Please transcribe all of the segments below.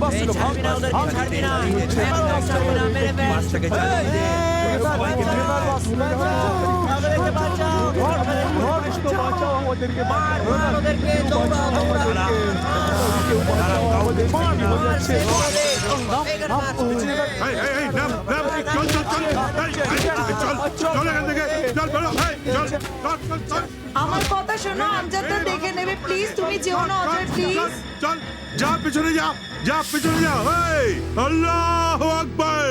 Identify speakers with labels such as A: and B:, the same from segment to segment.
A: বাসটাকে ভাগ
B: ছাড়বি না মেরে ফেল।
C: বাসটাকে চালিয়ে দে সবাইকে মেরে ফেল।
B: আমাদেরকে বাঁচাও,
A: বাঁচাও আমাদেরকে,
B: মার ওদেরকে, দৌড়াও দৌড়াও।
C: দাঁড়াও, কাউকে ছেড়ে দিও না।
D: এই, এই, এই, নাম, নাম, চল, চল, চল, এই, এই, চল, চল এখান থেকে, চল, বেরো, এই, চল, চল, চল, চল,
E: আমার কথা শোনো, আমজাদটা দেখে নেবে প্লিজ, তুমি যেও না অজয় প্লিজ।
D: চল, চল, যা পেছনে যা, যা পেছনে যা, এই, আল্লাহু আকবার,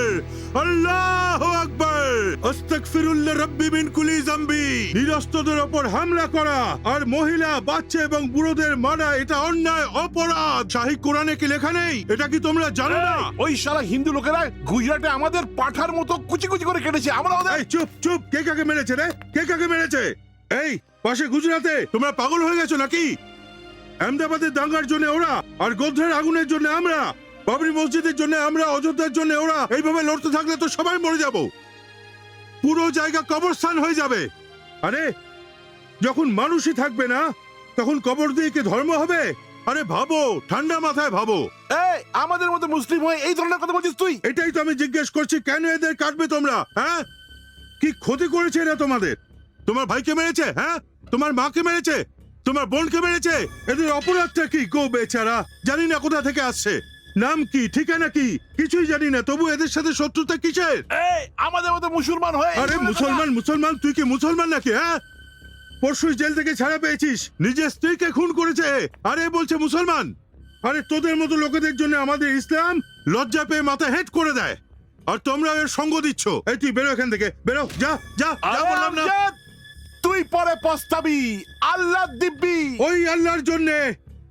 D: আল্লাহু আকবার, আস্তাগফিরুল্লাহ রাব্বি মিন কুল্লি যামবি। নিরস্ত্রদের ওপর হামলা করা আর মহিলা, বাচ্চা এবং বুড়োদের মারা এটা অন্যায়, অপরাধ। শাহী কোরআনে কি লেখা নেই? এটা কি তোমরা জানো না?
F: ওই শালা হিন্দু লোকেরা গুজরাটে আমাদের পাঠার মতো কুচি কুচি করে কেটেছে, আমরা ওদের
D: এই চুপ চুপ, কে কাকে মেরেছে রে? কে কাকে মেরেছে? এই পাশে গুজরাটে তোমরা পাগল হয়ে গেছো নাকি? আহমেদাবাদের দাঙ্গার জন্য ওরা, আর গোধ্রার আগুনের জন্য আমরা, বাবরি মসজিদের জন্য আমরা, অযোধ্যার জন্য ওরা। এইভাবে লড়তে থাকলে তো সবাই মরে যাব, পুরো জায়গা কবরস্থান হয়ে যাবে। আরে যখন মানুষই থাকবে না তখন কবর দিয়ে কি ধর্ম হবে? আরে ভাবো, ঠান্ডা মাথায় ভাবো।
F: এই আমাদের মতো মুসলিম হয়ে এই ধরনের কথা বলছিস তুই?
D: এটাই তো আমি জিজ্ঞেস করছি, কেন এদের কাটবে তোমরা? হ্যাঁ, কি ক্ষতি করেছে এরা তোমাদের? তোমার ভাইকে মেরেছে? হ্যাঁ, তোমার মাকে মেরেছে, তোমার বোনকে মেরেছে। এদের অপরাধটা কি গো বেচারা? জানি না কোথা থেকে আসছে, নাম কি, ঠিকানা কি, কিছুই জানি না, তবু এদের সাথে শত্রুতা কিসের?
F: এই আমাদের মতো মুসলমান হয়ে
D: আরে মুসলমান, মুসলমান, তুই কি মুসলমান নাকি? হ্যাঁ, পরশু জেল থেকে ছাড়া পেয়েছিস, নিজের স্ত্রীকে খুন করেছে, আরে বলছে মুসলমান। আরে তোদের মতো লোকেদের জন্য আমাদের ইসলাম লজ্জা পেয়ে মাথা হেট করে দেয়, আর তোমরা এর সঙ্গ দিচ্ছ। এই তুই বেরো এখান থেকে, বেরো, যা যা যা, বললাম না?
F: আমজাদ, তুই পরে পস্তাবি, আল্লাহ দিব্যি।
D: ওই আল্লাহর জন্যে,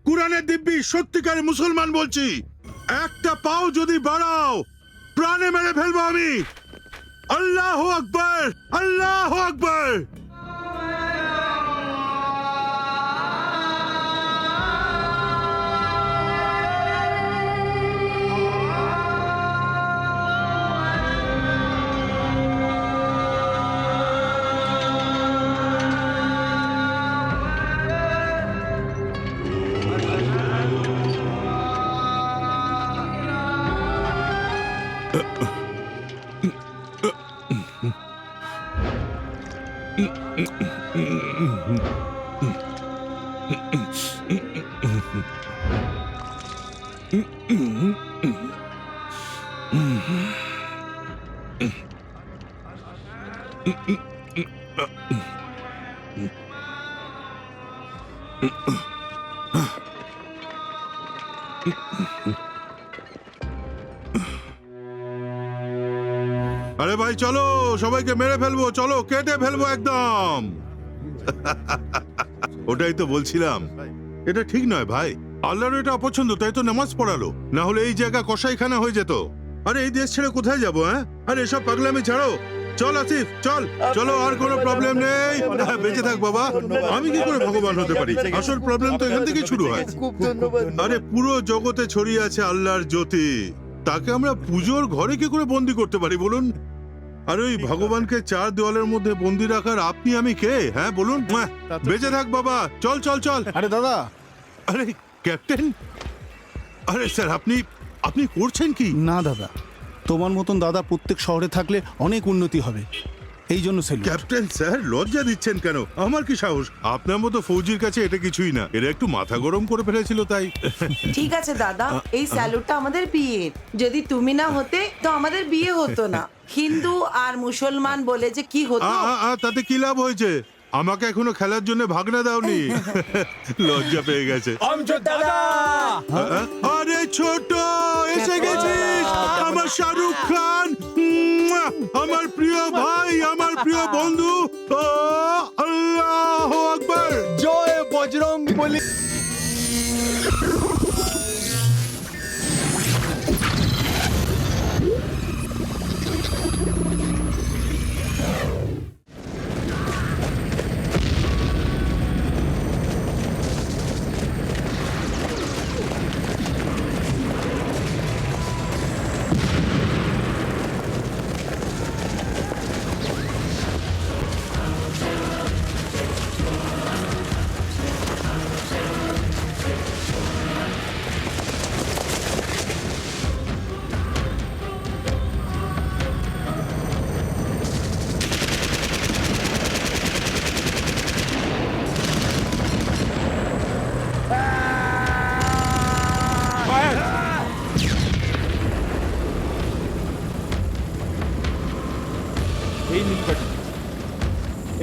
D: কুরআনের দিব্যি, সত্যিকারের মুসলমান বলছি। একটা পাও যদি বাড়াও প্রাণে মেরে ফেলবো আমি। আল্লাহু আকবার, আল্লাহু আকবার। আরে ভাই চলো, সবাইকে মেরে ফেলবো, চলো কেটে ফেলবো একদম। ওটাই তো বলছিলাম, এটা ঠিক নয় ভাই। আল্লাহর এটা অপছন্দ, তাই তো নামাজ পড়ালো, না হলে এই জায়গা কসাইখানা হয়ে যেত। আরে এই দেশ ছেড়ে কোথায় যাবো? হ্যাঁ, আরে এসব পাগলামি ছাড়ো, চল আসিফ চল, চলো, আর কোনো প্রবলেম নেই। বেঁচে থাক বাবা। আমি কি করে ভগবান হতে পারি? আসল প্রবলেম তো এখান থেকে শুরু হয়।
A: খুব ধন্যবাদ।
D: আরে পুরো জগতে ছড়িয়ে আছে আল্লাহর জ্যোতি, তাকে আমরা পুজোর ঘরে কি করে বন্দি করতে পারি বলুন? আর ওই ভগবানকে চার দেওয়ালের মধ্যে বন্দি রাখার আপনি আমি কে? হ্যাঁ বলুন। বেঁচে থাক বাবা, চল চল চল।
F: আরে দাদা,
D: আরে ক্যাপ্টেন, আরে স্যার আপনি আপনি করছেন কি?
G: না দাদা, তোমার মতন দাদা প্রত্যেক শহরে থাকলে অনেক উন্নতি হবে, এই জন্য সেলুট।
D: ক্যাপ্টেন স্যার লজ্জা দিচ্ছেন কেন? আমার কি সাহস? আপনার মতো ফৌজির কাছে এটা কিছুই না, এরা একটু মাথা গরম করে ফেলেছিল তাই।
E: ঠিক আছে দাদা, এই স্যালুটটা আমাদের বিয়ের, যদি তুমি না হতে তো আমাদের বিয়ে হতো না। হিন্দু আর মুসলমান বলে যে কি হতো।
D: তাতে কি লাভ হয়েছে? আমাকে এখনো খেলার জন্য ভাগনা দাওনি। লজ্জা পেয়ে গেছে।
A: আমজাদ দাদা,
D: আরে ছোট, এসে গেছিস আমার শাহরুখ খান, আমার প্রিয় ভাই, আমার প্রিয় বন্ধু। আল্লাহু আকবার।
A: জয় বজরং বলি।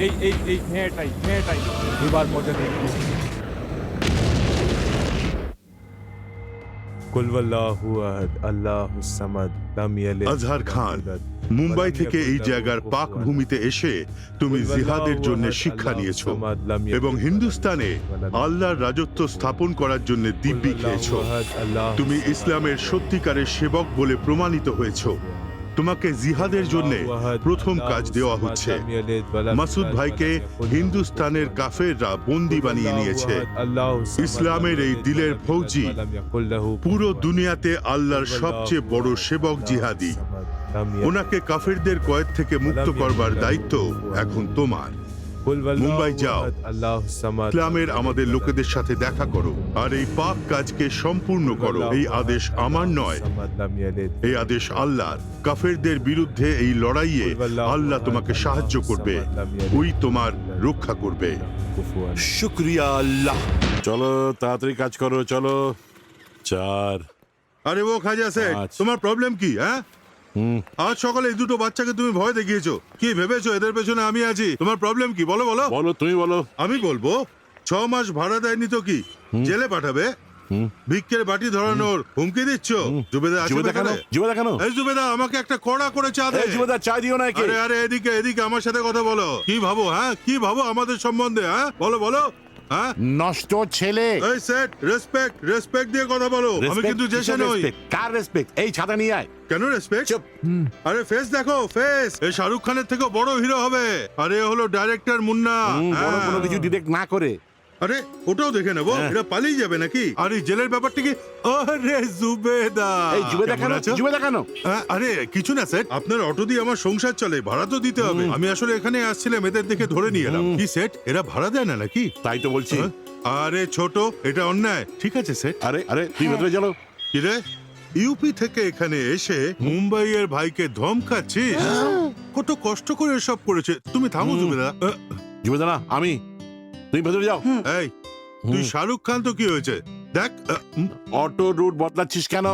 A: এই মেয়েটাই এবার মজা দেখবো কুল ওয়াল্লাহু আহাদ আল্লাহুস সামাদ লাম ইয়ালিদ
D: আজহার খান, মুম্বাই থেকে এই জায়গার পাক ভূমিতে এসে তুমি জিহাদের জন্য শিক্ষা নিয়েছো এবং হিন্দুস্তানে আল্লাহর রাজত্ব স্থাপন করার জন্য দিব্যি খেয়েছো। তুমি ইসলামের সত্যিকারের সেবক বলে প্রমাণিত হয়েছো। তোমাকে জিহাদের জন্য প্রথম কাজ দেওয়া হচ্ছে। মাসুদ ভাইকে হিন্দুস্তানের কাফেররা বন্দী বানিয়ে নিয়েছে। ইসলামের এই দিলের ফৌজি পুরো দুনিয়াতে আল্লাহর সবচেয়ে বড় সেবক জিহাদি। ওনাকে কাফেরদের কয়েদ থেকে মুক্ত করবার দায়িত্ব এখন তোমার। মুম্বাই যাও, ইসলামের আমাদের লোকেদের সাথে দেখা করো আর এই পাক কাজকে সম্পূর্ণ করো। এই আদেশ আমার নয়, এই আদেশ আল্লাহর। কাফেরদের বিরুদ্ধে এই লড়াইয়ে আল্লাহ তোমাকে সাহায্য করবে, ওই তোমার রক্ষা করবে।
F: শুক্রিয়া আল্লাহ। চলো তাড়াতাড়ি কাজ করো, চলো। 4
D: আরে ও খাজা সেঠ, তোমার প্রবলেম কি? হ্যাঁ, আজ সকালে এই দুটো বাচ্চাকে তুমি ভয় দেখিয়েছো। কি ভেবেছো এদের পেছনে আমি আছি? তোমার প্রবলেম কি বলো? বলো
F: বলো, তুমি বলো।
D: আমি বলবো 6 মাস ভাড়া দেয়নি তো কি জেলে পাঠাবে? ভিক্ষের বাটি ধরানোর হুমকি দিচ্ছ? জুবেদা আছে এখানে?
F: জুবেদা কেন?
D: এই জুবেদা, আমাকে একটা কড়া করে চা দে।
F: এই জুবেদা, চা দিও না একে।
D: আরে এদিকে আমার সাথে কথা বলো। কি ভাবো? হ্যাঁ, কি ভাবো আমাদের সম্বন্ধে? হ্যাঁ, বলো। হ্যাঁ,
F: নষ্ট ছেলে।
D: এই সেট, রেসপেক্ট দিয়ে কথা বলো। আমি কিন্তু জেসে নই।
F: কার রেসপেক্ট? এই ছাতা নিয়ে আয়।
D: কেন রেসপেক্ট?
F: চুপ।
D: আরে ফেস দেখো, ফেস। এই শাহরুখ খানের থেকে বড় হিরো হবে। আরে এ হলো ডাইরেক্টর মুন্না।
F: বড় কোনো কিছু ডিরেক্ট না করে।
D: আরে ওটাও দেখে নেবো। এটা পালিয়ে যাবে নাকি? আরে জেলের ব্যাপারটা কি? আরে জুবেদা।
F: এই জুবেদা
D: কেমন
F: কেন?
D: আছো?
F: জুবেদা কেন?
D: আরে কিছু না সেট, আপনার অটো দিয়ে আমার সংসার চলে, ভাড়া তো দিতে হবে। আমি আসলে এখানে আসছিলাম, এদের দেখে ধরে নিয়ে এলাম। কি সেট, এরা ভাড়া দেয় না নাকি?
F: তাই তো বলছি।
D: আরে ছোট, এটা অন্যায়। ঠিক আছে সেট।
F: আরে তুই ভেতরে চলো।
D: কি রে, ইউপি থেকে এখানে এসে মুম্বাইয়ের ভাইকে ধমকাচ্ছিস? কত কষ্ট করে এসব করেছে। তুমি থামো জুবেদা।
F: জুবেদা না, আমি। তুমি ভেতরে যাও।
D: এই তুই শাহরুখ খান তো কি হয়েছে? দেখ,
F: অটো রুট বদলাচ্ছিস কেন?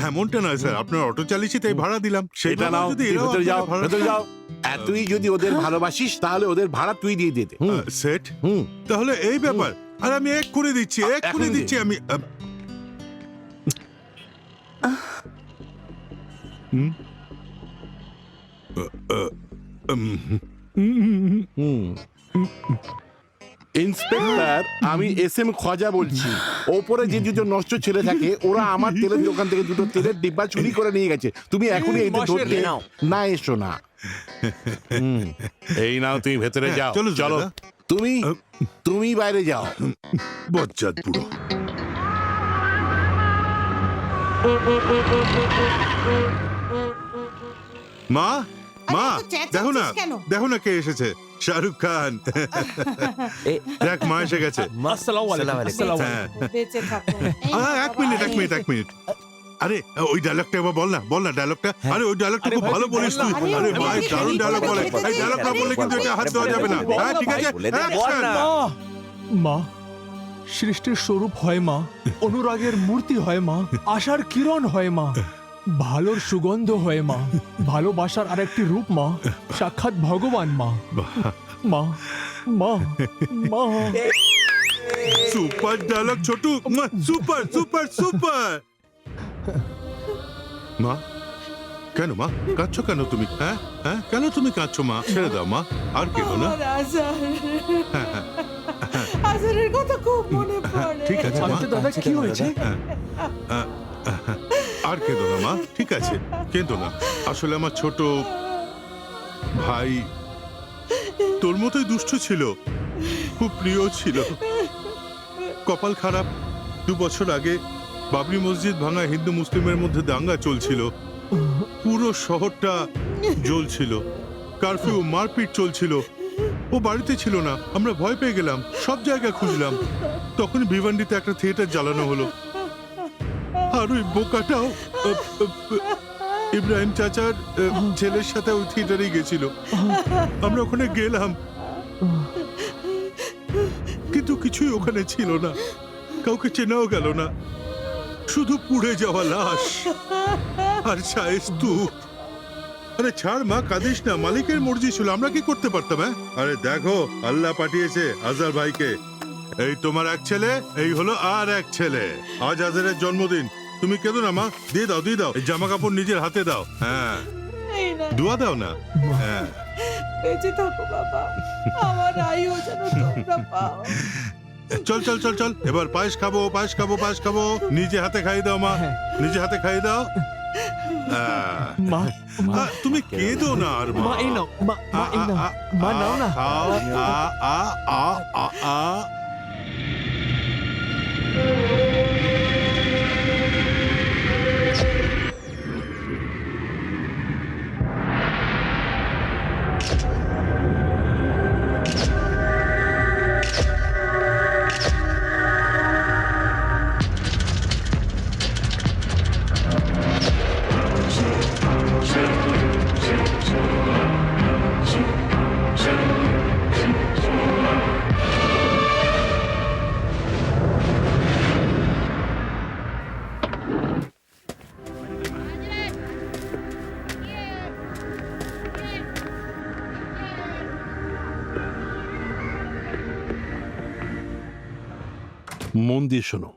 D: এমনটা নয় স্যার, আপনার অটো চালিয়েছি তাই ভাড়া দিলাম।
F: সেটা নাও, তুই ভেতরে যাও, ভেতরে যাও। তুই যদি ওদের ভালোবাসিস তাহলে ওদের ভাড়া তুই দিয়ে দিতে।
D: সেট, তাহলে এই ব্যাপার। আর আমি এক্ষুনি দিচ্ছি আমি।
F: ইন্সপেক্টর, আমি এসএম খজা বলছি। ওপরে যে দুটো নষ্ট ছেলে থাকে, ওরা আমার তেলের দোকান থেকে দুটো তেলের ডিব্বা চুরি করে নিয়ে গেছে। তুমি এখনই এদের ধরতে না এসো না। এই নাও, তুমি ভেতরে যাও। চলো। তুমি বাইরে যাও।
D: বজ্জাত পুরো। মা, দেখো না কে এসেছে। শাহরুখ খান। দেখ, মা এসে গেছে।
A: আসসালামু আলাইকুম।
D: হ্যাঁ।
E: বেঁচে থাকো।
D: এক মিনিট। আরে ওই ডায়লগটা এবার বল না ডায়লগটা। আরে ওই ডায়লগটা খুব ভালো বলিস তুই। আরে ভাই, দারুণ ডায়লগ বলে। এই ডায়লগ না বললে কিন্তু এটা হাত দেওয়া যাবে না। হ্যাঁ, ঠিক আছে।
A: মা সৃষ্টির স্বরূপ হয় মা, অনুরাগের মূর্তি হয় মা, আশার কিরণ হয় মা, ভালোর সুগন্ধ হয় মা, ভালোবাসার আরেকটি রূপ মা, সাক্ষাৎ ভগবান মা। মা মা মা।
D: Super dialogue Chhotu. সুপার। মা, কেন মা কাঁদছো? কেন তুমি? হ্যাঁ, কেন তুমি কাঁদছো মা? ছেড়ে দাও মা, আর কেন না।
E: আজরের কথা খুব মনে পড়ে।
D: ঠিক আছে মা,
A: দাদা কি হয়েছে?
D: আর কেঁদো না মা, ঠিক আছে, কেঁদো না। আসলে আমার ছোট ভাই তোর মতোই দুষ্ট ছিল, খুব প্রিয় ছিল। কপাল খারাপ, 2 বছর আগে বাবরি মসজিদ ভাঙা হিন্দু মুসলিমের মধ্যে দাঙ্গা চলছিল। পুরো শহরটা জ্বলছিল, কারফিউ, মারপিট চলছিল। ও বাড়িতে ছিল না, আমরা ভয় পেয়ে গেলাম, সব জায়গায় খুঁজলাম। তখন ভিভান্ডিতে একটা থিয়েটার জ্বালানো হলো। আর ওই বোকাটাও ইব্রাহিম চাচার ছেলের সাথে ওই থিয়েটারেই গেছিল। আমরা ওখানে গেলাম, কিন্তু কিছুই ওখানে ছিল না, কাউকে চেনাও গেল না, শুধু পুড়ে যাওয়া লাশ আর ছায়ের স্তূপ। আরে ছাড় মা, কাঁদিস না, মালিকের মর্জি ছিল, আমরা কি করতে পারতাম? হ্যাঁ, আরে দেখো আল্লাহ পাঠিয়েছে আজহার ভাইকে। এই তোমার এক ছেলে, এই হলো আর এক ছেলে। আজ আজহারের জন্মদিন, তুমি কেঁদো না মা, দিয়ে দাও দিয়ে দাও, এই জামা কাপড় নিজের হাতে দাও। হ্যাঁ, দোয়া দাও না। হ্যাঁ,
E: বেঁচে থাকো বাবা, আমার আয়ু যেন তোমরা পাও।
D: চল চল চল চল, এবার পায়েস খাবো পায়েস খাবো পায়েস খাবো। নিজে হাতে খাইয়ে দাও মা, নিজে হাতে খাইয়ে দাও।
A: মা মা
D: তুমি কেঁদো না আর
A: মা এই নাও, মা মা এই নাও, মা নাও না।
D: খাও।
F: মন দিয়ে শোনো,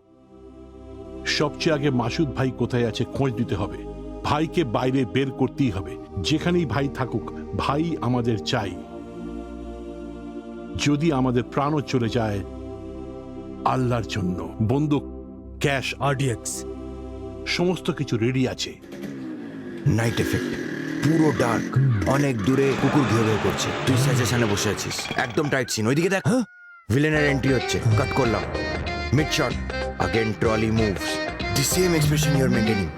F: সবচেয়ে আগে মাসুদ ভাই কোথায় আছে খোঁজ দিতে হবে। ভাইকে বাইরে বের করতেই হবে। যেখানেই ভাই থাকুক, ভাই আমাদের চাই। যদি আমাদের প্রাণও চলে যায়, আল্লাহর জন্য বন্দুক, ক্যাশ,
C: আরডিএক্স
F: সমস্ত কিছু রেডি আছে।
H: নাইট এফেক্ট, পুরো ডার্ক, অনেক দূরে কুকুর ঘেউ ঘেউ করছে, তুই সাজেশনে বসে আছিস, একদম টাইট সিন। ওইদিকে দেখ, ভিলেনের এন্ট্রি হচ্ছে, কাট করলাম, mid shot, again trolley moves, the same expression you are maintaining,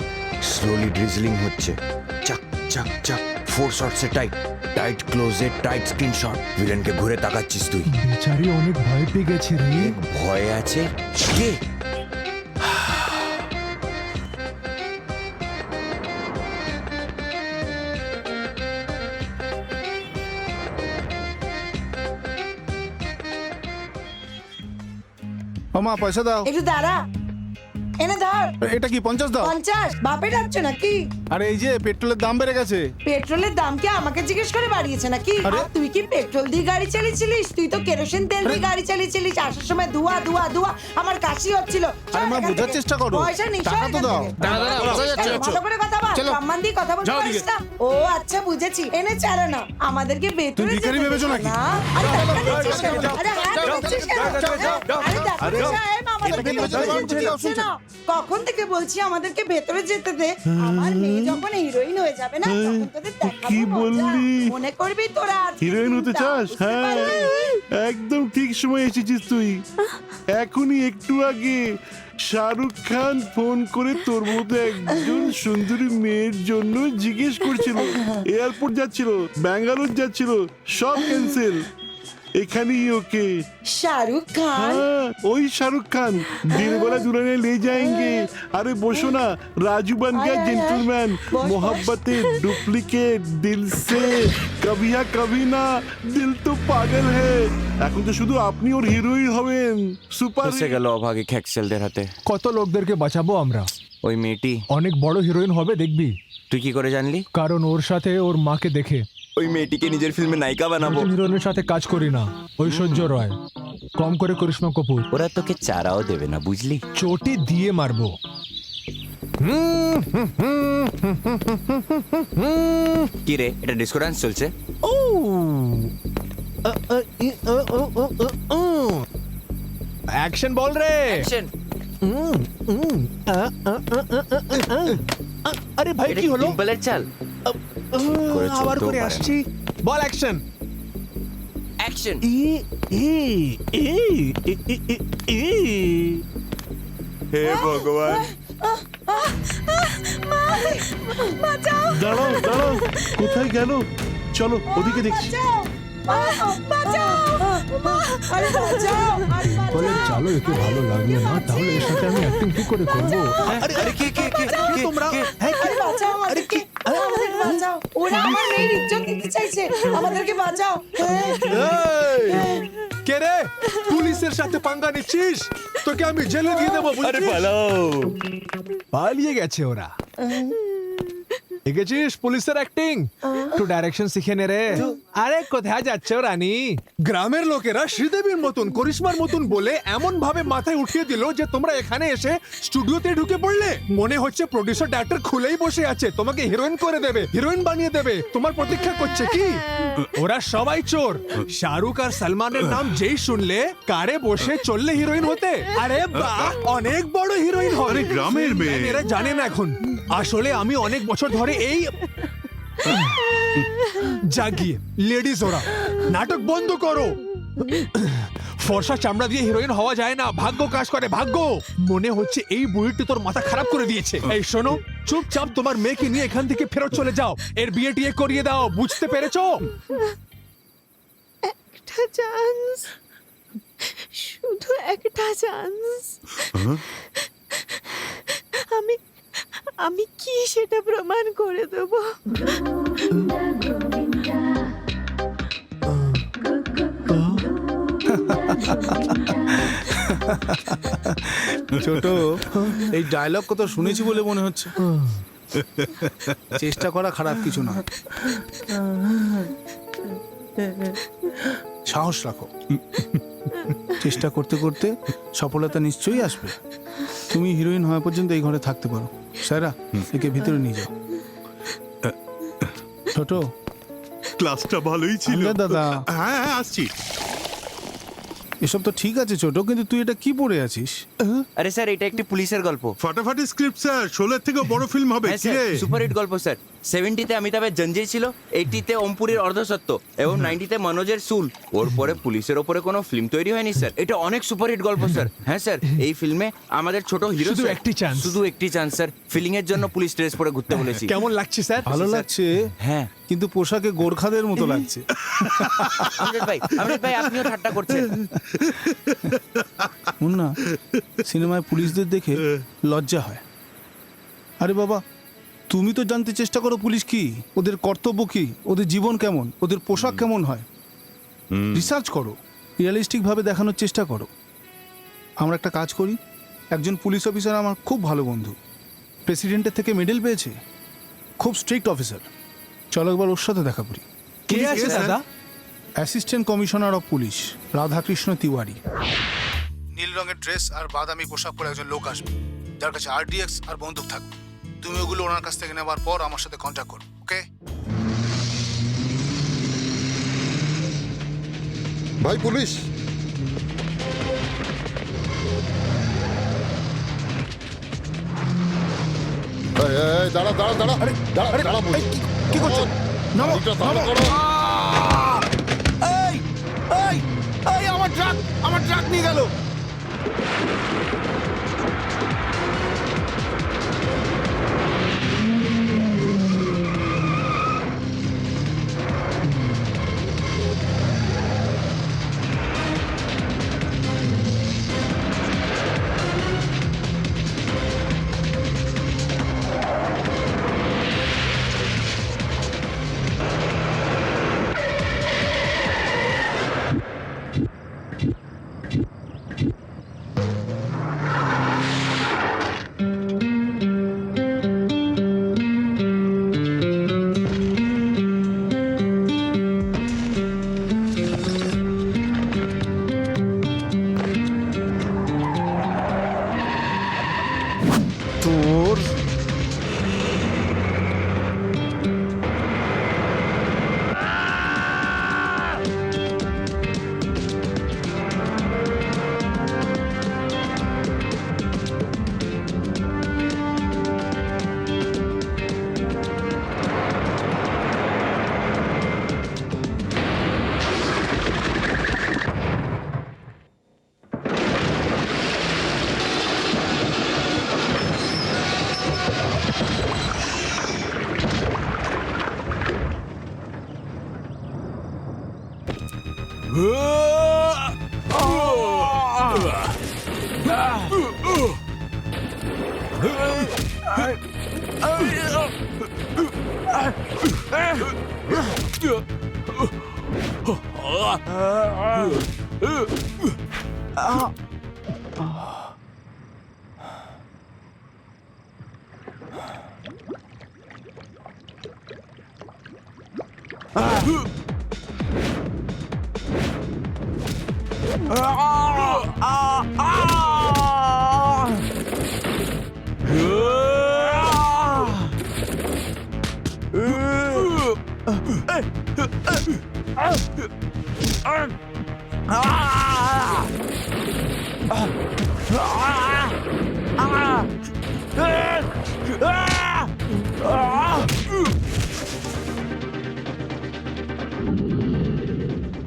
H: slowly drizzling হচ্ছে, চাক চাক চাক, 4 শটসে টাইট, টাইট ক্লোজে টাইট স্ক্রিনশট, ভিলেনকে ঘুরে তাকাচ্ছিস তুই।
A: বেচারি অনেক ভয় পেয়ে গেছে রে।
H: ভয় আছে কে?
G: ও মা, পয়সা দাও।
E: একটু দাঁড়া, এনে ধর।
G: এটা কি 50 দাও?
E: 50 বাপে ডাকছো নাকি?
G: আরে এই যে পেট্রোলের দাম বেড়ে গেছে।
E: পেট্রোলের দাম কি আমাকে জিজ্ঞেস করে বাড়িয়েছে নাকি?
G: আরে?
E: আর তুই কি পেট্রোল দিয়ে গাড়ি চালিয়েছিলিস? তুই তো কেরোসিন তেল দিয়ে গাড়ি চালিয়েছিলিস। আসার সময় ধোয়া ধোয়া ধোয়া, আমার কাশি হচ্ছিল। চল
G: আরে মা,
E: এখান
G: বোঝার
E: থেকে।
G: চেষ্টা করো।
E: পয়সা নিস,
G: টাকা তো দাও।
E: ভালো করে কথা বল,
G: চলো।
E: সম্মান দিয়ে কথা বলতে
G: যাও
E: পারিস
G: দিকে।
E: না? ও আচ্ছা, বুঝেছি। এনে চালা না, আমাদেরকে ভেতরে
G: তুমি ভিখারি
E: যেতে
G: ভেবেছো
E: দিস
G: নাকি?
E: না। আরে টাকা দিচ্ছিস কেন? আরে হাত দিচ্ছিস কেন? আরে দেখো সাহেব, আমাদেরকে ভেতরে যেতে দিচ্ছে না। কখন থেকে বলছি আমাদেরকে ভেতরে যেতে দে। আমার মেয়ে যখন হিরোইন হয়ে যাবে না, তখন তোদের দেখাবো
F: কি
E: মজা।
F: বললি?
E: মনে করবি তোরা আজকে
F: হিরোইন হতে
E: দিনটা,
F: চাস?
E: বুঝতে
F: হ্যাঁ,
E: পারলি?
F: একদম ঠিক সময় এসেছিস তুই। এখনই একটু আগে শাহরুখ খান ফোন করে তোর মতো একজন সুন্দরী মেয়ের জন্য জিজ্ঞেস করছিল। এয়ারপোর্ট যাচ্ছিল, ব্যাঙ্গালোর যাচ্ছিল, সব ক্যান্সেল। এখানেই ওকে।
E: শাহরুখ খান?
F: हाँ, वही शाहरुख खान दिल वाला दुल्हनिया ले जाएंगे। अरे बोसो ना, राजू बन गया
E: आया,
F: जेंटलमैन।
E: बस।
F: मोहब्बतें डुप्लीकेट दिल से, कभी या कभी ना, दिल तो पागल है। এখন তো শুধু আপনি ওর হিরোই হবেন। সুপার
H: ফেসে গেল অভাগী খ্যাকসেলদের হাতে।
A: কত লোকদেরকে বাঁচাবো আমরা।
H: ওই মেয়েটি,
A: অনেক বড় হিরোইন হবে দেখবি,
H: তুই কি করে জানলি?
A: কারণ ওর সাথে ওর মাকে দেখে।
H: ওই মেয়েটিকে নিজের ফিল্মে নায়িকা বানাবো।
A: নতুন হিরোইনের সাথে কাজ করি না। ঐশ্বর্য রয়, কম করে করিশ্মা কাপুর।
H: ওরা তোকে চারাও দেবে না, বুঝলি?
A: চোটে দিয়ে মারবো।
H: কি রে, এটা ডিসকো ডান্স চলছে?
A: অ্যাকশন বল রে। আরে ভাই কি হলো?
H: ডিম্পলের চাল।
A: আবার করে আসছি। বল অ্যাকশন।
H: অ্যাকশন। হে ভগবান,
F: দাঁড়াও দাঁড়াও, কোথায় গেল? চলো ওদিকে দেখছি।
E: আরে বাঁচাও, আরে
A: বলে
E: বাঁচাও।
A: চলো, একে ভালো লাগলো না, তাহলে এর সাথে আমি অ্যাক্টিং কি করে করবো?
H: আরে কে কে কে তোমরা?
E: আরে বাঁচাও আমাদেরকে, আমাদেরকে বাঁচাও। ওরা আমার মেয়ের ইজ্জত দিতে চাইছে, আমাদেরকে বাঁচাও।
A: কে রে, পুলিশের সাথে পাঙ্গা নিচ্ছিস? তোকে আমি জেলে দিয়ে দেবো, বুঝছিস?
H: পালাও।
A: পালিয়ে গেছে ওরা। দেখেছিস পুলিশের অ্যাক্টিং একটু ডাইরেকশন শিখে নে রে। আরে কোথায় যাচ্ছ রানী? গ্রামের লোকেরা শ্রীদেবীর মতন করিশ্মার মতন বলে এমন ভাবে মাথায় উঠিয়ে দিল যে তোমরা এখানে এসে স্টুডিওতে ঢুকে পড়লে। মনে হচ্ছে প্রডিউসার ডাইরেক্টর খুলেই বসে আছে, তোমাকে হিরোইন করে দেবে, হিরোইন বানিয়ে দেবে। তোমার প্রতীক্ষা করছে কি? ওরা সবাই চোর। শাহরুখ আর সালমানের নাম যেই শুনলে কারে বসে চললে হিরোইন হতে। আরে বাহ, অনেক বড় হিরোইন হবে।
D: আরে গ্রামের মেয়ে।
A: এরা জানে না এখন। আসলে আমি অনেক বছর ধরে এই জাগিয়ে লেডিস, ওরা নাটক বন্ধ করো। ফর্সা চামড়া দিয়ে হিরোইন হওয়া যায় না, ভাগ্য কাজ করে, ভাগ্য। মনে হচ্ছে এই বুড়িটি তোর মাথা খারাপ করে দিয়েছে। এই শোনো, চুপচাপ তোমার মেয়েকে নিয়ে এখান থেকে ফেরত চলে যাও, এর বিয়ে টিয়ে করিয়ে দাও, বুঝতে পেরেছো?
I: একটা চান্স, শুধু একটা চান্স। আমি কি সেটা প্রমাণ করে দেব।
G: ছোট, এই ডায়লগ কত শুনেছি বলে মনে হচ্ছে। চেষ্টা করা খারাপ কিছু না, সাহস রাখো। চেষ্টা করতে করতে সফলতা নিশ্চয়ই আসবে। তুমি হিরোইন হওয়া পর্যন্ত এই ঘরে থাকতে পারো। সারা, একে ভিতরে নিয়ে যাও। ছোট,
D: ক্লাসটা ভালোই ছিল
G: আরে দাদা।
D: হ্যাঁ হ্যাঁ আসছি।
G: এসব তো ঠিক আছে ছোট, কিন্তু তুই এটা কি পড়ে আছিস?
B: আরে স্যার, এটা একটি পুলিশের গল্প।
D: ফাটাফাটি স্ক্রিপ্ট স্যার, 16 থেকে বড় ফিল্ম হবে।
B: হ্যাঁ
D: কি
B: স্যার,
D: রে?
B: সুপারহিট গল্প স্যার। 70তে অমিতাভের জঞ্জির ছিল, 80তে অম্পুরের অর্ধসত্য এবং 90তে মনোজের সুল। ওর পরে পুলিশের ওপরে কোনো ফিল্ম তৈরি হয়নি স্যার। এটা অনেক সুপারহিট গল্প স্যার। হ্যাঁ স্যার, এই ফিল্মে আমাদের ছোট হিরো
A: শুধু একটি chance।
B: শুধু একটি চান্স স্যার। ফিলিং এর জন্য পুলিশ ড্রেস পরে ঘুরতে বলেছি।
A: কেমন লাগছে স্যার?
G: ভালো লাগছে,
B: হ্যাঁ
G: কিন্তু পোশাকে গোর্খাদের মতো লাগছে।
B: আমরেদ ভাই আপনিও ঠাট্টা করছেন।
G: না, সিনেমায় পুলিশদের দেখে লজ্জা হয়। আরে বাবা, তুমি তো জানতে চেষ্টা করো পুলিশ কি, ওদের কর্তব্য কি, ওদের জীবন কেমন, ওদের পোশাক কেমন হয়। রিসার্চ করো, রিয়েলিস্টিক ভাবে দেখানোর চেষ্টা করো। আমরা একটা কাজ করি, একজন পুলিশ অফিসার আমার খুব ভালো বন্ধু, প্রেসিডেন্টের থেকে মেডেল পেয়েছে, খুব স্ট্রিক্ট অফিসার। চলো একবার ওর সাথে দেখা করি।
A: কে আছে দাদা?
G: Assistant commissioner of police Radhakrishna Tiwari. নীল রঙের ড্রেস আর বাদামি পোশাক পরে একজন লোক আসবে, যার কাছে আরডিএক্স আর বন্দুক থাকবে। তুমি ওগুলো ওনার কাছ থেকে নেবার পর আমার সাথে কন্ট্যাক্ট করো, ওকে?
C: ভাই পুলিশ, দাঁড়া দাঁড়া দাঁড়া, দাঁড়া দাঁড়া।
G: কি করছো? নামো,
C: চালু করো।
G: এই এই এই, আমার ট্রাক নিয়ে গেল। তোর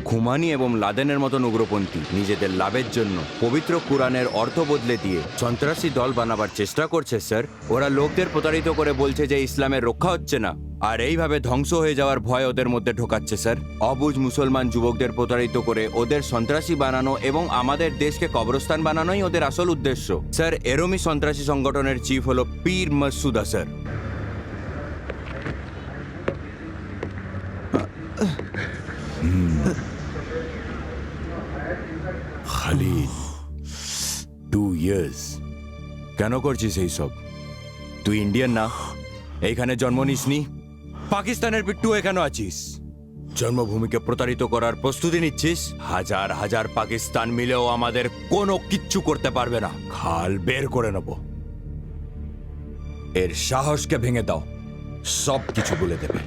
B: খুমানি এবং লাদেনের মতন উগ্রপন্থী নিজেদের লাভের জন্য পবিত্র কুরআনের অর্থ বদলে দিয়ে সন্ত্রাসী দল বানাবার চেষ্টা করছে স্যার। ওরা লোকদের প্রতারিত করে বলছে যে ইসলামের রক্ষা হচ্ছে না, আর এইভাবে ধ্বংস হয়ে যাওয়ার ভয় ওদের মধ্যে ঢোকাচ্ছে স্যার। অবুঝ মুসলমান যুবকদের প্রতারিত করে ওদের সন্ত্রাসী বানানো এবং আমাদের দেশকে কবরস্থান বানানোই ওদের আসল উদ্দেশ্য স্যার। এরমই সন্ত্রাসী সংগঠনের চিফ হলো পীর মাসুদা স্যার। খালিদ 2 ইয়ার্স কেন করছিস এই সব? তুই ইন্ডিয়ান না, এইখানে জন্ম নিসনি, পাকিস্তানের পিট্টু কেন আছিস? জন্মভূমিকে প্রতারিত করার প্রস্তুতি নিচ্ছিস? হাজার হাজার পাকিস্তান মিলেও আমাদের কোনো কিচ্ছু করতে পারবে না, খাল বের করে নেব। এর সাহসকে ভেঙে দাও, সব কিছু বলে দেবে।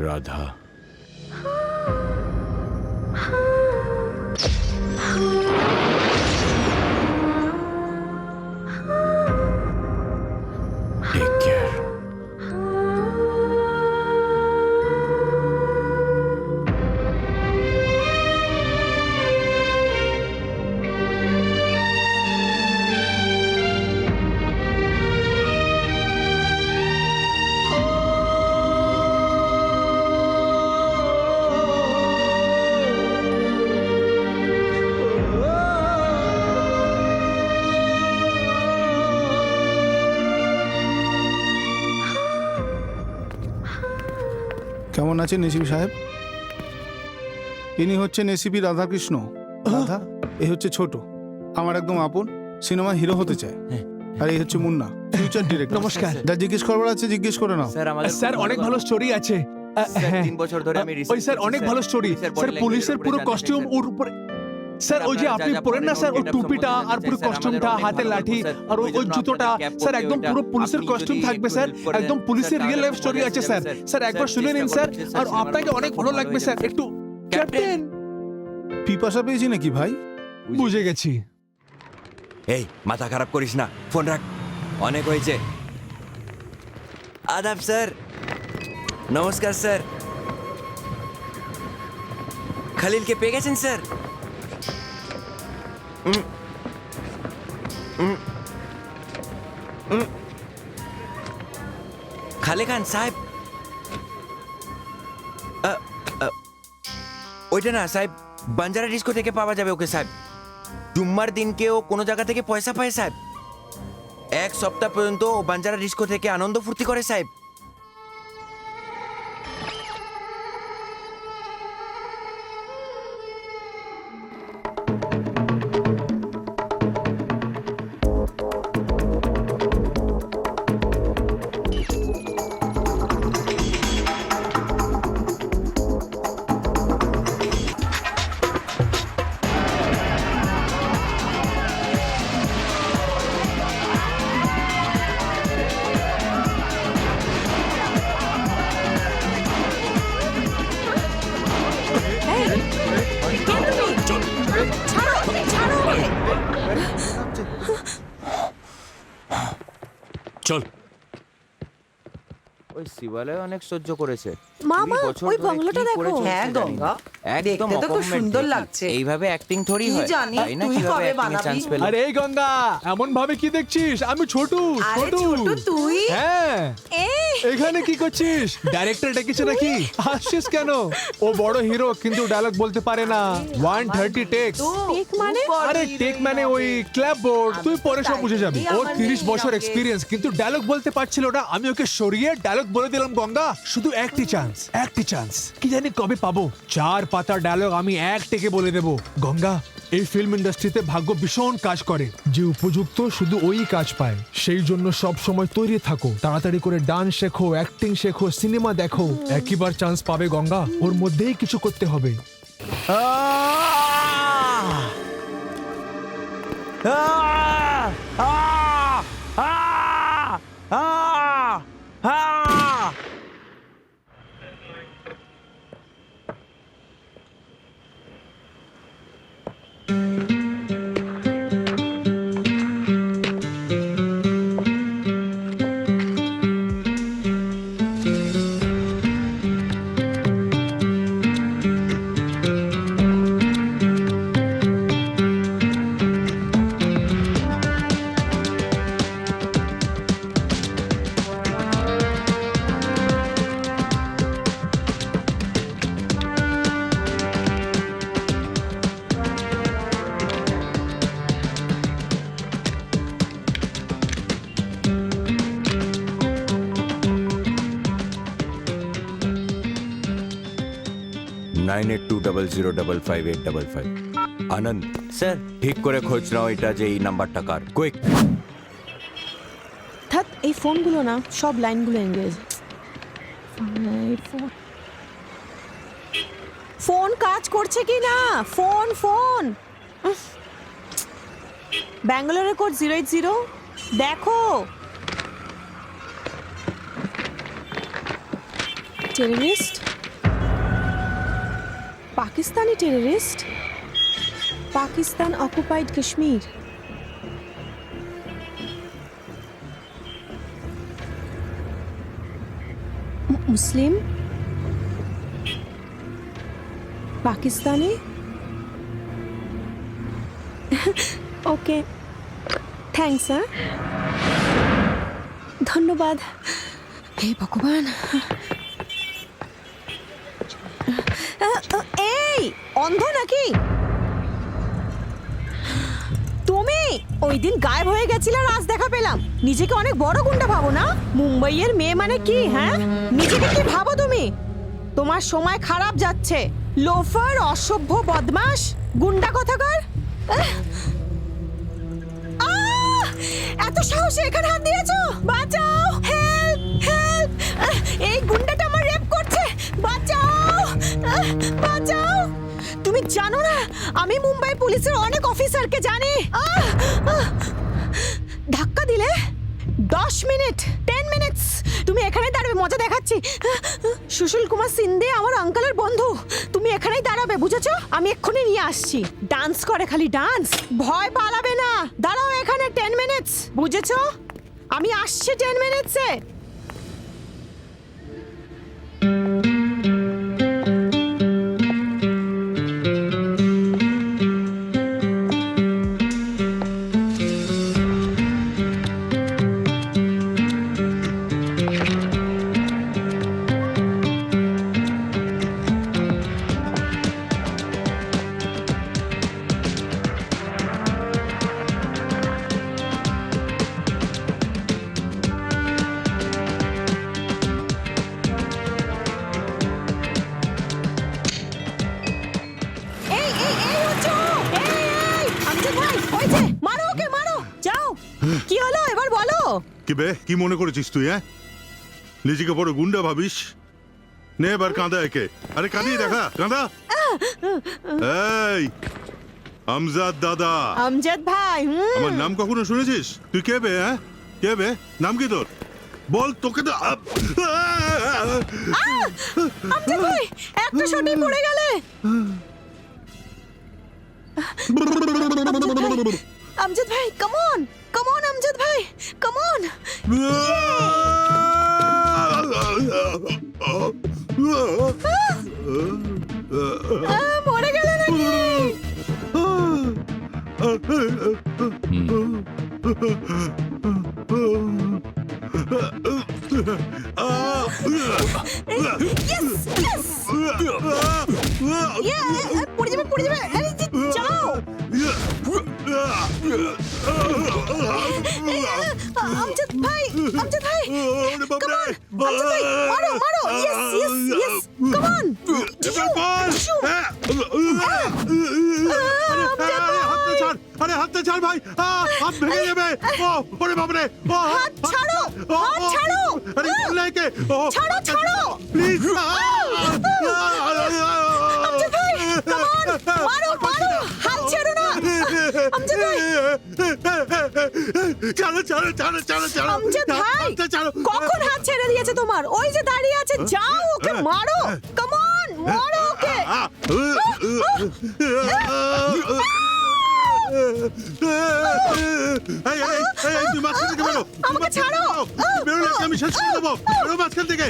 B: Radha take care.
G: কেমন আছেন এসিপি সাহেব? ইনি হচ্ছেন এসিপি রাধাকৃষ্ণ। রাধা, এই হচ্ছে ছোট, আমার একদম আপন, সিনেমা হিরো হতে চায়। আর এই হচ্ছে মুন্না, ফিউচার ডিরেক্টর।
A: নমস্কার।
G: যা জিজ্ঞেস করবার আছে জিজ্ঞেস করে নাও।
A: স্যার অনেক ভালো স্টোরি আছে। হ্যাঁ।
B: 3 বছর ধরে আমি
A: ওই স্যার অনেক ভালো স্টোরি স্যার। পুলিশের পুরো কস্টিউম ওর উপরে স্যার, ওই যে আপনি পরেন না স্যার, ওই টুপিটা আর পুরো কস্টিউমটা, হাতে লাঠি আর ওই জুতোটা স্যার, একদম পুরো পুলিশের কস্টিউম থাকবে স্যার। একদম পুলিশের রিয়েল লাইফ স্টোরি আছে স্যার। স্যার একবার শুনে নিন স্যার, আর আপনাকে অনেক ভালো লাগবে স্যার। একটু ক্যাপ্টেন।
G: পিপাসা পেয়েছি নাকি ভাই?
A: বুঝে গেছি।
B: এই মাথা খারাপ করিস না, ফোন রাখ, অনেক হয়েছে। আদাব স্যার। নমস্কার স্যার। খালিলকে পেয়ে গেছেন স্যার? খালে খান সাহেব, ওইটা না সাহেব, বাঞ্জারা ডিস্কো থেকে পাওয়া যাবে ওকে সাহেব। জুম্মার দিনকেও কোনো জায়গা থেকে পয়সা পায় সাহেব। 1 সপ্তাহ পর্যন্ত ও বাঞ্জারা ডিস্কো থেকে আনন্দ ফুর্তি করে সাহেব। চল। ওই শিবালয় অনেক সহ্য করেছে।
I: মামা,
B: 2 বছর
I: ওই
B: ধরে
I: বাংলোটা
B: কি
I: দেখো।
B: করেছে
E: হ্যাঁ
B: জানি না।
E: গঙ্গা,
B: একদম
E: দেখতে তো খুব
B: অকম্মেন্ট
E: সুন্দর
B: দেখি।
E: লাগছে।
B: এইভাবে অ্যাক্টিং থরি
E: কি
B: হয়,
E: জানি,
B: তাই না?
E: তুই
B: কিভাবে
E: কবে
B: অ্যাক্টিং
E: বানাবি?
B: চান্স পেল?
A: আরে এই গঙ্গা, এমন ভাবে কি দেখছিস? আমি ছোটু।
E: আরে ছোটু, তুই?
A: হ্যাঁ। এখানে কি করছিস? ডাইরেক্টর ডেকেছে নাকি? হাসছিস কেন? ও বড় হিরো, কিন্তু ডায়লগ বলতে পারে না। 130 টেক্স।
I: টেক মানে?
A: আরে টেক মানে ওই ক্ল্যাপ বোর্ড, তুই পরে সব বুঝে যাবি। ওর 30 বছর এক্সপিরিয়েন্স, কিন্তু ডায়লগ বলতে পারছিল না। আমি ওকে সরিয়ে ডায়লগ বলে দিলাম। গঙ্গা, শুধু একটি চান্স। একটি চান্স কি জানি কবে পাবো। 4 পাতার ডায়লগ আমি এক টেকে বলে দেব। গঙ্গা, এই ফিল্ম ইন্ডাস্ট্রিতে ভাগ্য ভীষণ কাজ করে, যে উপযুক্ত শুধু ওই কাজ পায়। সেই জন্য সব সময় তৈরি থাকো, তাড়াতাড়ি করে ডান্স শেখো, অ্যাক্টিং শেখো, সিনেমা দেখো। একইবার চান্স পাবে গঙ্গা, ওর মধ্যেই কিছু করতে হবে।
H: আনন্দ
B: স্যার ঠিক করে খোঁজ নাও এটা যে এই নাম্বারটা কার। কুইক।
I: থাক, এই ফোনগুলো না সব লাইনগুলো এঙ্গেজ। ফোন কাজ করছে কি না? ফোন ফোন ব্যাঙ্গালোরের কোড 080 দেখো। Terrorist, Pakistani terrorist, Pakistan occupied Kashmir. Muslim, Pakistani. Okay, thanks. হ্যাঁ, ধন্যবাদ। হে ভগবান। এই অন্ধ নাকি তুমি? ওই দিন গায়েব হয়ে গেছিল আর আজ দেখা পেলাম। নিজেকে অনেক বড় গুন্ডা ভাবো না? মুম্বাইয়ের মেয়ে মানে কি? হ্যাঁ, নিজেকে কি ভাবো তুমি? তোমার সময় খারাপ যাচ্ছে। লোফার, অসভ্য, বদমাশ, গুন্ডা কোথাকার। এত সাহসে এখানে হাত দিয়েছো? বাঁচাও, হেল্প হেল্প, এই গুন্ডাটা আমার রেপ করছে, বাঁচাও বাঁচাও। তুমি জানো না আমি মুম্বাই পুলিশের অনেক অফিসারকে জানি। ধাক্কা দিলে 10 মিনিট, 10 মিনিটস তুমি এখানেই দাঁড়াবে, মজা দেখাচ্ছি। সুশীল কুমার সিন্ধে আমার আঙ্কেলের বন্ধু, তুমি এখানেই দাঁড়াবে, বুঝেছো? আমি এক্ষুনি নিয়ে আসছি। ডান্স করে, খালি ডান্স, ভয় পালাবে না। দাঁড়াও এখানে 10 মিনিটস, বুঝেছো? আমি আসছি 10 মিনিটসে। কি হলো এবার বলো?
D: কি বে, কি মনে করেছিস তুই? হ্যাঁ, নিজেকে বড় গুন্ডা ভাবিস? নে এবার কাঁদা একে। আরে কাঁদিয়ে দেখা, কাঁদা। এই আমজাদ দাদা।
I: আমজাদ ভাই।
D: আমার নাম কখনো শুনেছিস? তুই কে বে? হ্যাঁ, কে বে? নাম কি তোর? বল, তোকে তো
I: আমজাদ ভাই একটা শটে পড়ে গেলে। আমজাদ ভাই, come on, come on Amjad ভাই, কাম অন। মরে গেলে নাকি? পড়ে যাবে, পড়ে যাবে। যাও আমজাদ ভাই, আমজাদ ভাই, কাম অন, আমজাদ ভাই, মারো মারো। Yes yes yes.
D: আরে হাতটা ছাড় ভাই, হাত ভেঙে যাবে। ও ওরে বাবারে, ও
I: হাত ছাড়ো,
D: ও,
I: হাত ছাড়ো।
D: আরে বললাইকে, ও
I: ছাড়ো, ছাড়ো।
D: প্লিজ।
I: আমজাদ ভাই, come on, মারো, মারো, হাত ছেড়ো না। আমজাদ ভাই,
D: ছাড়ো ছাড়ো ছাড়ো ছাড়ো ছাড়ো,
I: আমজাদ ভাই,
D: হাতটা ছাড়ো।
I: কখন হাত ছেড়ে দিয়েছে তোমার? ওই যে দাঁড়িয়ে আছে, যাও ওকে মারো। কাম অন, মারো ওকে।
D: এই, এই, এই, তুই মাঝখান থেকে বেরো, তুই
I: আমাকে
D: মাঝখান থেকে
I: ছাড়ো।
D: বেরো। বেরোলে আমি শেষ করে দেবো, বেরো মাঝখান থেকে।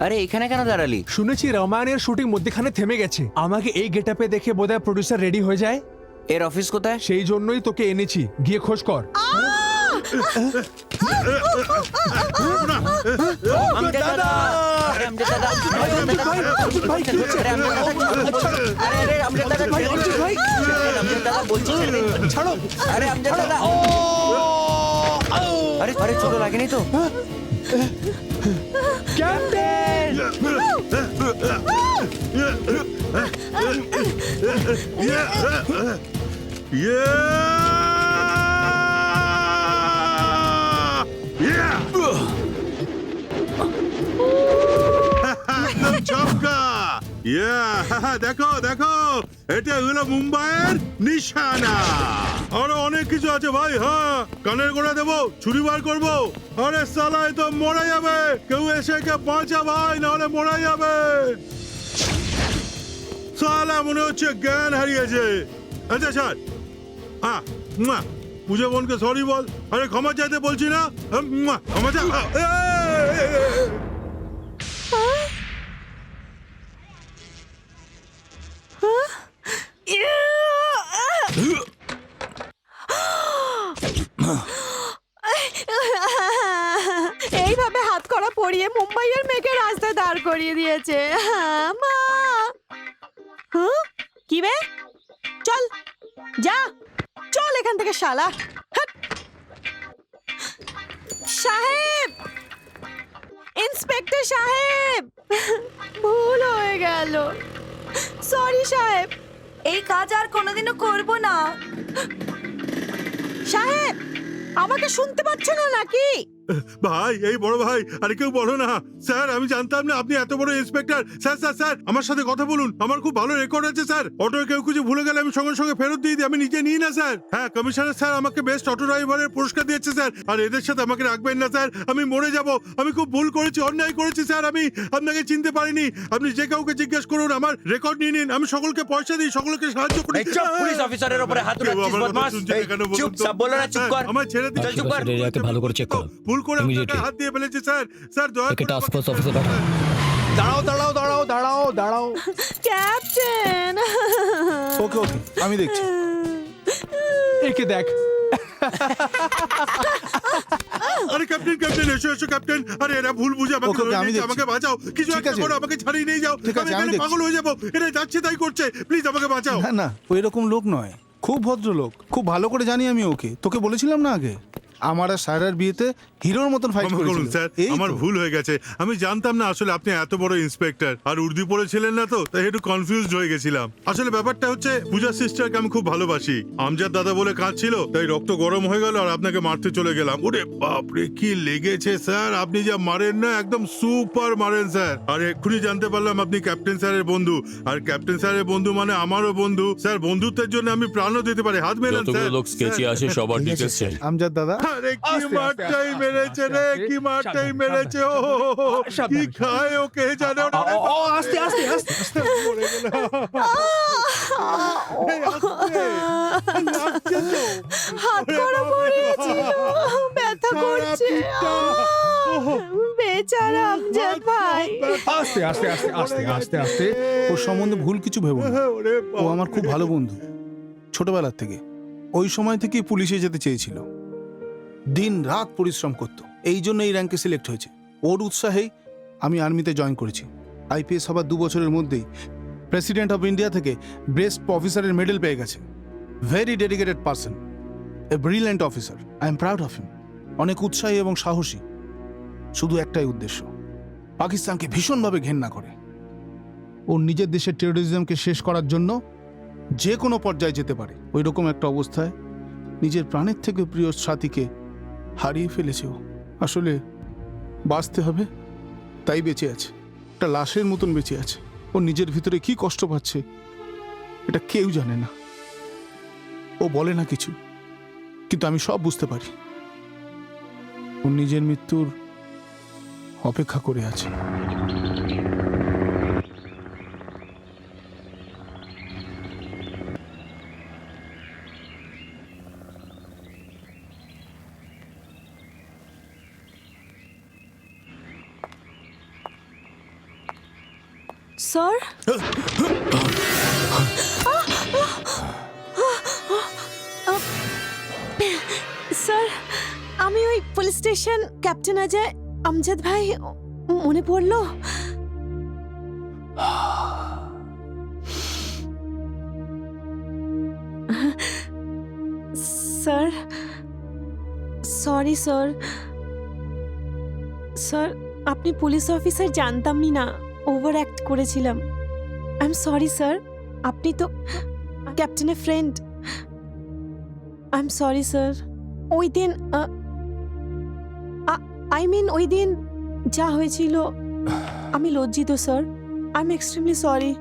B: আরে এখানে কেন দাঁড়ালি?
A: শুনেছি রামায়ণের শুটিং মধ্যখানে থেমে গেছে। আমাকে এই গেটআপে দেখে বোধহয় প্রডিউসার রেডি হয়ে যায়,
B: এর অফিস কোথায়?
A: সেই জন্যই তোকে এনেছি, গিয়ে খোঁজ কর।
B: আমজাদ দাদা, আরে আমজাদ দাদা, আরে আমজাদ দাদা, আরে আমজাদ দাদা, আমজাদ দাদা বলছি ছাড়ো। আরে আমজাদ দাদা, আরে আরে ছোট লাগেনি তো?
A: ক্যাপ্টেন!
D: দেখো দেখো, এটা হলো মুম্বাইয়ের নিশানা। আরো অনেক কিছু আছে ভাই। হ্যাঁ, কানের গোড়া দেবো, ছুরি বার করবো। আরে সালা, এ তো মরে যাবে। কেউ এসে কে বাঁচা ভাই, নাহলে মরে যাবে। সালা মনে হচ্ছে জ্ঞান হারিয়েছে। আচ্ছা স্যার, হ্যাঁ, পূজা বোনকে সরি বল। আরে ক্ষমা চাইতে বলছি না, ক্ষমা চা।
I: এইভাবে হাত করা পরিয়ে মুম্বাইয়ের মেয়েকে রাস্তায় দাঁড় করিয়ে দিয়েছে। মা, কি বে, চল যা, চল এখান থেকে শালা। হাট। সাহেব, ইন্সপেক্টর সাহেব, ভুল হয়ে গেল, সরি সাহেব।
E: এই কাজ আর কোনোদিনও করব না।
I: সাহেব, আমাকে শুনতে পাচ্ছ না নাকি?
D: ভাই, এই বড় ভাই, আরে কেউ বলো না। স্যার, আমি জানতাম না আপনি এত বড় ইন্সপেক্টর। স্যার স্যার স্যার, আমার সাথে কথা বলুন। আমার খুব ভালো রেকর্ড আছে স্যার। অটো কেউ কিছু ভুলে গেলে আমি সঙ্গে সঙ্গে ফেরত দিয়ে দিই, আমি নিজে নিই না স্যার। হ্যাঁ, কমিশনার স্যার আমাকে বেস্ট অটো ড্রাইভারের পুরস্কার দিয়েছে স্যার। আর এদের সাথে আমাকে রাখবেন না স্যার, আমি মরে যাব। আমি খুব ভুল করেছি, অন্যায় করেছি স্যার। আমি আপনাকে চিনতে পারিনি। আপনি যে কাউকে জিজ্ঞেস করুন, আমার রেকর্ড নিয়ে নিন। আমি সকলকে পয়সা দিই, সকলকে সাহায্য করি।
B: এই চুপ, পুলিশ অফিসারের উপরে হাত
D: কেউ
B: উঠাচ্ছিস
D: আমার কথা
B: বদমাশ।
D: শুনছে না
B: এই
D: কেন বলুন
B: চুপ,
D: তো?
B: সব বলো না, চুপ কর।
D: আমার ছেড়ে দিন।
B: চল, চুপ কর।
J: এরিয়াকে ভালো করে চেক করো।
D: ভুল করে আপনাকে
J: Immediately.
D: হাত দিয়ে ফেলেছে স্যার। স্যার দয়া
J: একে
D: করে
J: টাস্ক
D: আমাকে-
J: ফোর্স অফিসে পাঠাও।
A: দাঁড়াও দাঁড়াও দাঁড়াও দাঁড়াও দাঁড়াও।
I: ক্যাপ্টেন,
G: ওকে ওকে, আমি দেখছি।
A: একে দেখ।
D: আরে ক্যাপ্টেন, ক্যাপ্টেন, এসো এসো ক্যাপ্টেন। আরে এরা ভুল বুঝে আমাকে
G: ওকে, ওকে,
D: ধরে
G: আমি
D: নিয়েছে।
G: দেখছি।
D: আমাকে বাঁচাও, কিছু
G: ঠিক
D: একটা
G: আছে।
D: করো, আমাকে ছাড়িয়ে নিয়ে যাও।
G: ঠিক আছে,
D: আমি
G: আমি
D: এখানে
G: দেখছি।
D: পাগল হয়ে যাবো। এটা যাচ্ছে তাই করছে, প্লিজ আমাকে বাঁচাও।
G: না না, ওই রকম লোক নয়, খুব ভদ্রলোক। খুব ভালো করে জানি আমি ওকে। তোকে বলেছিলাম না আগে, আমার আর সায়রার বিয়েতে হিরোর মতন ফাইট
D: ক্ষমা করুন
G: করেছিল।
D: স্যার,
G: এই
D: আমার
G: তো।
D: ভুল হয়ে গেছে। আমি জানতাম না আসলে আপনি এত বড় ইন্সপেক্টর। আর উর্দি পড়েছিলেন না তো, তাই একটু কনফিউজড হয়ে গেছিলাম। আসলে ব্যাপারটা হচ্ছে, পূজা সিস্টারকে আমি খুব ভালোবাসি। আমজাদ দাদা বলে কাঁদছিল, তাই রক্ত গরম হয়ে গেল আর আপনাকে মারতে চলে গেলাম। ওরে বাপরে, কি লেগেছে স্যার! আপনি যা মারেন না, একদম সুপার মারেন স্যার। আর এক্ষুনি জানতে পারলাম আপনি ক্যাপ্টেন স্যারের বন্ধু। আর ক্যাপ্টেন স্যারের বন্ধু মানে আমারও বন্ধু স্যার। বন্ধুত্বের জন্য আমি প্রাণও দিতে পারি। হাত মেলান স্যার।
J: লোক স্কেচে আসে, সবার ডিটেলস চাই।
G: আমজাদ দাদা,
D: আরে কি
A: আস্তে,
D: মারটাই
A: আস্তে,
D: মেরেছে রে,
A: আস্তে,
D: কি মারটাই
A: সাবধান,
D: মেরেছে। ও
A: সাবধান,
D: কি
A: সাবধান।
D: খায় ও কে জানে। ওটা রে
A: ও আস্তে আস্তে আস্তে আস্তে।
D: মরে গেল। এই আস্তে, লাগছে তো।
I: হাত করা পড়েছিল, ব্যথা করছে। বেচারা আমজাদ ভাই।
A: আস্তে আস্তে আস্তে আস্তে আস্তে আস্তে।
G: ওর সম্বন্ধে ভুল কিছু ভেবো না।
D: ওরে
G: ও আমার খুব ভালো বন্ধু, ছোটবেলার থেকে। ওই সময় থেকেই পুলিশে যেতে চেয়েছিল, দিন রাত পরিশ্রম করত। এই জন্য এই র্যাঙ্কে সিলেক্ট হয়েছে। ওর উৎসাহেই আমি আর্মিতে জয়েন করেছি। আইপিএস হবার 2 বছরের মধ্যেই প্রেসিডেন্ট অফ ইন্ডিয়া থেকে বেস্ট অফিসারের মেডেল পেয়ে গেছে। Very dedicated person, A brilliant officer. I am proud of him. অনেক উৎসাহী এবং সাহসী। শুধু একটাই উদ্দেশ্য, পাকিস্তানকে ভীষণভাবে ঘেন্না করে। ওর নিজের দেশের টেরোরিজমকে শেষ করার জন্য যে কোনো পর্যায়ে যেতে পারে। ওই রকম একটা অবস্থায় নিজের প্রাণের থেকে প্রিয় সাথীকে হারিয়ে ফেলেছে ও। আসলে বাঁচতে হবে তাই বেঁচে আছে, একটা লাশের মতন বেঁচে আছে। ও নিজের ভিতরে কি কষ্ট পাচ্ছে এটা কেউ জানে না। ও বলে না কিছু, কিন্তু আমি সব বুঝতে পারি। ও নিজের মৃত্যুর অপেক্ষা করে আছে।
I: স্যার, স্যার আমি ওই police station captain Ajay Amjad ভাই মনে পড়লো। Sir sorry sir. স্যার আপনি পুলিশ অফিসার জানতামই না, ওভার অ্যাক্ট করেছিলাম। I am sorry sir. আপনি তো ক্যাপ্টেনের friend. I am sorry sir. ওই দিন আই মিন ওই দিন যা হয়েছিল আমি লজ্জিত sir. I am extremely sorry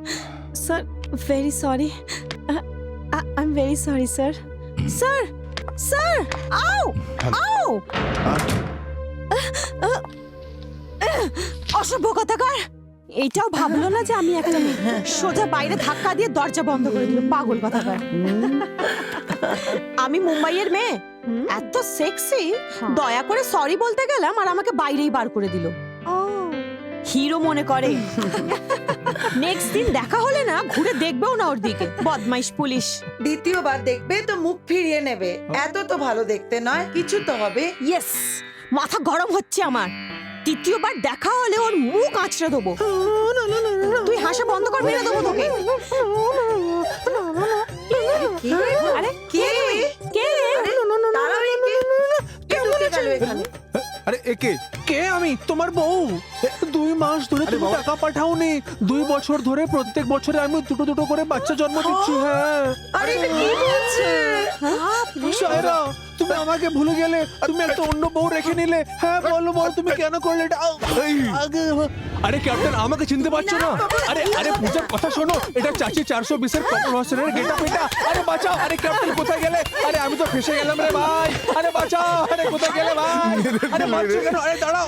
I: sir, very sorry. I am very sorry sir. Sir sir আও আও, অসভ্য কথাকার। এইটাও ভাবলো না যে আমি একটা মেয়ে। সোজা বাইরে ধাক্কা দিয়ে দরজা বন্ধ করে দিল, পাগল কথাকার। আমি মুম্বাইয়ের মেয়ে, এত সেক্সি, দয়া করে সরি বলতে গেলাম আর আমাকে বাইরেই বার করে দিল। হিরো মনে করে। নেক্সট দিন দেখা হলে না ঘুরে দেখবেও না ওর দিকে, বদমাইশ পুলিশ।
E: দ্বিতীয়বার দেখবে তো মুখ ফিরিয়ে নেবে। এত তো ভালো দেখতে নয়, কিছু তো হবে।
I: ইয়েস, মাথা গরম হচ্ছে আমার। তৃতীয়বার দেখা হলে ওর মুখ আঁচড়ে দেবো। তুই হাসা বন্ধ কর, মেরে দেবো তোকে। আরে
E: কে
I: কে?
E: দাঁড়াও, কে ঢুকে গেল এখানে?
G: আরে একে
A: কে? আমি তোমার বউ। 2 মাস ধরে তুমি টাকা পাঠাওনি। 2 বছর ধরে প্রত্যেক বছরে আমি দুটো দুটো করে বাচ্চা জন্ম দিচ্ছি। হ্যাঁ
E: আরে এটা কি বলছে?
A: শায়রা, তুমি আমাকে ভুলে গেলে, তুমি একটা অন্য বউ রেখে নিলে। হ্যাঁ বলো বলো, তুমি কেন করলে এটা? আরে ক্যাপ্টেন, আমাকে চিনতে পারছো না? আরে আরে পূজার কথা শোনো, এটা চাচি 420 এর কমল হোসেনের গেটআপ এটা। আরে বাঁচাও। আরে ক্যাপ্টেন কোথায় গেলে? আরে আমি তো ফেসে গেলাম রে ভাই। আরে বাঁচাও। আরে কোথায় গেলে ভাই? আরে বাঁচছো কেন? আরে দাঁড়াও।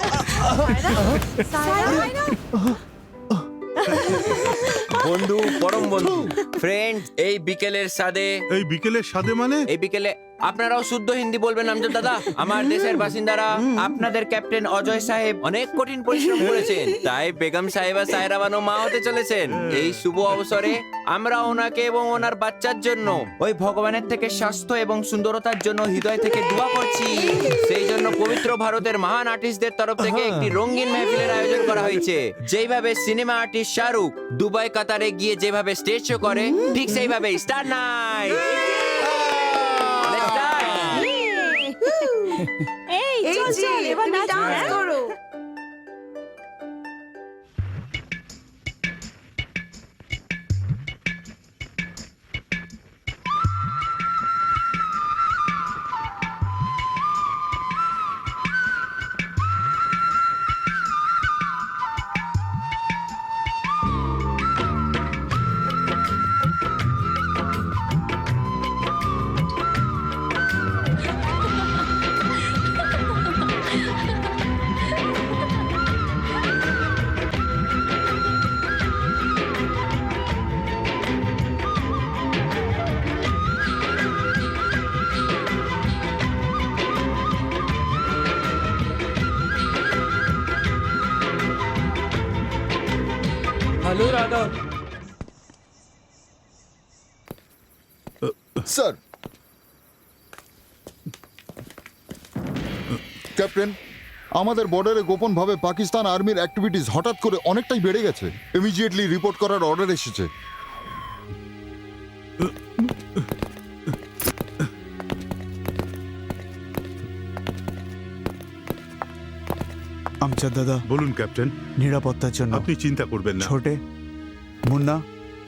B: বন্ধু, পরম বন্ধু, ফ্রেন্ড, এই বিকেলের সাদে,
D: এই বিকেলের সাথে মানে
B: এই বিকেলে আপনারাও শুদ্ধ হিন্দি বলবেন আমজাদ দাদা। আমার দেশের বাসিন্দারা, আপনাদের ক্যাপ্টেন অজয় সাহেব অনেক কঠিন পরিশ্রম করেছেন, তাই বেগম সাহেবা সায়রা বানু মা হতে চলেছেন। এই শুভ অবসরে আমরা ওনাকে এবং ওনার বাচ্চার জন্য ওই ভগবানের থেকে স্বাস্থ্য এবং সুন্দরতার জন্য হৃদয় থেকে দোয়া করছি। সেই জন্য পবিত্র ভারতের মহান আর্টিস্টদের তরফ থেকে একটি রঙিন মেহফিলের আয়োজন করা হয়েছে। যেইভাবে সিনেমা আর্টিস্ট শাহরুখ দুবাই কাতারে গিয়ে যেভাবে স্টেজ শো করে, ঠিক সেইভাবে স্টার নাইট।
I: এই
E: এই
I: চল
E: যে
I: চল এবার
E: তুমি
I: নাচ।
E: ডান্স করো।
J: হ্যালো রাধা।
C: স্যার, ক্যাপ্টেন, আমাদের বর্ডারে গোপনভাবে পাকিস্তান আর্মির অ্যাক্টিভিটিস হঠাৎ করে অনেকটাই বেড়ে গেছে। ইমিডিয়েটলি রিপোর্ট করার অর্ডার এসেছে।
G: আমজাদ দাদা,
D: বলুন ক্যাপ্টেন।
G: নিরাপত্তার জন্য
D: আপনি চিন্তা করবেন না।
G: ছোটে, মুন্না,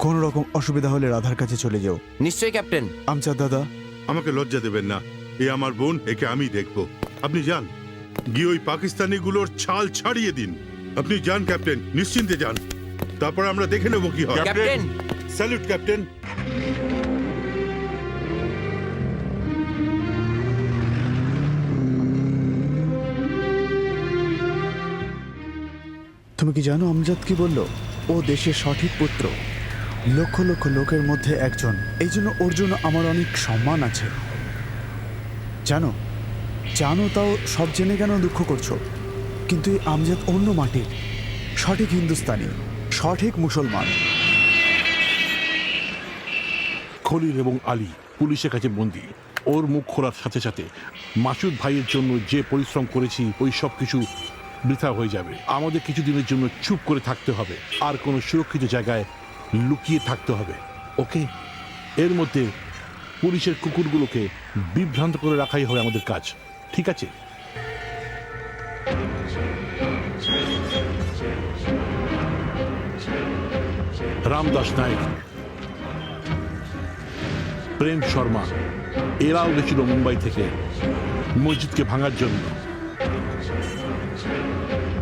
K: কোনো রকম অসুবিধা হলে রাধার কাছে চলে যাও।
B: নিশ্চয়ই ক্যাপ্টেন।
K: আমজাদ দাদা,
D: আমাকে লজ্জা দেবেন না, এ আমার বোন, একে আমি দেখবো। আপনি যান, গিয়ে ওই পাকিস্তানিগুলোর ছাল ছাড়িয়ে দিন। আপনি যান ক্যাপ্টেন, নিশ্চিন্তে যান, তারপর আমরা দেখে নেবো কি হয়।
B: ক্যাপ্টেন।
D: Salute captain.
K: তুমি কি জানো আমজাদ কি বলল? ও দেশের সঠিক পুত্র, লক্ষ লক্ষ লোকের মধ্যে একজন। এই জন্য ওর জন্য আমার অনেক সম্মান আছে। জানো জানো তাও সব জেনে কেন দুঃখ করছো? কিন্তু এই আমজাদ অন্য মাটির, সঠিক হিন্দুস্তানি, সঠিক মুসলমান।
F: খলিল এবং আলী পুলিশের কাছে বন্দী। ওর মুখ খোলার সাথে সাথে মাসুদ ভাইয়ের জন্য যে পরিশ্রম করেছি ওই সব কিছু বৃথা হয়ে যাবে। আমাদের কিছুদিনের জন্য চুপ করে থাকতে হবে, আর কোনো সুরক্ষিত জায়গায় লুকিয়ে থাকতে হবে। ওকে, এর মধ্যে পুলিশের কুকুরগুলোকে বিভ্রান্ত করে রাখাই হবে আমাদের কাজ, ঠিক আছে? রামদাস নায়ক, প্রেম শর্মা, এরাও গেছিল মুম্বাই থেকে মসজিদকে ভাঙার জন্য।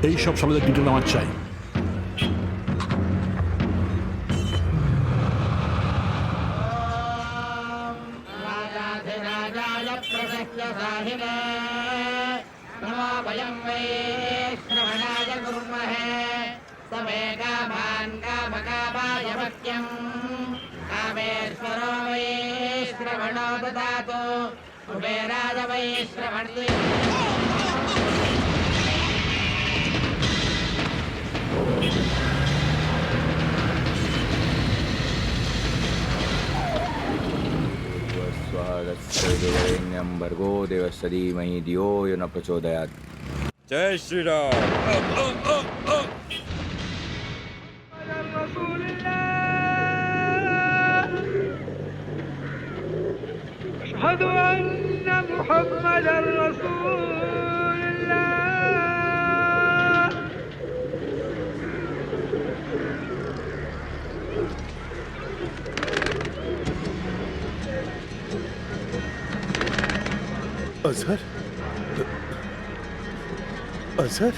F: এই সব সবাই ডিটেল আমার চাই।
B: भर्गो देवस्य धीमहि धियो यो न प्रचोदयात्। जय श्री राम।
A: अशहदु अन्ना मुहम्मदर रसूलुल्लाह।
F: अजहर, अजहर,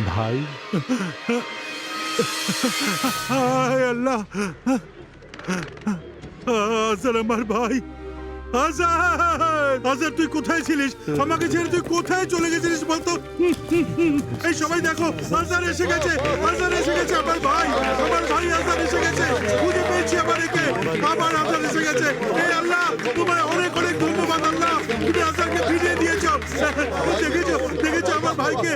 F: भाई।
D: হায় আল্লাহ, আজহার আমার ভাই। আজহার, আজহার তুই কোথায় ছিলিস? আমাকে ছেড়ে তুই কোথায় চলে গেছিলিস বলতো? এই সবাই দেখো, আজহার এসে গেছে, আজহার এসে গেছে, আমার ভাই, আমার ভাই আজহার এসে গেছে। খুঁজে পেয়েছি আমার একে, আমার আজহার এসে গেছে। এই আল্লাহ, তোমার অনেক অনেক ধন্যবাদ আল্লাহ, তুমি আজহারকে ফিরিয়ে দিয়েছো। দেখেছো দেখেছো আমার ভাইকে?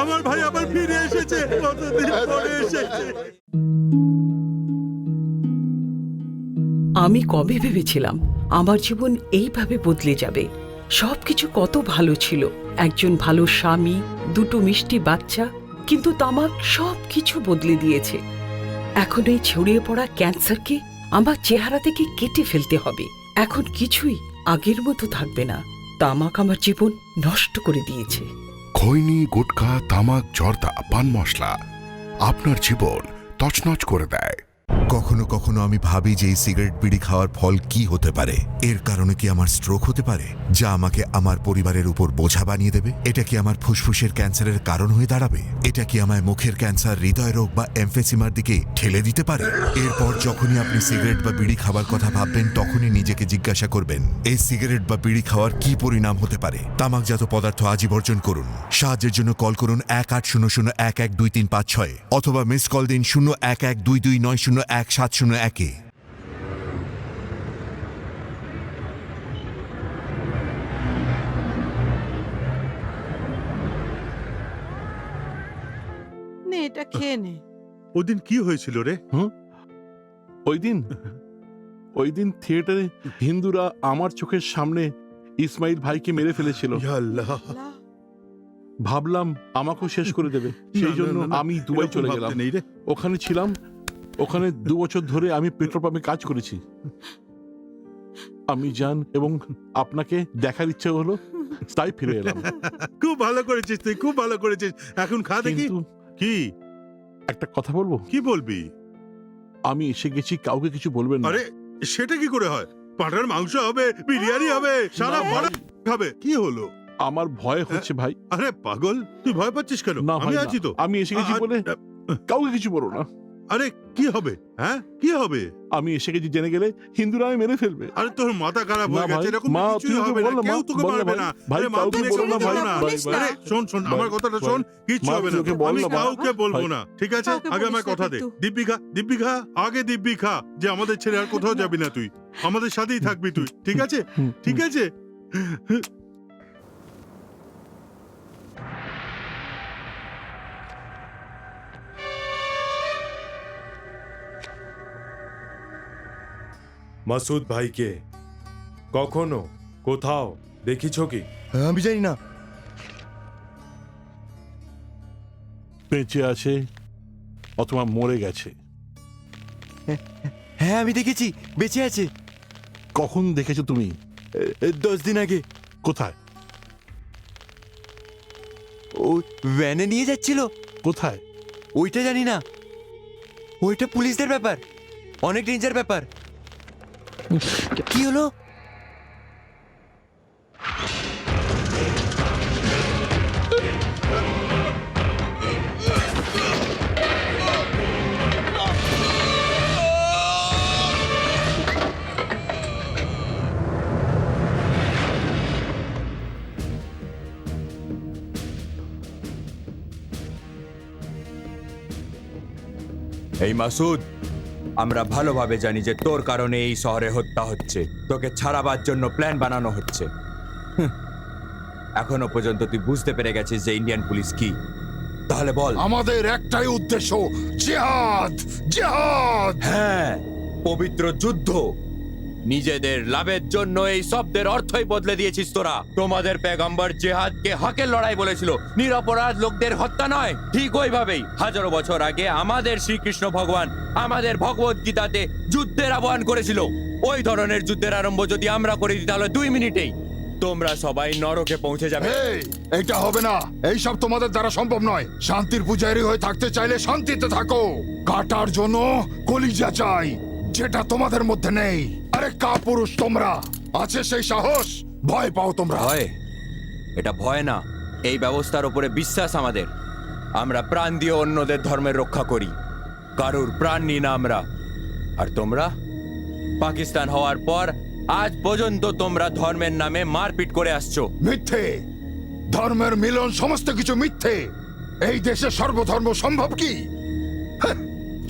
D: আমার ভাই আবার ফিরে এসেছে, কতদিন পরে এসেছে।
L: আমি কবে ভেবেছিলাম আমার জীবন এইভাবে বদলে যাবে। সবকিছু কত ভালো ছিল, একজন ভালো স্বামী, দুটো মিষ্টি বাচ্চা, কিন্তু তামাক সবকিছু বদলে দিয়েছে। এখন এই ছড়িয়ে পড়া ক্যান্সারকে আমার চেহারা থেকে কেটে ফেলতে হবে। এখন কিছুই আগের মতো থাকবে না। তামাক আমার জীবন নষ্ট করে দিয়েছে।
M: খৈনি, গুটখা, তামাক, জর্দা, পান মশলা আপনার জীবন তছনছ করে দেয়।
N: কখনো কখনো আমি ভাবি যে এই সিগারেট বিড়ি খাওয়ার ফল কি হতে পারে। এর কারণে কি আমার স্ট্রোক হতে পারে, যা আমাকে আমার পরিবারের উপর বোঝা বানিয়ে দেবে? এটা কি আমার ফুসফুসের ক্যান্সারের কারণ হয়ে দাঁড়াবে? এটা কি আমায় মুখের ক্যান্সার, হৃদয় রোগ বা এমফেসিমার দিকে ঠেলে দিতে পারে? এরপর যখনই আপনি সিগারেট বা বিড়ি খাবার কথা ভাববেন, তখনই নিজেকে জিজ্ঞাসা করবেন, এই সিগারেট বা বিড়ি খাওয়ার কি পরিণাম হতে পারে। তামাকজাত পদার্থ আজই বর্জন করুন। সাহায্যের জন্য কল করুন 1800-112356 অথবা মিস কল দিন 01122901701-এ।
E: নে এটা খেয়ে নে।
D: ওদিন কি হয়েছিল রে?
F: ওই দিন থিয়েটারে হিন্দুরা আমার চোখের সামনে ইসমাইল ভাইকে মেরে ফেলেছিল। ভাবলাম আমাকেও শেষ করে দেবে, সেই জন্য আমি দুবাই চলে গেলাম। ওখানে ছিলাম, ওখানে 2 বছর ধরে আমি পেট্রোল পাম্পে কাজ করেছি। আমি জান এবং আপনাকে দেখার ইচ্ছা হলো তাই ফিরে এলাম।
D: খুব ভালো করেছিস তুই, খুব ভালো করেছিস। এখন খা দেখি।
F: কিন্তু
D: কি
F: একটা কথা বলবো?
D: কি বলবি?
F: আমি এসে গেছি, কাউকে কিছু বলবেন না।
D: আরে সেটা কি করে হয়? পাঠার মাংস হবে, বিরিয়ানি হবে, সারা ভাড়া খাবে। কি হলো?
F: আমার ভয় হচ্ছে ভাই।
D: আরে পাগল, তুই ভয় পাচ্ছিস কেন?
F: না
D: আমি
F: ভাই,
D: আছি তো।
F: আমি এসে গেছি বলে কাউকে কিছু বলো না।
D: আরে কি হবে? হ্যাঁ কি হবে?
F: আমি এসে গেছি জেনে গেলে হিন্দুরা আমি মেরে ফেলবে।
D: আরে তোর মাথা খারাপ হয়ে
F: না ভাই,
D: গেছে, এরকম
F: মা,
D: কিছুই
F: তুই ওকে
D: হবে না,
F: বল না,
D: কেউ
F: মা,
D: তোকে
F: বল না
D: মারবে
F: ভাই।
D: না।
F: ভাই,
D: আরে মা,
F: কাউকে
D: তুই
F: বলো না
D: ছেড়ে
F: ভাই,
D: দে না।
F: ভাই, ভাই।
D: আরে শোন শোন, আমার কথাটা শোন, কিচ্ছু
F: মা,
D: হবে
F: তুই
D: না।
F: ওকে বল
D: আমি
F: না, মা।
D: কাউকে বলবো
F: ভাই।
D: না, ঠিক আছে?
I: কাউকে
D: আগে
I: বলিস
D: আমার
I: না
D: কথা দে।
I: কিন্তু।
D: দিব্যি খা, দিব্যি খা, আগে দিব্যি খা, যে আমাদের ছেড়ে আর কোথাও যাবি না তুই, আমাদের সাথেই থাকবি তুই, ঠিক আছে? ঠিক আছে?
O: মাসুদ ভাইকে কখনো কোথাও দেখিছ কি?
H: আমি জানি না।
F: বেঁচে আছে অথবা মরে গেছে।
H: হ্যাঁ আমি দেখেছি, বেঁচে আছে।
F: কখন দেখেছো তুমি?
H: 10 দিন আগে।
F: কোথায়?
H: ও ভ্যানে নিয়ে যাচ্ছিল।
F: কোথায়?
H: ওইটা জানি না, ওইটা পুলিশদের ব্যাপার, অনেক ডেঞ্জার ব্যাপার। কি হলো?
B: এই মাসুদ, আমরা ভালোভাবে জানি যে তোর কারণে এই শহরে হত্যা হচ্ছে, তোকে ছাড়াবার জন্য প্ল্যান বানানো হচ্ছে। এখনো পর্যন্ত তুই বুঝতে পেরে গেছিস যে ইন্ডিয়ান পুলিশ কি? তাহলে বল।
C: আমাদের একটাই উদ্দেশ্য, জিহাদ, জিহাদ।
B: হ্যাঁ, পবিত্র যুদ্ধ। নিজেদের লাভের জন্য এই শব্দের অর্থই বদলে দিয়েছিস তোরা। তোমাদের পেগম্বর জিহাদকে হকের লড়াই বলেছিল, নিরপরাধ লোকদের হত্যা নয়। ঠিক ওইভাবেই হাজারো বছর আগে আমাদের শ্রীকৃষ্ণ ভগবান আমাদের ভগবত গীতাতে যুদ্ধের আহ্বান করেছিল। ওই ধরনের যুদ্ধের আরম্ভ যদি আমরা করে দিই তাহলে 2 মিনিটেই তোমরা সবাই নরকে পৌঁছে যাবে।
C: এটা হবে না, এইসব তোমাদের দ্বারা সম্ভব নয়। শান্তির পূজারী হয়ে থাকতে চাইলে শান্তিতে থাকো। কাটার জন্য কলিজা চাই, যেটা তোমাদের মধ্যে নেই। আরে কাপুরুষ তোমরা, আছে সেই সাহস? ভয় পাও তোমরা?
B: ভয়? এটা ভয় না, এই ব্যবস্থার উপরে বিশ্বাস আমাদের। আমরা প্রাণ দিয়ে অন্যদের ধর্মের রক্ষা করি, কারুর প্রাণ নিই না আমরা। আর তোমরা পাকিস্তান হওয়ার পর আজ পর্যন্ত তোমরা ধর্মের নামে মারপিট করে আসছো।
C: মিথ্যে, ধর্মের মিলন সমস্ত কিছু মিথ্যে। এই দেশে সর্বধর্ম সম্ভব কি? হ্যাঁ,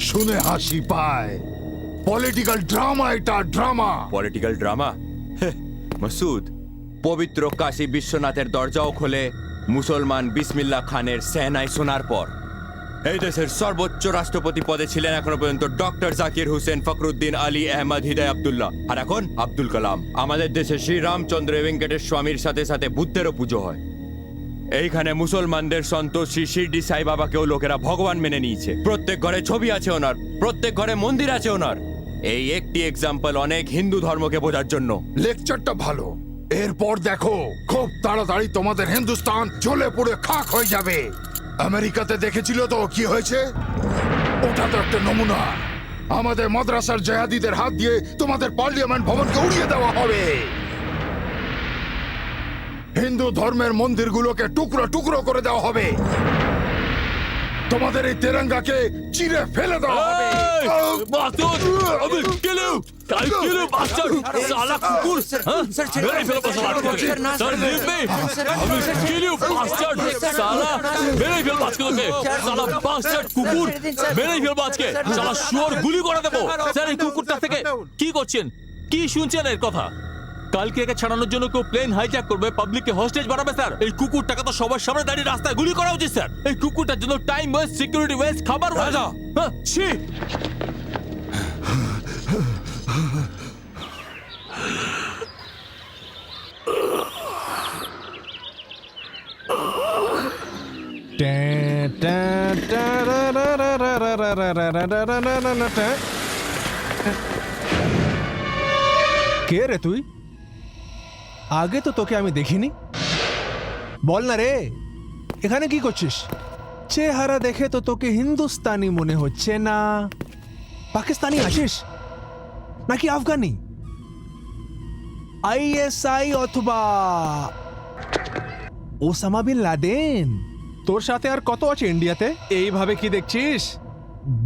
C: শুনে হাসি পায়। পলিটিক্যাল ড্রামা, এটা ড্রামা।
B: Political drama? মাসুদ, পবিত্র কাশী বিশ্বনাথের দরজাও খোলে মুসলমান বিসমিল্লাহ খানের সেনায় শোনার পর। এই দেশের সর্বোচ্চ রাষ্ট্রপতি পদে ছিলেন এখনো পর্যন্ত ডক্টর জাকির হুসেন, ফখরুদ্দিন আলী, আহমদ, হৃদয় আব্দুল্লাহ, আর এখন আব্দুল কালাম। আমাদের দেশে শ্রী রামচন্দ্র ভেঙ্কটেশ স্বামীর সাথে সাথে বুদ্ধেরও পুজো হয়। এইখানে মুসলমানদের সন্ত শ্রী শিরডি সাই বাবাকেও লোকেরা ভগবান মেনে নিয়েছে। প্রত্যেক ঘরে ছবি আছে ওনার, প্রত্যেক ঘরে মন্দির আছে ওনার। এই একটি এক্সাম্পল অনেক হিন্দু ধর্মকে বোঝার জন্য।
C: লেকচারটা ভালো, এরপর দেখো খুব তাড়াতাড়ি তোমাদের হিন্দুস্তান জ্বলে পুড়ে খাক হয়ে যাবে। আমেরিকাতে দেখেছিল তো কি হয়েছে? ওটা তো একটা নমুনা। আমাদের মাদ্রাসার জেহাদিদের হাত দিয়ে তোমাদের পার্লিয়ামেন্ট ভবনকে উড়িয়ে দেওয়া হবে। হিন্দু ধর্মের মন্দিরগুলোকে টুকরো টুকরো করে দেওয়া হবে। তোমাদের এই তেরঙ্গাকে চিরে ফেলে দেওয়া হবে।
J: গুলি করে দেবো স্যার। এই কুকুরটা থেকে কি করছেন? কি শুনছেন এর কথা? কালকে একে ছাড়ানোর জন্য কেউ প্লেন হাইজ্যাক করবে, পাবলিককে হোস্টেজ বানাবে স্যার। এই কুকুরটাকে তো সবার সামনে দাঁড়িয়ে রাস্তায় গুলি করা উচিত স্যার। এই কুকুরটার জন্য টাইম ওয়েস্ট, সিকিউরিটি ওয়েস্ট, খাবার ওয়েস্ট। ছি!
A: কে রে তুই? আগে তো তোকে আমি দেখিনি। বল না রে, এখানে কি করছিস? চেহারা দেখে তো তোকে হিন্দুস্তানি মনে হচ্ছে না। পাকিস্তানি আছিস নাকি আফগানি? আইএসআই অথবা ওসামা বিন লাদেন? তোর সাথে আর কত আছে ইন্ডিয়াতে? এইভাবে কি দেখছিস?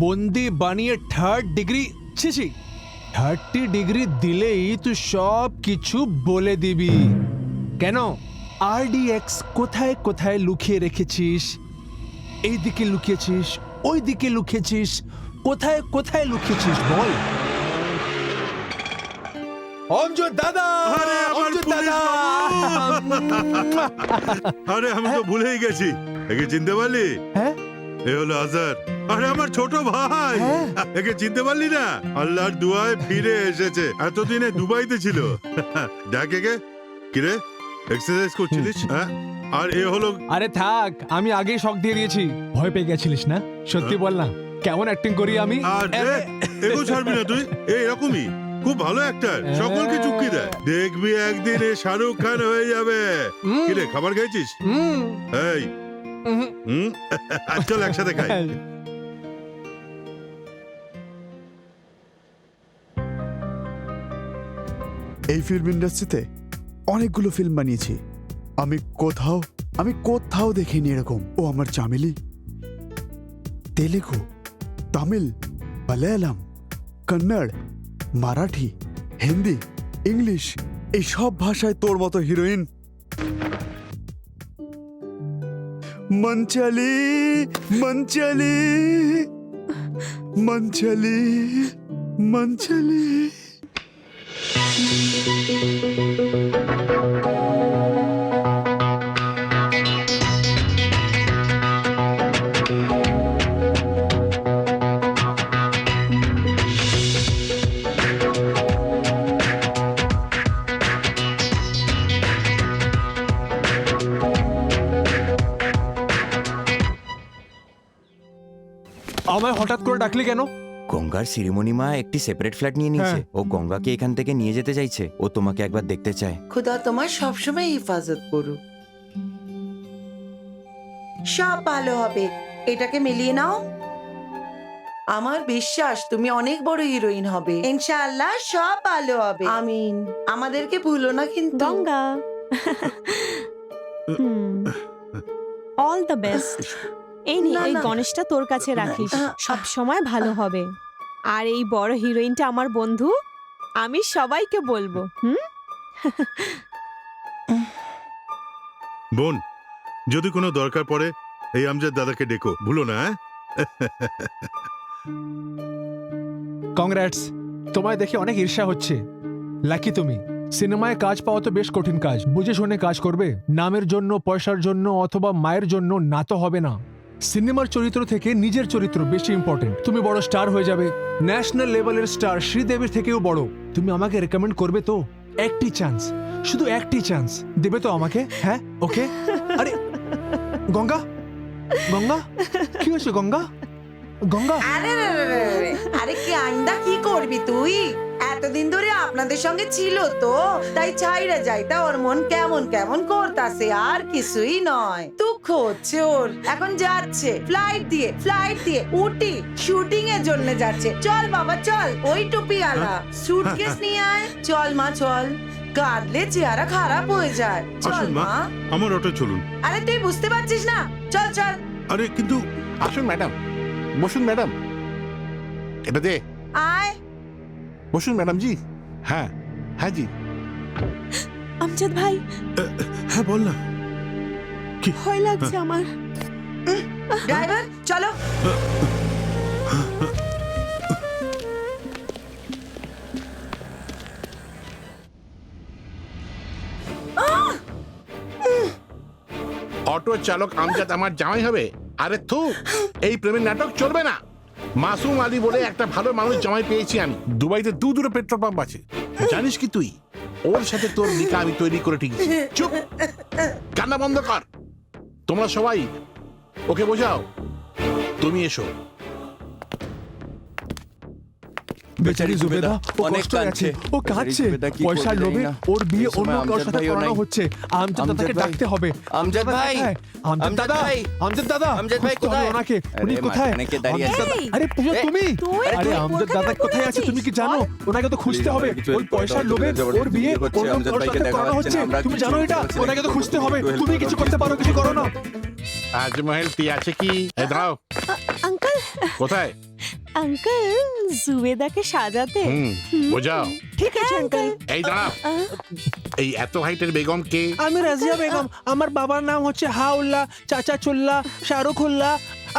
A: বন্দি বানিয়ে 3rd ডিগ্রি, ছিছি 30 ডিগ্রি দিলেই তুই সব কিছু বলে দিবি। কেন? আরডিএক্স কোথায় কোথায় লুকিয়ে রেখেছিস? এই দিকে লুকিয়েছিস, ওই দিকে লুকিয়েছিস, কোথায় কোথায় লুকিয়েছিস বল। অঞ্জুর দাদা,
D: আরে আমার
A: অঞ্জুর
D: পুলিশ
A: দাদা।
D: আরে আমি তো ভুলেই গেছি, একে চিনতে পারলি?
A: হ্যাঁ
D: এ হলো আজার, আরে আমার ছোট ভাই। একে চিনতে পারলি না? আল্লাহর দুয়ায় ফিরে এসেছে, এতদিনে দুবাইতে ছিল। দেখ একে, কিরে এক্সারসাইজ করছিলিস? হ্যাঁ, আর এ হলো।
A: আরে থাক, আমি আগেই শক দিয়ে দিয়েছি। ভয় পেয়ে গেছিলিস না? সত্যি বল না, কেমন অ্যাক্টিং করি আমি?
D: আর এগো ছাড়বি না তুই, এরকমই খুব ভালো অ্যাক্টর, সকলকে চুক্তি দেয়। দেখবি একদিন এ শাহরুখ খান হয়ে যাবে। কিরে খাবার খেয়েছিস? এই চল একসাথে খাই।
K: এই ফিল্ম ইন্ডাস্ট্রিতে অনেকগুলো ফিল্ম বানিয়েছি, আমি কোথাও দেখিনি এরকম। ও আমার চামেলি তেলেগু, তামিল, মালায়ালাম, কন্নড়, মারাঠি, হিন্দি, ইংলিশ, এই সব ভাষায় তোর মতো হিরোইন। মঞ্চালি মঞ্চালি মঞ্চালি মঞ্চালি।
A: আমায় হঠাৎ করে ডাকলি কেন?
B: গঙ্গার শিরোমণি মা একটি সেপারেট ফ্ল্যাট নিয়ে নিয়েছে। ও গঙ্গাকে এখান থেকে নিয়ে যেতে চাইছে। ও তোমাকে একবার দেখতে চায়।
E: খুদা তোমার সবসময় হিফাজত করুক, সব ভালো হবে। এটাকে মিলিয়ে নাও, আমার বিশ্বাস তুমি অনেক বড় হিরোইন হবে। ইনশাআল্লাহ সব ভালো হবে, আমিন। আমাদেরকে ভুলো না কিন্তু।
I: Ganga, all the best. এই নে,
E: না,
I: এই
E: না।
I: গণেশটা তোর কাছে রাখিস, সব সময় ভালো হবে। আর এই বড় হিরোইনটা আমার বন্ধু, আমি সবাইকে বলবো।
D: বোন, যদি কোনো দরকার পড়ে এই আমজাদ দাদাকে ডেকো, ভুলো না।
A: কংগ্রাটস, তোমায় দেখে অনেক ঈর্ষা হচ্ছে। লাকি তুমি। সিনেমায় কাজ পাওয়া তো বেশ কঠিন কাজ। বুঝে শুনে কাজ করবে। নামের জন্য, পয়সার জন্য অথবা মায়ের জন্য না তো হবে না। সিনেমার চরিত্র থেকে নিজের চরিত্র বেশি ইম্পর্টেন্ট। তুমি বড় স্টার হয়ে যাবে, ন্যাশনাল লেভেলের স্টার, শ্রীদেবীর থেকেও বড়। তুমি আমাকে রেকমেন্ড করবে তো? একটি চান্স, শুধু একটি চান্স দেবে তো আমাকে? হ্যাঁ, ওকে। আরে গঙ্গা, গঙ্গা কি হয়েছে? গঙ্গা, গঙ্গা।
E: আরে আরে কি আইন্দা কি করবি তুই? এতদিন ধরে আপনাদের সঙ্গে ছিল তো, তাই ছাইরা যাইতা ওর মন কেমন কেমন করতাছে, আর কিছুই নয়। দুঃখ হচ্ছে ওর। এখন যাচ্ছে ফ্লাইট দিয়ে উটি শুটিং এর জন্য যাচ্ছে। চল বাবা চল, ওই টুপি আলা সুটকেস নিয়ে আয়। চল মা চল, কাঁদলে চেহারা খারাপ হয়ে যায়। চল
D: আসুন মা,
E: মা।
D: আমার অটো চলুন।
E: আরে তুই বুঝতে পারছিস না? চল চল।
D: আরে কিন্তু
F: আসুন ম্যাডাম, বসুন ম্যাডাম, এটা দে।
E: আয়।
F: বসুন ম্যাডাম জি। হ্যাঁ হ্যাঁ জি।
I: আমজাদ ভাই,
D: হ্যাঁ বল না।
I: ভয় লাগছে আমার।
E: ড্রাইভার চলো।
F: অটো চালক আমজাদ আমার জামাই হবে? আরে থু, এই প্রেমের নাটক চলবে না। মাসুম আলী বলে একটা ভালো মানুষ জামাই পেয়েছি আমি। দুবাইতে দুটো পেট্রোল পাম্প আছে, জানিস কি তুই? ওর সাথে তোর নিকা আমি তৈরি করে ঠিক। চুপ, কান্না বন্ধ কর। তোমরা সবাই ওকে বোঝাও। তুমি এসো।
A: বেচারি জুবেদা ও
B: অনেক
A: কষ্ট আছে,
B: কাঁদছে।
A: ও
B: বেচারি
A: কাঁদছে
B: জুবেদা কি
A: পয়সার
B: করবে
A: লোভে
B: জানি না।
A: ওর বিয়ে
B: এই সময়
A: অন্য কারোর
B: আমজাদ
A: সাথে
B: ভাইও
A: করানো
B: নাই।
A: হচ্ছে। আমজাদ
B: আমজাদ
A: দাদাকে
B: ভাই।
A: ডাকতে হবে।
B: আমজাদ ভাই।
A: আমজাদ
B: আমজাদ
A: দাদা,
B: ভাই।
A: আমজাদ দাদা,
B: আমজাদ ভাই
A: খুঁজতে হবে
B: কোথায়?
A: ওনাকে। উনি
B: আরে
A: কোথায়?
B: মাঝখানে কে দাঁড়িয়ে
A: আমজাদ
B: আছে?
A: দাদা- আরে পূজা তুমি?
I: তুই?
A: আরে
I: তুই
A: আমজাদ
I: কলকাতায়
A: দাদা কোথায় আছে তুমি কি জানো? ওনাকে তো খুঁজতে হবে। ওর পয়সার লোভে ওর বিয়ে অন্য কারোর সাথে করানো হচ্ছে। তুমি জানো এটা? ওনাকে তো খুঁজতে হবে। তুমি কিছু করতে পারো, কিছু করো না।
F: তাজমহল আছে কি? এ দাও।
I: আঙ্কেল
F: কোথায়?
I: আঙ্কেল জুবেদাকে সাজাতে।
F: বোঝাও।
I: ঠিক আছে আঙ্কেল।
F: এই দাঁড়াও। এই এত হাইটের বেগম কে?
A: আমি রাজিয়া বেগম। আমার বাবার নাম হচ্ছে হাউল্লাহ, চাচা চুল্লাহ, শাহরুখুল্লাহ।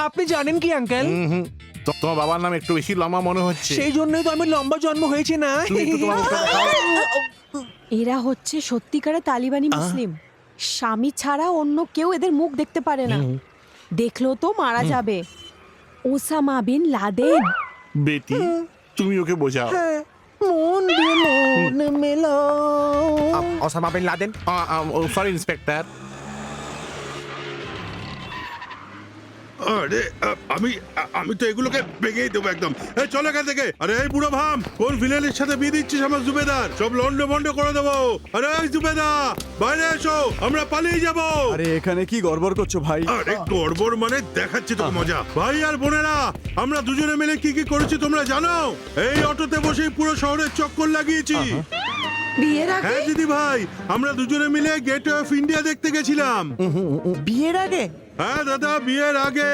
A: আপনি জানেন কি আঙ্কেল?
F: তোমার বাবার নাম একটু বেশি লম্বা মনে হচ্ছে।
A: সেই জন্যই তো আমি লম্বা জন্ম হয়েছে না।
F: তুমি একটু তোমার মুখটা দেখাও।
I: এরা হচ্ছে সত্যিকারের তালিবানি মুসলিম। স্বামী ছাড়া অন্য কেউ এদের মুখ দেখতে পারে না। দেখলো তো মারা যাবে। Osama bin Laden.
F: বেটি তুমি ওকে বোঝাও।
A: মন দিয়ে মন মেলাও।
H: Osama bin Laden.
F: Sorry inspector.
D: আরে আমি তো এগুলোকে ভেঙেই দেবো একদম। এই চলো এখান থেকে। আরে এই বুড়ো ভাম, কোন ভিলেনের সাথে বিয়ে দিচ্ছিস আমার জুবেদার? সব লন্ডে বন্ড করে দেবো। আরে এই জুবেদা, বাইরে এসো, আমরা পালিয়ে যাবো।
K: আরে এখানে কি গড়বড় করছো ভাই?
D: আরে গড়বড় মানে দেখাচ্ছি তোকে মজা। ভাই আর বোনেরা, আমরা দুজনে মিলে কি কি করেছি তোমরা জানো? এই অটোতে বসেই পুরো শহরের চক্কর লাগিয়েছি।
E: বিয়ের আগে?
D: হ্যাঁ দিদি ভাই, আমরা দুজনে মিলে গেটওয়ে অফ ইন্ডিয়া দেখতে গেছিলাম।
E: বিয়ের আগে?
D: হ্যাঁ দাদা, বিয়ের আগে।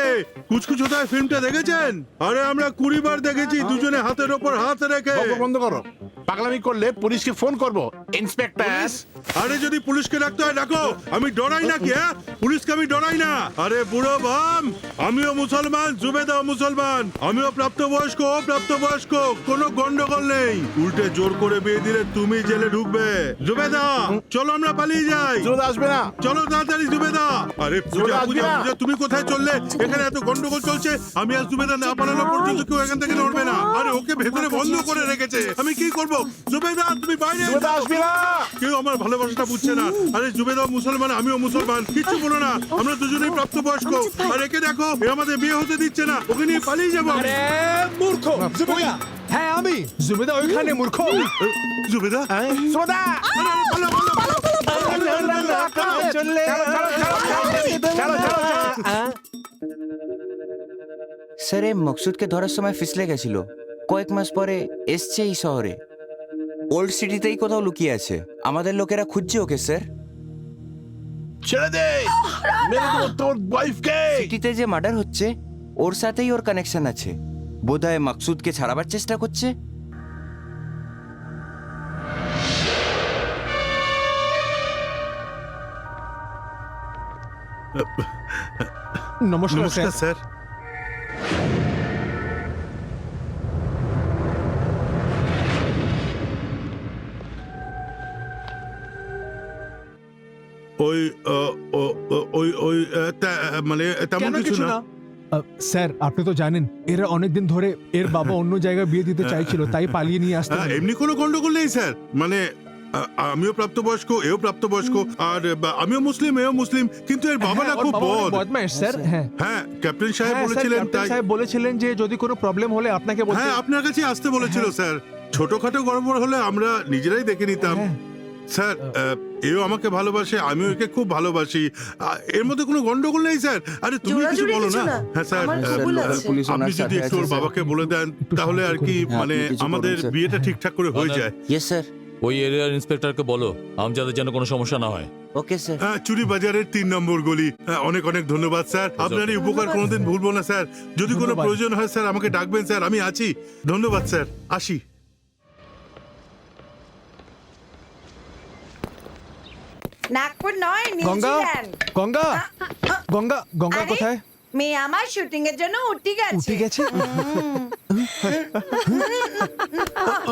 D: কুচকুচ হোতায় ফিল্মটা দেখেছেন? আরে আমরা 20 বার দেখেছি, দুজনে হাতের ওপর হাত রেখে।
F: গল্প বন্ধ করো। পাগলামি করলে পুলিশকে ফোন করব। ইন্সপেক্টর।
D: পুলিশ? আরে যদি পুলিশকে ডাকতে হয় ডাকো, আমি ডরাই না কি? হ্যাঁ, পুলিশকে আমি ডরাই না। আরে বুড়ো বাম, আমিও মুসলমান, জুবেদাও মুসলমান, আমিও প্রাপ্তবয়স্ক, ও প্রাপ্তবয়স্ক, কোনো গন্ডগোল নেই। উল্টে জোর করে বিয়ে দিলে তুমি জেলে ঢুকবে। জুবেদা চলো আমরা পালিয়ে যাই।
F: জোর আসবে না।
D: চলো তাড়াতাড়ি জুবেদা। আরে পূজা পূজা পূজা, তুমি কোথায় চললে? এখানে এত গন্ডগোল চলছে, আমি আর জুবেদা না পালানো পর্যন্ত কেউ এখান থেকে নড়বে না। আরে ওকে ভেতরে বন্ধ করে রেখেছে, আমি কি করব? জুবেদা তুমি বাইরে
F: জুবেদা আসবে না।
D: কেউ আমার ভালোবাসাটা বুঝছে না। আরে জুবেদা মুসলমান, আমিও মুসলমান, কিচ্ছু বলো না, আমরা দুজনেই প্রাপ্তবয়স্ক। আর একে দেখো, এ আমাদের বিয়ে হতে দিচ্ছে না, ওকে নিয়ে পালিয়ে যাবো।
A: আরে মূর্খ জুবেদা। হ্যাঁ আমি জুবেদা, ওইখানে মূর্খ।
D: জুবেদা
F: সোদা।
B: স্যার এই মকসুদকে ধরার সময় ফিসলে গেছিল, কয়েক মাস পরে এসছে এই শহরে। ওল্ড সিটিতেই কোথাও লুকিয়ে আছে, আমাদের লোকেরা খুঁজছে ওকে স্যার।
F: ছেড়ে দে। মেরে দেবো তোর ওয়াইফকে।
B: সিটিতে যে মার্ডার হচ্ছে ওর সাথেই ওর কানেকশন আছে। বোধহয় মকসুদকে ছাড়াবার চেষ্টা করছে।
A: নমস্কার
D: নমস্কার স্যার। ওই ওই ওই মানে তেমন কিছু না।
A: স্যার আপনি তো জানেন এরা অনেকদিন ধরে এর বাবা অন্য জায়গায় বিয়ে দিতে চাইছিল, তাই পালিয়ে নিয়ে আসতে হলো।
D: এমনি কোনো গন্ডগোল নেই স্যার, মানে আমিও প্রাপ্তবয়স্ক, এও প্রাপ্তবয়স্ক, আর আমিও মুসলিম, এও মুসলিম, কিন্তু এর বাবাটা খুব
A: বদমাইশ স্যার। হ্যাঁ
D: হ্যাঁ, ক্যাপ্টেন সাহেব
A: হ্যাঁ, স্যার,
D: বলেছিলেন,
A: ক্যাপ্টেন
D: তাই
A: সাহেব বলেছিলেন যে যদি কোনো প্রবলেম হলে আপনাকে বলতে।
D: হ্যাঁ আপনার কাছে আসতে বলেছিল স্যার। ছোটখাটো গড়বড় হলে আমরা নিজেরাই দেখে নিতাম। স্যার এও আমাকে ভালোবাসে, আমিও একে খুব ভালোবাসি, এর মধ্যে কোনো গন্ডগোল নেই স্যার। আরে তুমি কিছু বলো না। হ্যাঁ স্যার, আপনি যদি একটু ওর বাবাকে বলে দেন তাহলে আর কি, মানে আমাদের বিয়েটা ঠিকঠাক করে হয়ে যায়।
B: Yes sir.
J: ওই এরিয়ার ইন্সপেক্টরকে বলো আমজাদের যেন কোনো সমস্যা না হয়।
B: Okay sir.
D: হ্যাঁ, চুরি বাজারের 3 নম্বর গলি। অনেক অনেক ধন্যবাদ স্যার, আপনার এই উপকার কোনোদিন ভুলবো না স্যার। যদি কোনো প্রয়োজন হয় স্যার আমাকে ডাকবেন স্যার, আমি আছি। ধন্যবাদ স্যার, আসি।
E: নাগপুর নয়,
A: গঙ্গা
E: নিউজিল্যান্ড।
A: গঙ্গা গঙ্গা গঙ্গা
E: আরে,
A: কোথায়?
E: মেয়ে আমার শুটিং এর জন্য উঠে গেছে।
A: উঠে গেছে?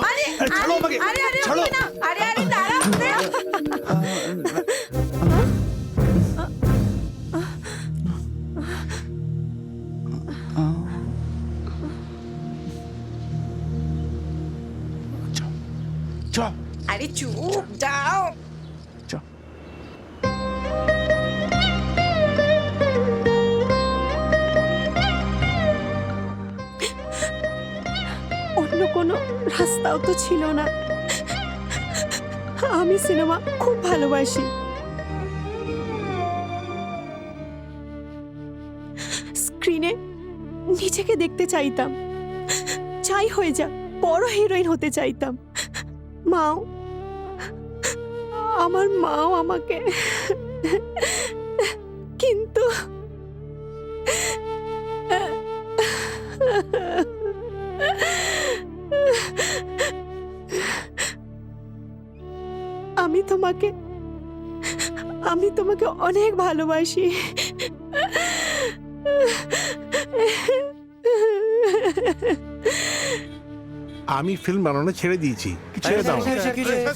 E: আরে
A: ছাড়ো আমাকে,
E: আরে আরে
A: ছাড়ো।
E: উঠবে না। আরে আরে দাঁড়াও। আরে চুপ যাও।
I: অন্য কোনো একটাও তো ছিল না। আমি সিনেমা খুব ভালোবাসি। স্ক্রিনে নিজেকে দেখতে চাইতাম, চাই হয়ে যা বড় হিরোইন হতে চাইতাম। মাও, আমার মাও আমাকে, কিন্তু আমি তোমাকে অনেক ভালোবাসি।
F: আমি ফিল্ম বানানো ছেড়ে দিয়েছি। ছেড়ে দাও।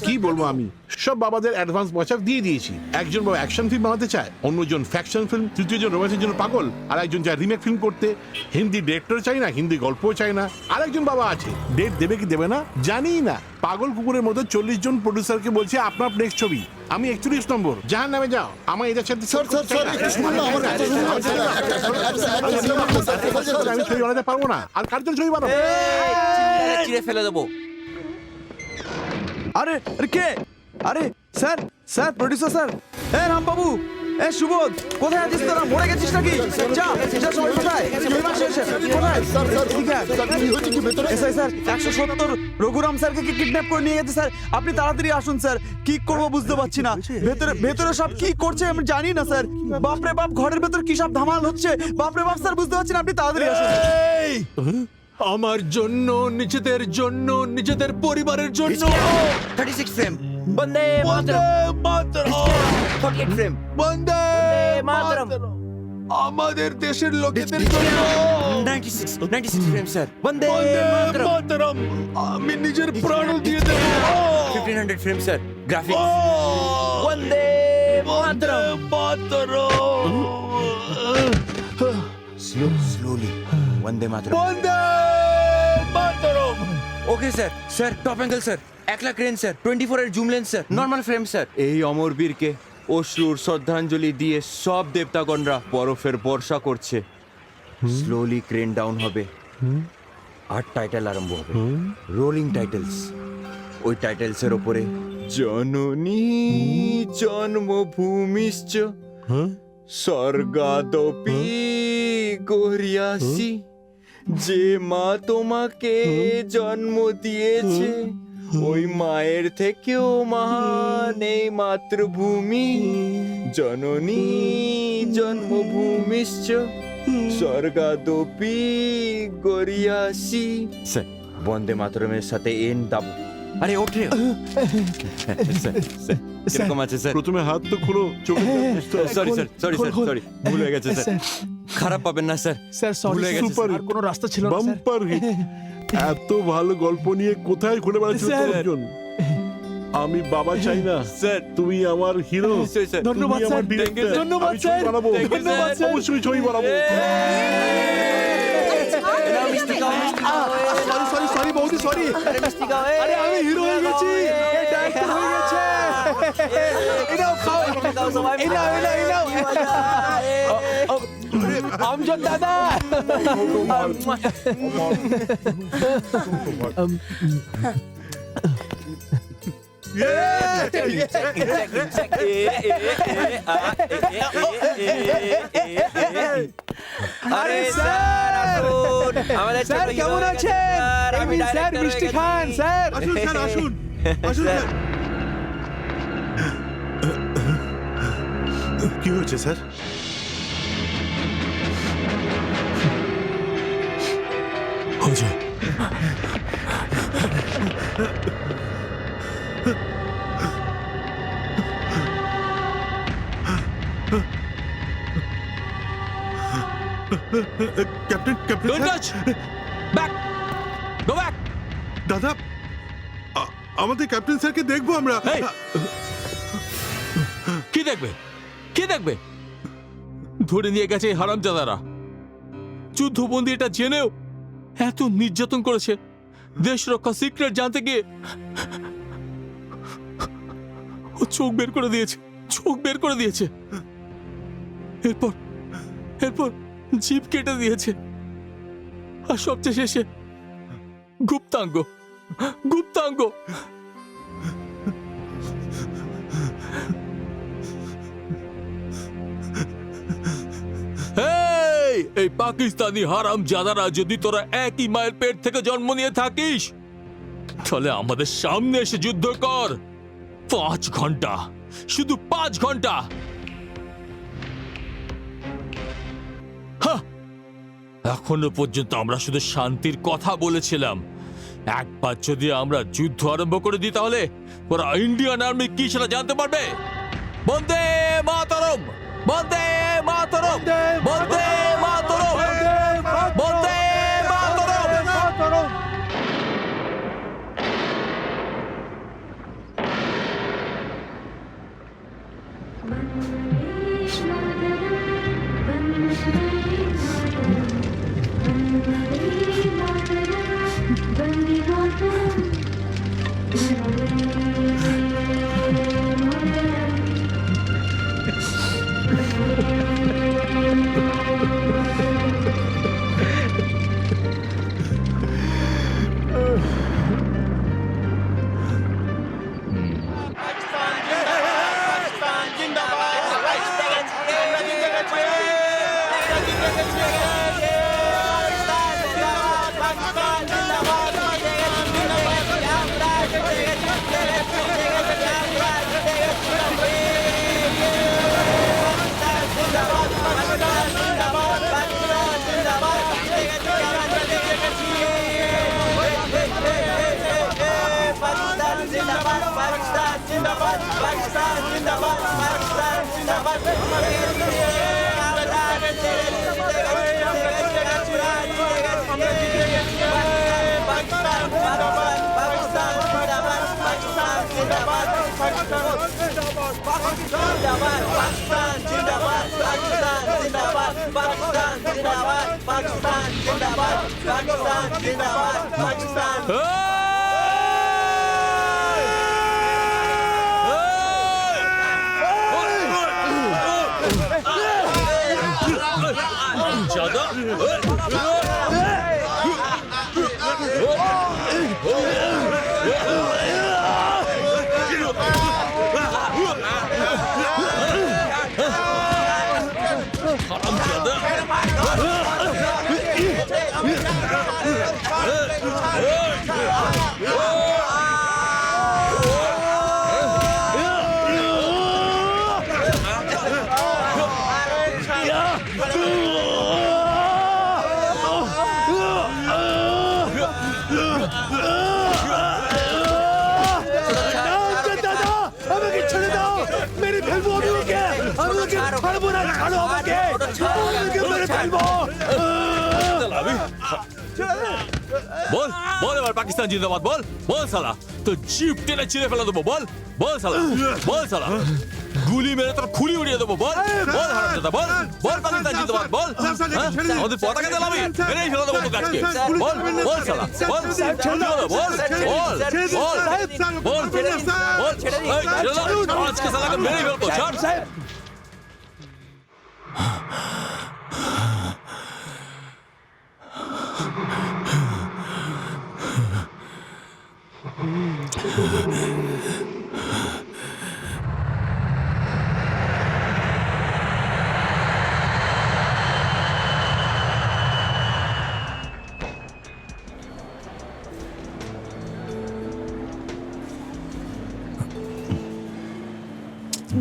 F: কি বলবো আমি, সব বাবাদের অ্যাডভান্স পয়সা দিয়ে দিয়েছি। একজন বাবা অ্যাকশন ফিল্ম বানাতে চায়, অন্যজন ফ্যাকশন ফিল্ম, তৃতীয়জন রোম্যান্সের জন্য পাগল, আর একজন চায় রিমেক ফিল্ম করতে। হিন্দি ডিরেক্টর চাই না, হিন্দি গল্পও চাই না। আর একজন বাবা আছে, ডেট দেবে কি দেবে না জানি না। পাগল কুকুরের মধ্যে 40 জন প্রডিউসারকে বলছে আপনার নেক্সট ছবি। আমি 41 নম্বর, জাহান নামে যাও। আমার এটার সাথে আমি ছবি বানাতে পারবো না। আর কার জন্য ছবি বানাবো?
B: চিড়ে ফেলে দেবো।
K: আরে আরে কে? আরে স্যার, স্যার প্রডিউসার স্যার। এ রামবাবু, এ সুবোধ, কোথায় আছিস তোরা? মরে গেছিস নাকি? যা যা, সবাই কোথায়? কোথায় এসআই স্যার? 170 রঘুরাম স্যারকে কিডন্যাপ করে নিয়ে গেছে স্যার। আপনি তাড়াতাড়ি আসুন স্যার। কি করবো বুঝতে পারছি না। ভেতরে ভেতরে সব কি করছে আমি জানি না স্যার। বাপরে বাপ, ঘরের ভেতর কি সব ধামাল হচ্ছে বাপরে বাপ স্যার, বুঝতে পারছি না। আপনি তাড়াতাড়ি আসুন।
A: আমার জন্য, নিজেদের জন্য, নিজেদের পরিবারের জন্য।
B: 36 ফ্রেম। বন্দে মাতরম। 48 ফ্রেম।
A: বন্দে
B: মাতরম।
A: আমাদের দেশের লোকেদের জন্য।
B: 96 ফ্রেম স্যার। বন্দে
A: মাতরম। আমি নিজের প্রাণ দিয়ে দেব।
B: 1500 frame sir. Graphics. Vande Mataram. Slowly. Vande Mataram. Okay sir. Sir top angle sir, 1 lakh range sir, 24 এর zoom lens sir, normal frame sir. এই অমর বীরকে অশ্রুর শ্রদ্ধাঞ্জলি দিয়ে সব দেবতাগণরা বরফের বর্ষা করছে। স্লোলি ক্রেন ডাউন হবে আর টাইটেল আরম্ভ হবে। Rolling titles. ওই টাইটেলসের ওপরে জননী জন্মভূমিশ্চ স্বর্গাদপি গরিয়াসি। যে মা তোমাকে জন্ম দিয়েছে, ওই মায়ের থেকেও মহান এই মাতৃভূমি। জননী জন্মভূমিশ্চ স্বর্গাদপি গরিয়াসি। স্যার বন্দে মাতরমের সাথে এন দাব। আরে ওঠে। কিরকম আছে স্যার?
F: প্রথমে হাত তো খুলো, চোখে
B: সরি স্যার, সরি ভুল হয়ে গেছে স্যার। খারাপ পাবেন না স্যার।
A: স্যার সরি, আর কোনো রাস্তা ছিল না স্যার।
F: Bumper hit. এত ভালো গল্প নিয়ে কোথায় ঘুরে বেড়াচ্ছিল তোরজন? আমি বাবা চাই না স্যার, তুমি আমার হিরো।
A: ধন্যবাদ স্যার। ধন্যবাদ স্যার। ধন্যবাদ স্যার।
F: অবশ্যই ছবি বানাবো।
A: সরি বৌদি, সরি। আরে আমি হিরো হয়ে গেছি, ডাইরেক্টর হয়ে গেছে। এনাও খাও, এনাও। আমজদ দাদা।
B: আরে স্যার আসুন। আমাদের
A: স্যার কেমন আছেন? আমি স্যার মিষ্টি খান স্যার।
D: আসুন স্যার, আসুন আসুন স্যার।
F: কি হয়েছে sir?
A: Ajay,
D: captain, captain
J: Don't touch! Back! Go back!
D: দাদা, আমাদের ক্যাপ্টেন স্যারকে দেখবো আমরা।
J: Hey! কি দেখবে? কি দেখবে? ধরে নিয়ে গেছে এই হারামজাদারা। যুদ্ধবন্দী এটা জেনেও এত নির্যাতন করেছে। দেশ রক্ষা সিক্রেট জানতে গিয়ে ও চোখ বের করে দিয়েছে। চোখ বের করে দিয়েছে। এরপর জিভ কেটে দিয়েছে। আর সবচেয়ে শেষে গুপ্তাঙ্গ গুপ্তাঙ্গ। এই পাকিস্তানি হারাম জাদারা, যদি তোরা একই মায়ের পেট থেকে জন্ম নিয়ে থাকিস তাহলে আমাদের সামনে এসে যুদ্ধ কর। 5 ঘন্টা, শুধু 5 ঘন্টা। এখনো পর্যন্ত আমরা শুধু শান্তির কথা বলেছিলাম। একবার যদি আমরা যুদ্ধ আরম্ভ করে দিই তাহলে ওরা ইন্ডিয়ান আর্মি কি সেটা জানতে পারবে। বন্দে মাতরম, বন্দে মাতরম, বন্দে মাতরম, বন্দে মাতরম। বল বল এবার পাকিস্তান জিন্দাবাদ বল, বল সালা, তো জিপ টেনে ছিঁড়ে ফেলে দেবো, বল বল সালা, বল সালা, গুলি মেরে তোর খুলি উড়িয়ে দেবো, বল বল হারামজাদা, বল বল পাকিস্তান জিন্দাবাদ বল, আমাদের পতাকা জ্বালাবি, মেরেই ফেলে দেবো তোকে আজকে, বল বল সালা, বল বল বল বল বল বল আজকে সালাকে মেরেই ফেলবো, ছাড়।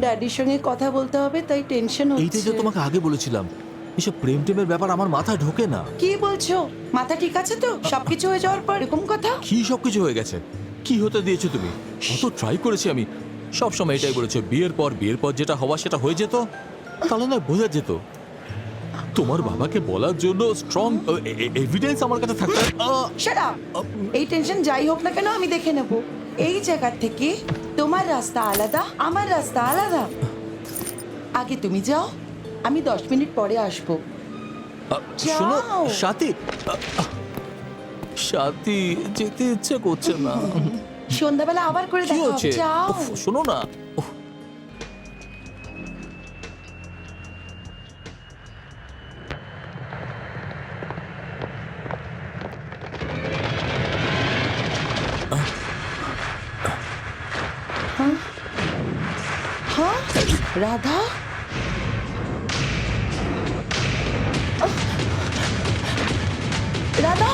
E: ড্যাডির সঙ্গে কথা বলতে হবে, তাই টেনশন
J: এইটাই তো
E: হচ্ছে।
J: তোমাকে আগে বলেছিলাম, এসব প্রেম টেমের ব্যাপার আমার মাথায় ঢোকে না।
E: কি বলছো? মাথা ঠিক আছে তো? সবকিছু হয়ে যাওয়ার পর এরকম কথা?
J: কি সবকিছু হয়ে গেছে? কি হতে দিয়েছো তুমি? কত ট্রাই করেছি আমি, সব সময় এটাই বলেছো বিয়ের পর যেটা হওয়া সেটা হয়ে যেত, তাহলে না বোঝা যেত। তোমার বাবাকে বলার জন্য স্ট্রং এভিডেন্স আমার কাছে থাকতে।
E: Shut up! এই টেনশন যাই হোক না কেন আমি দেখে নেব। এই জায়গা থেকে তোমার রাস্তা আলাদা, আমার রাস্তা আলাদা। আগে তুমি যাও, আমি 10 মিনিট পরে আসবো।
J: শোনো
E: যাও।
J: সাথী, সাথী যেতে ইচ্ছে করছে না।
E: সন্ধ্যাবেলা আবার করে
J: কি
E: দেখা
J: হচ্ছে?
E: হবে। যাও।
J: উফ, শোনো না। উফ।
E: রাধা, রাধা,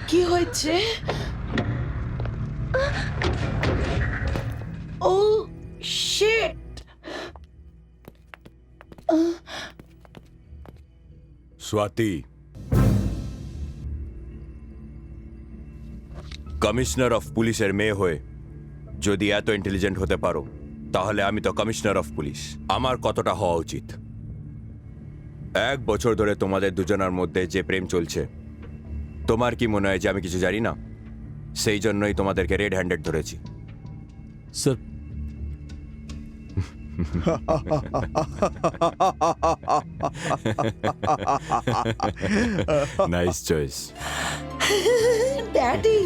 E: কি হয়েছে? ও শিট!
H: স্বাতি, কমিশনার অফ পুলিশের মেয়ে হয়ে যদি এত ইন্টেলিজেন্ট হতে পারো, তাহলে আমি তো কমিশনার অফ পুলিশ। আমার কতটা হওয়া উচিত? 1 বছর ধরে তোমাদের দুজনের মধ্যে যে প্রেম চলছে, তোমার কি মনে হয় যে আমি কিছু জানি না? সেই জন্যই তোমাদেরকে রেড হ্যান্ডেড ধরেছি।
J: Sir,
H: nice choice.
E: Daddy,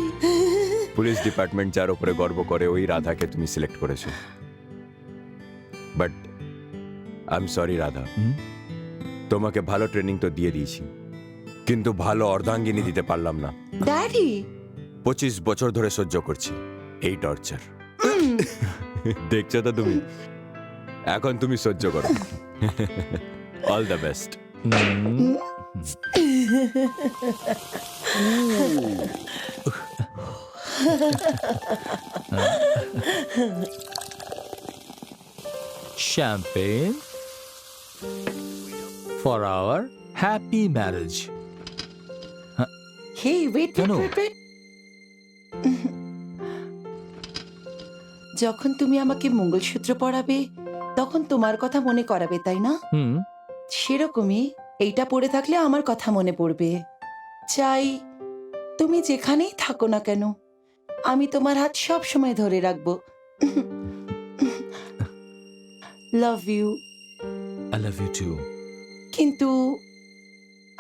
H: police department যার উপরে গর্ব করে ওই রাধাকে তুমি সিলেক্ট করেছো। But I am sorry Radha, তোমাকে ভালো ট্রেনিং তো দিয়ে দিয়েছি, কিন্তু ভালো অর্ধাঙ্গিনী দিতে পারলাম না।
E: ড্যাডি,
H: 25 বছর ধরে সহ্য করছি এই টর্চার। দেখছো তো তুমি, এখন তুমি সহ্য করো। All the best.
J: champagne for our happy marriage.
E: Hey wait
J: কেন?
E: ওয়েট। যখন তুমি আমাকে মঙ্গলসূত্র পরাবে, তখন তোমার কথা মনে করাবে, তাই না?
J: হুম,
E: সেরকমই এইটা পড়ে থাকলে আমার কথা মনে পড়বে। চাই তুমি যেখানেই থাকো না কেন, আমি তোমার হাত সব সময় ধরে রাখবো। Love you.
J: I love you too.
E: কিন্তু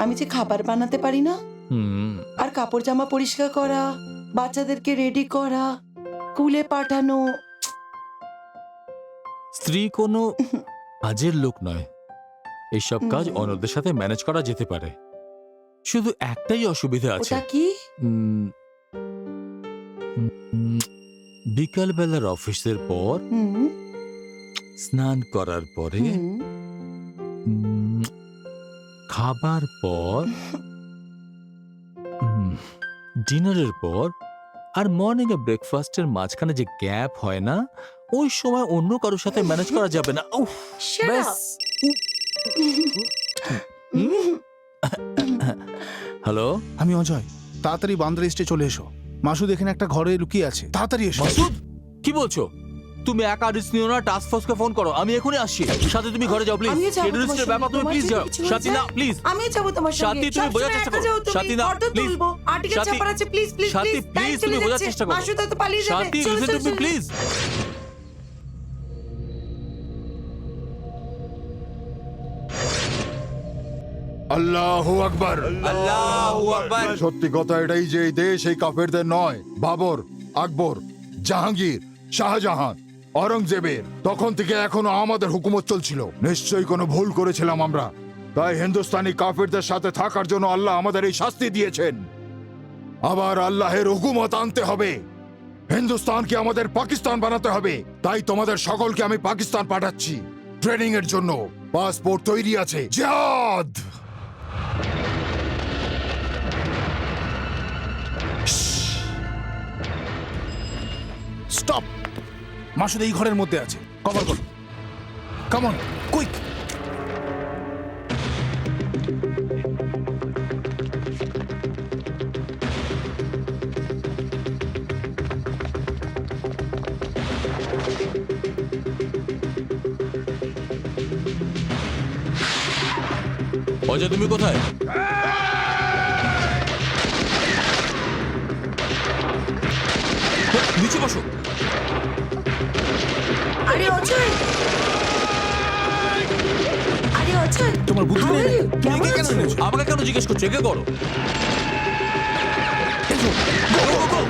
E: আমি যে খাবার বানাতে পারি না,
J: হুম,
E: আর কাপড় জামা পরিষ্কার করা, বাচ্চাদেরকে রেডি করা, স্কুলে পাঠানো,
J: স্ত্রী কোনো কাজের লোক নয়। এইসব কাজ অন্যদের সাথে ম্যানেজ করা যেতে পারে। শুধু একটাই অসুবিধা আছে।
E: ওটা কি?
J: বিকাল বেলার অফিসের পর
E: হুম,
J: স্নান করার পরে,
E: হুম।
J: খাবার পর, ডিনারের পর, আর মর্নিং এ ব্রেকফাস্টের মাঝখানে যে গ্যাপ হয় না, ওই সময় অন্য কারোর সাথে ম্যানেজ করা যাবে না। উফ,
E: Shut
J: ব্যাস।
E: up.
J: হ্যালো
G: আমি অজয়, তাড়াতাড়ি বান্দ্রা স্টে চলে এসো। মাসুদ এখানে একটা ঘরে লুকিয়ে আছে, তাড়াতাড়ি এসো।
J: মাসুদ, কি বলছো? তুমি একা রিস্ক নিও না, টাস্ক ফোর্সকে ফোন করো। আমি এখনই আসছি। সাথে তুমি ঘরে যাও প্লিজ।
E: আমিও যাবো তোমার
J: টেররিস্টের
E: সঙ্গে।
J: ব্যাপার তুমি
E: তোমার
J: প্লিজ
E: যদি
J: যাও।
E: কিছু হয়ে
J: সাথী না,
E: যায়,
J: প্লিজ।
E: আমিও যাবো তোমার সঙ্গে।
J: সাথী, তুমি বোঝার চেষ্টা করো। সাথী না, প্লিজ। সাথী, সাথী, প্লিজ, তুমি বোঝার চেষ্টা করো। সাথী, লিসেন টু মি প্লিজ।
C: আল্লাহু আকবার।
B: আল্লাহু আকবার।
C: সত্যি কথা এটাই যে এই দেশ এই কাফেরদের নয়। বাবর, আকবর, জাহাঙ্গীর, শাহজাহান, অরঙ্গজেবের তখন থেকে এখনো আমাদের হুকুমত চলছিল। নিশ্চয়ই কোনো ভুল করেছিলাম আমরা, তাই হিন্দুস্তানি কাফেরদের সাথে থাকার জন্য আল্লাহ আমাদের এই শাস্তি দিয়েছেন। আবার আল্লাহের হুকুমত আনতে হবে। হিন্দুস্তানকে আমাদের পাকিস্তান বানাতে হবে। তাই তোমাদের সকলকে আমি পাকিস্তান পাঠাচ্ছি ট্রেনিং এর জন্য। পাসপোর্ট তৈরি আছে। জিহাদ!
G: স্টপ! মাসুদ এই ঘরের মধ্যে আছে, কভার করো। Come on, quick!
J: অজয়, তুমি কোথায়? নিচে বসো।
E: আরে অজয়, আরে অজয়,
G: তোমার বুদ্ধি
E: how
G: নেই?
E: are you?
G: তুমি
E: কেমন
G: একে কেন
E: আছো?
G: এনেছো?
J: আমাকে কেন জিজ্ঞেস করছো? একে করো। Go, go, go!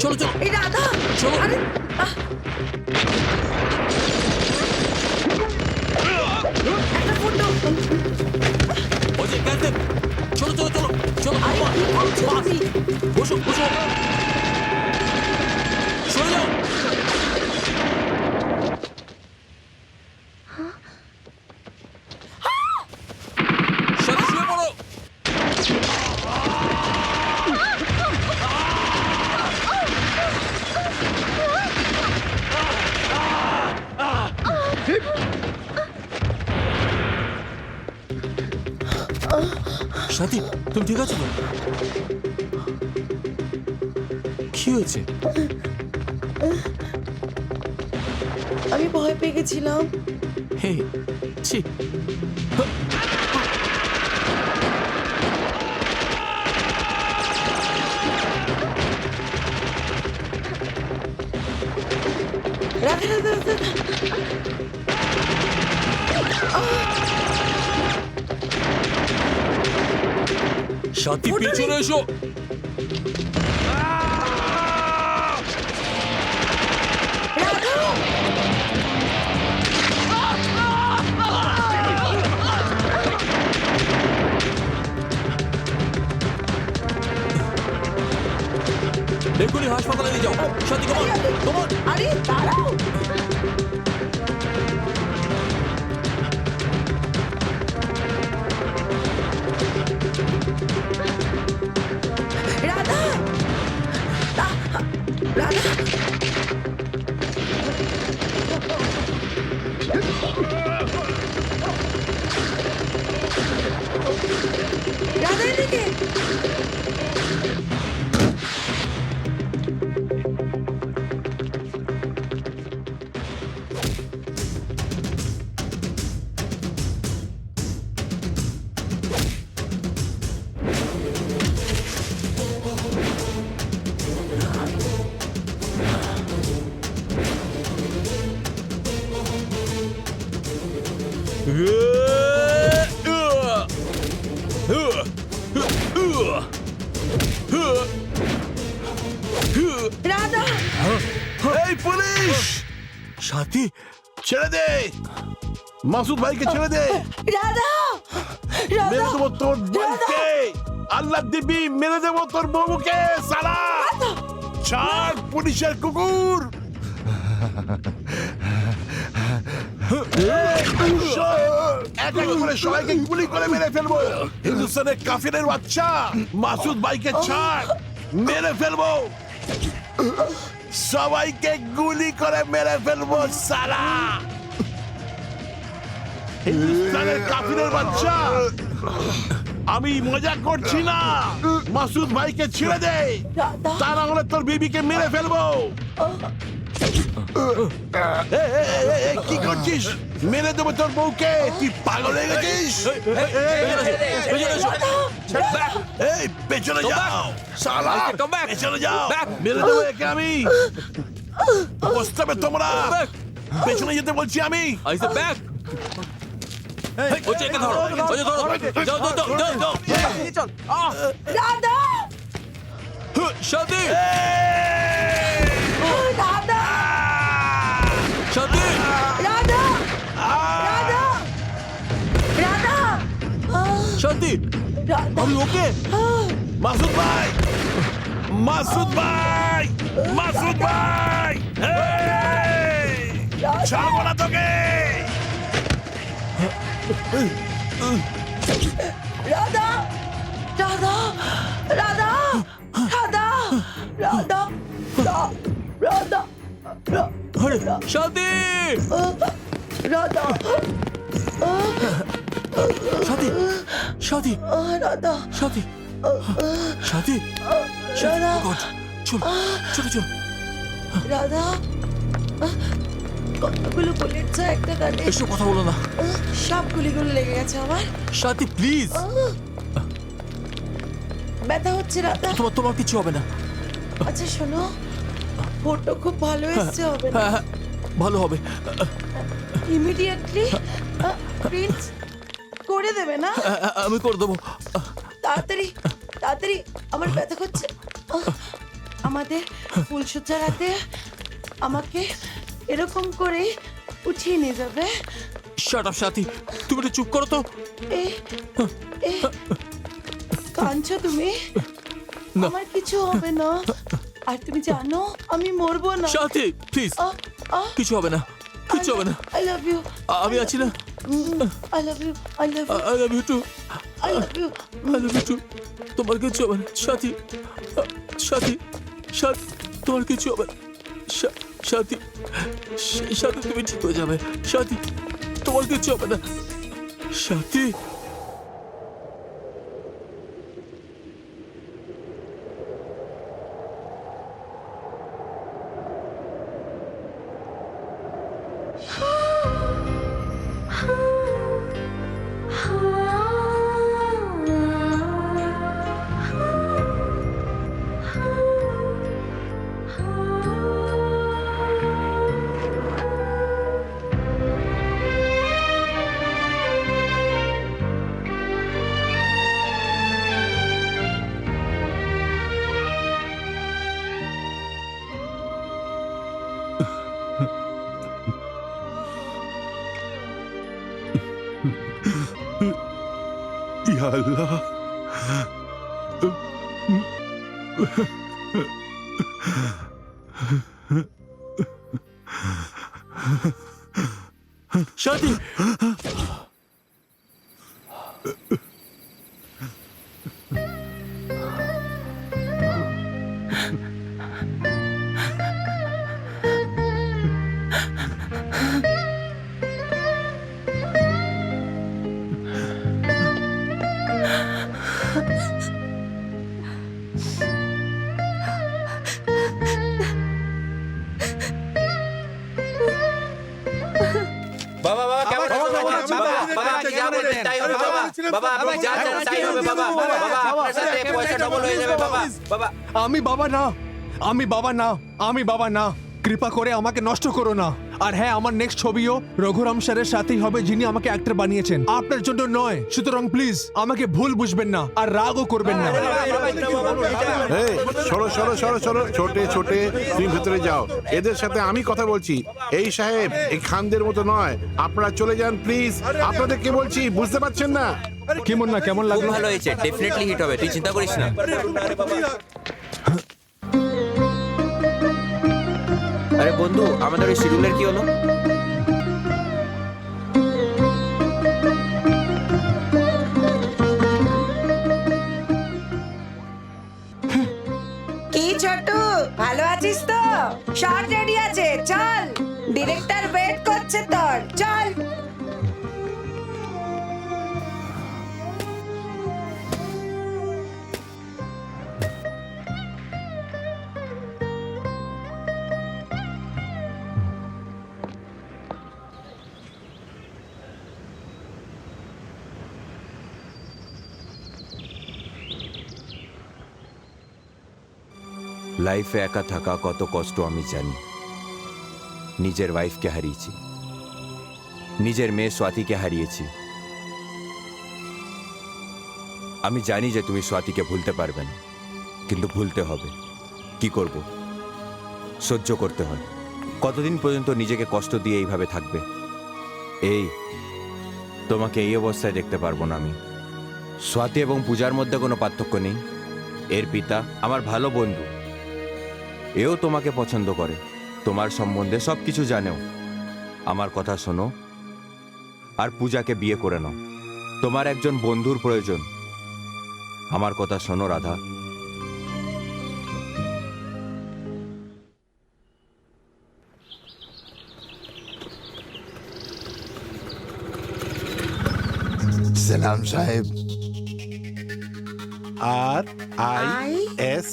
J: চলো চলো
E: এই রাধা,
J: চলো।
E: আরে করছো তুমি?
J: বসো বসো সরে যাও সাথী শুয়ে পড়ো সাথী তুমি ঠিক আছো তো? কি হয়েছে?
E: আমি ভয় পেয়ে গেছিলাম।
J: হে ছি
E: রাধা রাধা রাধা
J: সাথী পিছনে এসো এক্ষুনি হাসপাতালে নিয়ে যাও সাথী তোমার
E: আরে দাঁড়াও। রাধা রাধা রাধা এদিকে। রাধা
F: এই পুলিশ
J: সাথী
F: ছেড়ে দে মাসুদ ভাইকে ছেড়ে দে
E: রাধা
F: মেরে দেবো তোর বউকে আল্লাহ দিবি মেরে দেবো তোর বউকে সালা ছাড় পুলিশের কুকুর এক এক করে সবাইকে গুলি করে মেরে ফেলবো হিন্দুস্তানের কাফিরের বাচ্চা মাসুদ ভাইকে ছাড় মেরে ফেলবো সবাইকে গুলি করে মেরে ফেলবো সালা হিন্দুস্তানের কাফিরের বাচ্চা আমি মজা করছি না মাসুদ ভাইকে ছেড়ে দে তা না হলে তোর বিবিকে মেরে ফেলবো কি করছিস মেরে দেবো তোর বউকে তুই পাগল হয়ে গেছিস এই পেছনে যাও শালা পেছনে যাও মেরে দেবো একে আমি বসতে হবে তোমরা পেছনে যেতে বলছি আমি
J: আইসে ব্যাক ওকে ধরো ওকে ধরো যাও যাও যাও যাও চল
E: রাধা
J: সাথী
E: রাধা
J: সাথী
E: রাধা রাধা রাধা
J: সাথী আমি ওকে
F: মাসুদ ভাই মাসুদ ভাই মাসুদ ভাই ছাড়বো না তোকে
E: রাধা রাধা রাধা রাধা রাধা রাধা
J: আরে সাথী
E: রাধা
J: সাথী সাথী
E: রাধা
J: সাথী সাথী
E: রাধা
J: চল চল চল
E: রাধা কতগুলো বুলেট একটা গানে
J: এসব কথা বলো না
E: সব গুলিগুলো লেগে গেছে আমার
J: সাথী প্লিজ
E: ব্যথা হচ্ছে রাধা
J: তোমার কিছু হবে না
E: আচ্ছা শোনো ফটো খুব ভালো এসছে হবে না
J: হ্যাঁ ভালো হবে
E: ইমিডিয়েটলি প্রিন্স করে দেবে না
J: আমি করে দেবো
E: তাড়াতাড়ি তাড়াতাড়ি আমার ব্যথা করছে আমাদের ফুলসজ্জার রাতে আমাকে এরকম করে উঠিয়ে নিয়ে যাবে
J: শাট আপ সাথী তুমি একটু চুপ করো তো
E: কাঁদছো তুমি?
J: না।
E: আমার কিছু হবে না। আর তুমি জানো আমি মরবো না।
J: সাথী প্লিজ, কিছু হবে না, কিছু হবে না।
E: I love you.
J: আমি আছি না।
E: I love you. I love you.
J: I love you too,
E: I love you.
J: I love you too. তোমার কিছু হবে না সাথী, সাথী, সাথী, তোমার কিছু হবে না। সাথী, সাথী, তুমি ঠিক হয়ে যাবে। সাথী, তোমার কিছু হবে না। সাথী।
F: ইয়া আল্লাহ,
J: সাথী,
B: বাবা বাবা কেমন আছো বাবা? বাবা আপনি যা বলবেন তাই হবে বাবা। বাবা আপনি যা চান তাই হবে বাবা। বাবা আপনার সাথে পয়সা ডবল হয়ে যাবে বাবা। বাবা
A: আমি বাবা না, আমি বাবা না, আমি বাবা না। কৃপা করে আমাকে নষ্ট করো না। আর হ্যাঁ, আমার নেক্সট ছবিও রঘুরাম স্যারের সাথেই হবে, যিনি আমাকে অ্যাক্টর বানিয়েছেন, আপনার জন্য নয়। সুতরাং প্লিজ আমাকে ভুল বুঝবেন না আর রাগও করবেন না।
F: এই সরো সরো সরো সরো, ছোটে ছোটে তুমি ভেতরে যাও, এদের সাথে আমি কথা বলছি। এই সাহেব এই খানদের মতো নয়, আপনারা চলে যান প্লিজ। আপনাদের কে বলছি বুঝতে পারছেন না?
A: কেমন না, কেমন
B: খুব
A: লাগলো?
B: ভালো হয়েছে, ডেফিনেটলি হিট হবে, তুই চিন্তা করিস না। আরে বন্ধু, আমাদের ওই শিডিউলের কি হলো?
E: কি ছোটু, ভালো আছিস তো? শর্ট রেডি আছে, চল। ডিরেক্টর ওয়েট করছে তোর, চল।
B: লাইফে একা থাকা কত কষ্ট আমি জানি। নিজের ওয়াইফকে হারিয়েছি, নিজের মেয়ে স্বাতিকে হারিয়েছি। আমি জানি যে তুমি স্বাতিকে ভুলতে পারবে না, কিন্তু ভুলতে হবে। কি করব? সহ্য করতে হয়। কতদিন পর্যন্ত নিজেকে কষ্ট দিয়ে এইভাবে থাকবে? এই তোমাকে এই অবস্থায় দেখতে পারবো না আমি। স্বাতি এবং পূজার মধ্যে কোনো পার্থক্য নেই। এর পিতা আমার ভালো বন্ধু, এও তোমাকে পছন্দ করে, তোমার সম্বন্ধে সবকিছু জানেও। আমার কথা শোনো আর পূজাকে বিয়ে করে নাও। তোমার একজন বন্ধুর প্রয়োজন। আমার কথা শোনো রাধা।
C: সালাম সাহেব।
F: R I S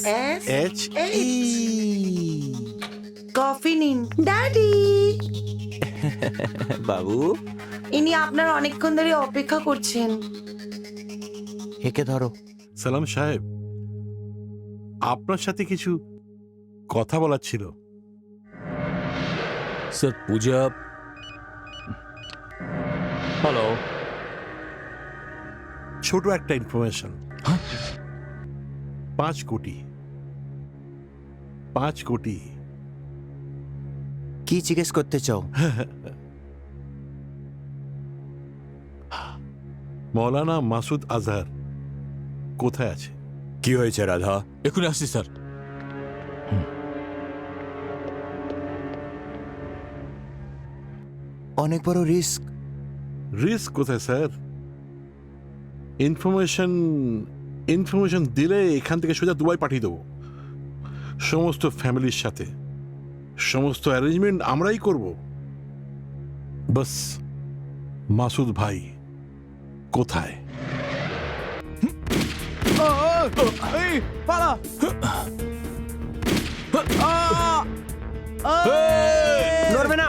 F: H E.
E: Coffee নিন ড্যাডি।
B: বাবু,
E: ইনি আপনার অনেকক্ষণ ধরে অপেক্ষা করছেন।
B: একে ধরো।
F: সালাম সাহেব, আপনার সাথে কিছু কথা বলার ছিল।
J: স্যার পূজা। হ্যালো।
F: ছোট একটা ইনফরমেশন। 5 কোটি। 5 কোটি।
B: কি জিজ্ঞেস করতে চাও?
F: মৌলানা মাসুদ আজহার কোথায় আছে?
H: কি হয়েছে রাধা?
J: এক্ষুনি আসছি স্যার।
H: অনেক বড় রিস্ক।
F: রিস্ক কোথায় স্যার? ইনফরমেশন দিলে এখান থেকে সোজা দুবাই পাঠিয়ে দেবো, সমস্ত ফ্যামিলির সাথে। সমস্ত অ্যারেঞ্জমেন্ট আমরাই করব। বাস মাসুদ ভাই কোথায়?
H: নড়বে না।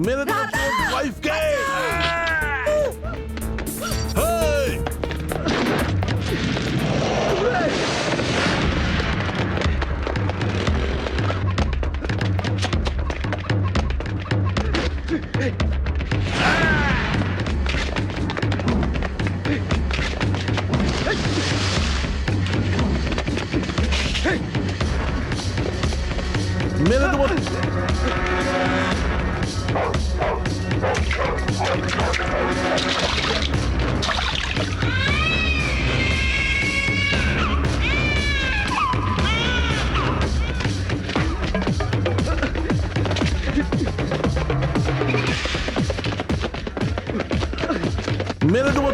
F: মেরে দেবো তোর ওয়াইফকে। মেরে দেবো। মেরে দেবো।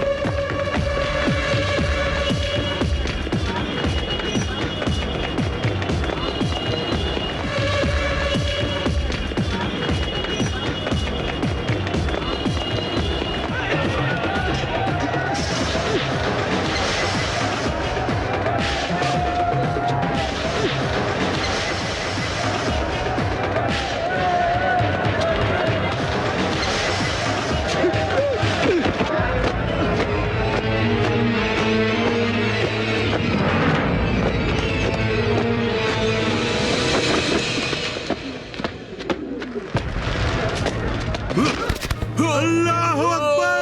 D: আল্লাহু আকবার!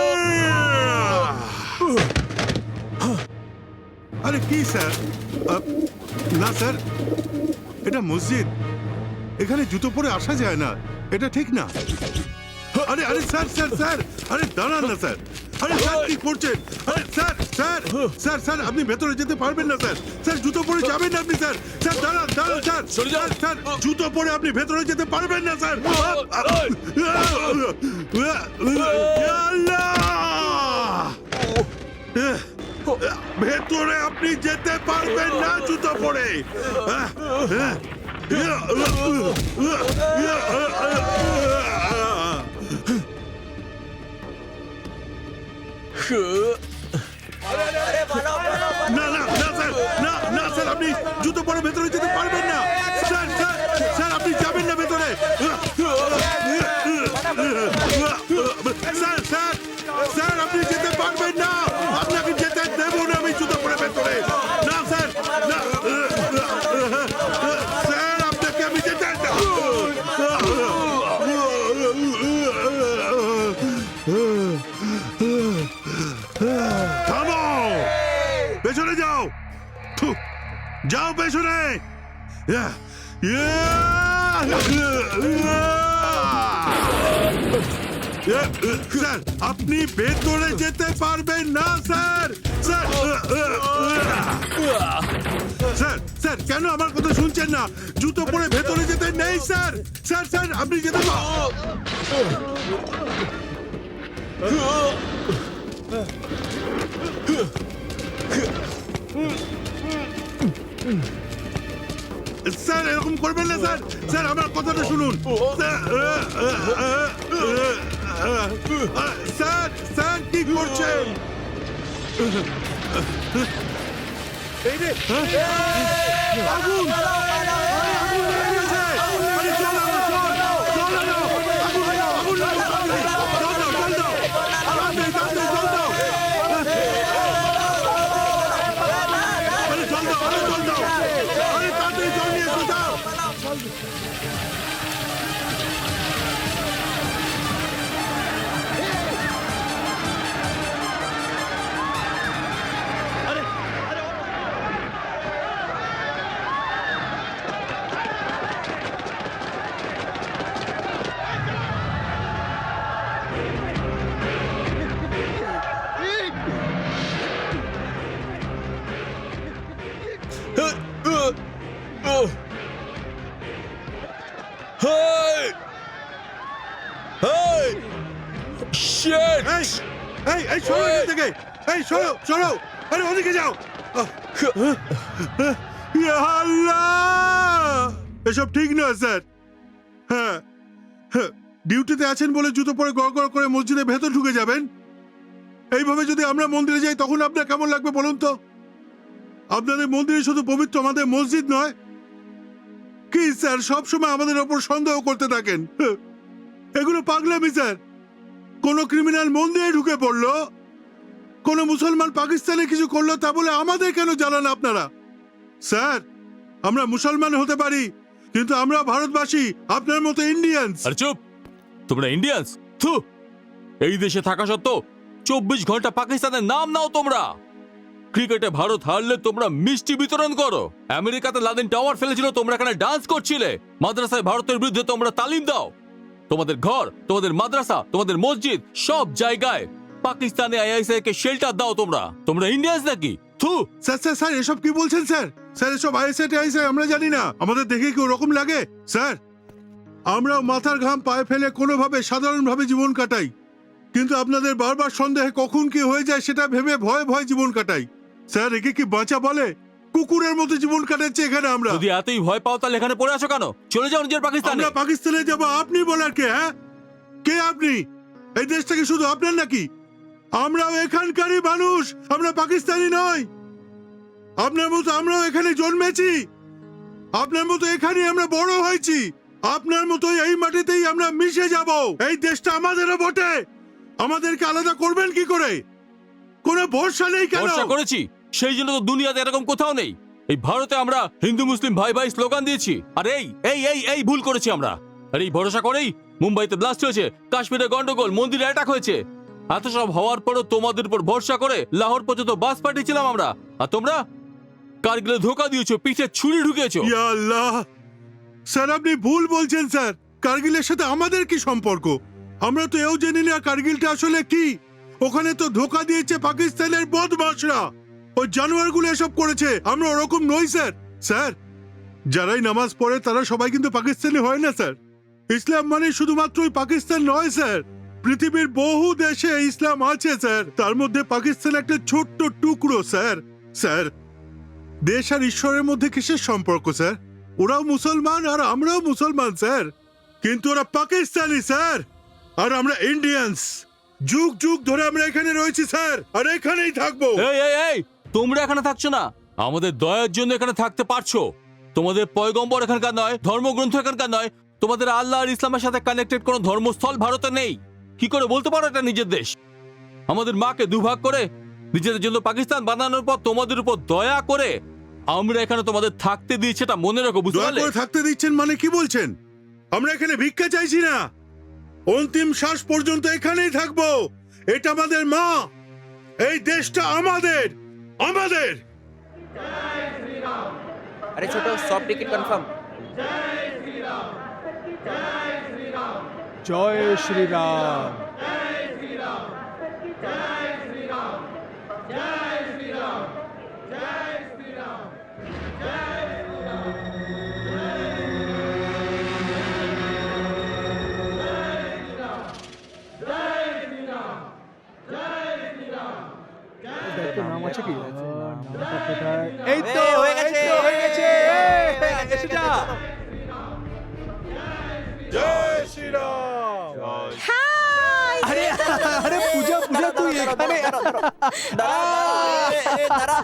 D: আরে কি স্যার? না স্যার, এটা মসজিদ, এখানে জুতো পরে আসা যায় না, এটা ঠিক না। আরে আরে স্যার স্যার স্যার, আরে দাঁড়ান না স্যার। আরে স্যার কি করছেন? আরে স্যার স্যার স্যার স্যার আপনি ভেতরে যেতে পারবেন না স্যার। স্যার জুতো পরে যাবেন না আপনি স্যার। স্যার দাঁড়ান দাঁড়ান স্যার। স্যার স্যার জুতো পরে আপনি ভেতরে যেতে পারবেন না স্যার। আল্লাহ! ভেতরে আপনি যেতে পারবেন না জুতো পরে। না না না স্যার, না না স্যার, আপনি জুতো পরে ভেতরে যেতে পারবেন না স্যার। স্যার স্যার আপনি যাবেন না ভেতরে। স্যার স্যার স্যার আপনি যেতে পারবেন না, আপনাকে যেতে দেব না আমি জুতো পরে ভেতরে। না স্যার, না স্যার আপনাকে আমি যেতে থামো, পেছনে যাও। থু, যাও পেছনে। স্যার আপনি ভেতরে যেতে পারবেন না স্যার। স্যার স্যার স্যার কেন আমার কথা শুনছেন না? জুতো পরে ভেতরে যেতে নেই স্যার। স্যার স্যার আপনি যেতে স্যার এরকম করবেন না স্যার। স্যার আমার কথাটা শুনুন স্যার। স্যার কি করছেন? এই রে আগুন! আগুন লেগে গেছে! আরে চল না, চল! চল না! আগুন! আগুন লাগছে! চল দাও, চল দাও! তাড়াতাড়ি, তাড়াতাড়ি চল দাও! আরে চল দাও, আরে চল দাও! আরে তাড়াতাড়ি চল নিয়ে এসো, যাও! এই সরো এখান থেকে, এই সরো সরো, আরে ওদিকে যাও। ইয়া আল্লাহ, এসব ঠিক নয় স্যার। হ্যাঁ হ্যাঁ, ডিউটিতে আছেন বলে জুতো পরে গড় করে মসজিদের ভেতর ঢুকে যাবেন? এইভাবে যদি আমরা মন্দিরে যাই তখন আপনার কেমন লাগবে বলুন তো? আপনাদের মন্দিরে শুধু পবিত্র, আমাদের মসজিদ নয় কি স্যার? সবসময় আমাদের ওপর সন্দেহ করতে থাকেন। এগুলো পাগলামি স্যার। কোন ক্রিমিনাল মন্দিরে ঢুকে পড়লো, কোন মুসলমান পাকিস্তানে কিছু করলো, তা বলে আমাদের কেন জানান আপনারা? স্যার, আমরা মুসলমান হতে পারি কিন্তু আমরা ভারতবাসী, আপনার মতো ইন্ডিয়ান্স।
J: আরে চুপ, তোমরা ইন্ডিয়ান্স? থু, এই দেশে থাকা সত্ত্বেও 24 ঘন্টা পাকিস্তানের নাম নাও তোমরা। ক্রিকেটে ভারত হারলে তোমরা মিষ্টি বিতরণ করো। আমেরিকাতে লাদেন টাওয়ার ফেলেছিল, তোমরা এখানে ডান্স করছিলে। মাদ্রাসায় ভারতের বিরুদ্ধে তোমরা তালিম দাও। তোমাদের ঘর, তোমাদের মাদ্রাসা, তোমাদের মসজিদ, সব জায়গায় পাকিস্তানে আইএসআই কে শেল্টার দাও তোমরা। তোমরা ইন্ডিয়ান্স নাকি? থু।
D: স্যার স্যার স্যার, এসব কি বলছেন স্যার? স্যার এসব আইএসআই আমরা জানি না, আমাদের দেখে কি ওরকম লাগে? স্যার, আমরা মাথার ঘাম পায়ে ফেলে কোনোভাবে সাধারণভাবে জীবন কাটাই, কিন্তু আপনাদের বারবার সন্দেহে কখন কি হয়ে যায় সেটা ভেবে ভয়ে ভয়ে জীবন কাটাই। স্যার, একে কি বাঁচা বলে? কুকুরের মতো জীবন কাটাচ্ছে এখানে আমরা।
J: যদি এতই ভয় পাও তাহলে এখানে পড়ে আছো কেন? চলে যাও নিজের পাকিস্তানে।
D: আমরা পাকিস্তানে যাব, আপনি বলার কে? হ্যাঁ, কে আপনি? এই দেশটাকে শুধু আপনার নাকি? আমরাও এখানকারই মানুষ, আমরা পাকিস্তানি নই। আপনার মতো আমরাও এখানে জন্মেছি, আপনার মতো এখানে আমরা বড় হয়েছি, আপনার মতোই এই মাটিতেই আমরা মিশে যাব। এই দেশটা আমাদেরও বটে, আমাদেরকে আলাদা করবেন কি করে? কোনো ভরসা নেই কেন?
J: ভরসা করেছি, সেই জন্য তো দুনিয়াতে এরকম কোথাও নেই। এই ভারতে আমরা হিন্দু মুসলিম ভাই ভাই স্লোগান দিয়েছি, আর এই এই এই এই ভুল করেছি আমরা। আর এই ভরসা করেই মুম্বাইতে ব্লাস্ট হয়েছে, কাশ্মীরে গন্ডগোল, মন্দিরে অ্যাটাক হয়েছে। এত সব হওয়ার পরও তোমাদের উপর ভরসা করে লাহোর পর্যন্ত বাস পাঠিয়েছিলাম আমরা, আর তোমরা কারগিলে ধোকা দিয়েছো, পিঠে ছুরি ঢুকিয়েছো।
D: ইয়া আল্লাহ, স্যার আপনি ভুল বলছেন স্যার। কারগিলের সাথে আমাদের কি সম্পর্ক? আমরা তো এও জানি না কারগিলটা আসলে কি। ওখানে তো ধোকা দিয়েছে পাকিস্তানের বদমাশরা, ওই জানোয়ারগুলো এসব করেছে। আমরা ওরকম নই স্যার। স্যার, যারাই নামাজ পড়ে তারা সবাই কিন্তু পাকিস্তানি হয় না স্যার। ইসলাম মানে শুধুমাত্রই পাকিস্তান নয় স্যার, পৃথিবীর বহু দেশে ইসলাম আছে স্যার, তার মধ্যে পাকিস্তান একটা ছোট্ট টুকরো স্যার। স্যার, দেশ আর ঈশ্বরের মধ্যে কিসের সম্পর্ক স্যার? ওরাও মুসলমান আর আমরাও মুসলমান স্যার, কিন্তু ওরা পাকিস্তানি স্যার, আর আমরা ইন্ডিয়ান্স। যুগ যুগ ধরে আমরা এখানে রয়েছি স্যার, আর এখানেই থাকবো।
J: এই এই এই, তোমরা এখানে থাকছো না, আমাদের দয়ার জন্য এখানে থাকতে পারছো। তোমাদের পয়গম্বর এখানকার নয়, ধর্মগ্রন্থ এখানকার নয়, তোমাদের আল্লাহ আর ইসলামের সাথে কানেক্টেড কোনো ধর্মস্থল ভারতে নেই। কি করে বলতে পারো এটা নিজের দেশ? আমাদের মাকে দুভাগ করে নিজেদের জন্য পাকিস্তান বানানোর পর তোমাদের উপর দয়া করে আমরা এখানে তোমাদের থাকতে দিয়েছি, এটা মনে রাখো, বুঝতে
D: দয়া
J: পারলে?
D: করে থাকতে দিচ্ছেন মানে কি বলছেন? আমরা এখানে ভিক্ষা চাইছি না, অন্তিম শ্বাস পর্যন্ত এখানেই থাকবো। এটা আমাদের মা, এই দেশটা আমাদের আমাদের।
B: আরে ছোট, সব টিকিট কনফার্ম।
A: জয় শ্রীরাম। নাম আছে কি? এই তো
B: হয়ে গেছে,
A: হয়ে গেছে, এসে যা।
D: জয় শ্রীরাম।
I: হাই!
A: আরে আরে পূজা পূজা, তুই এখানে?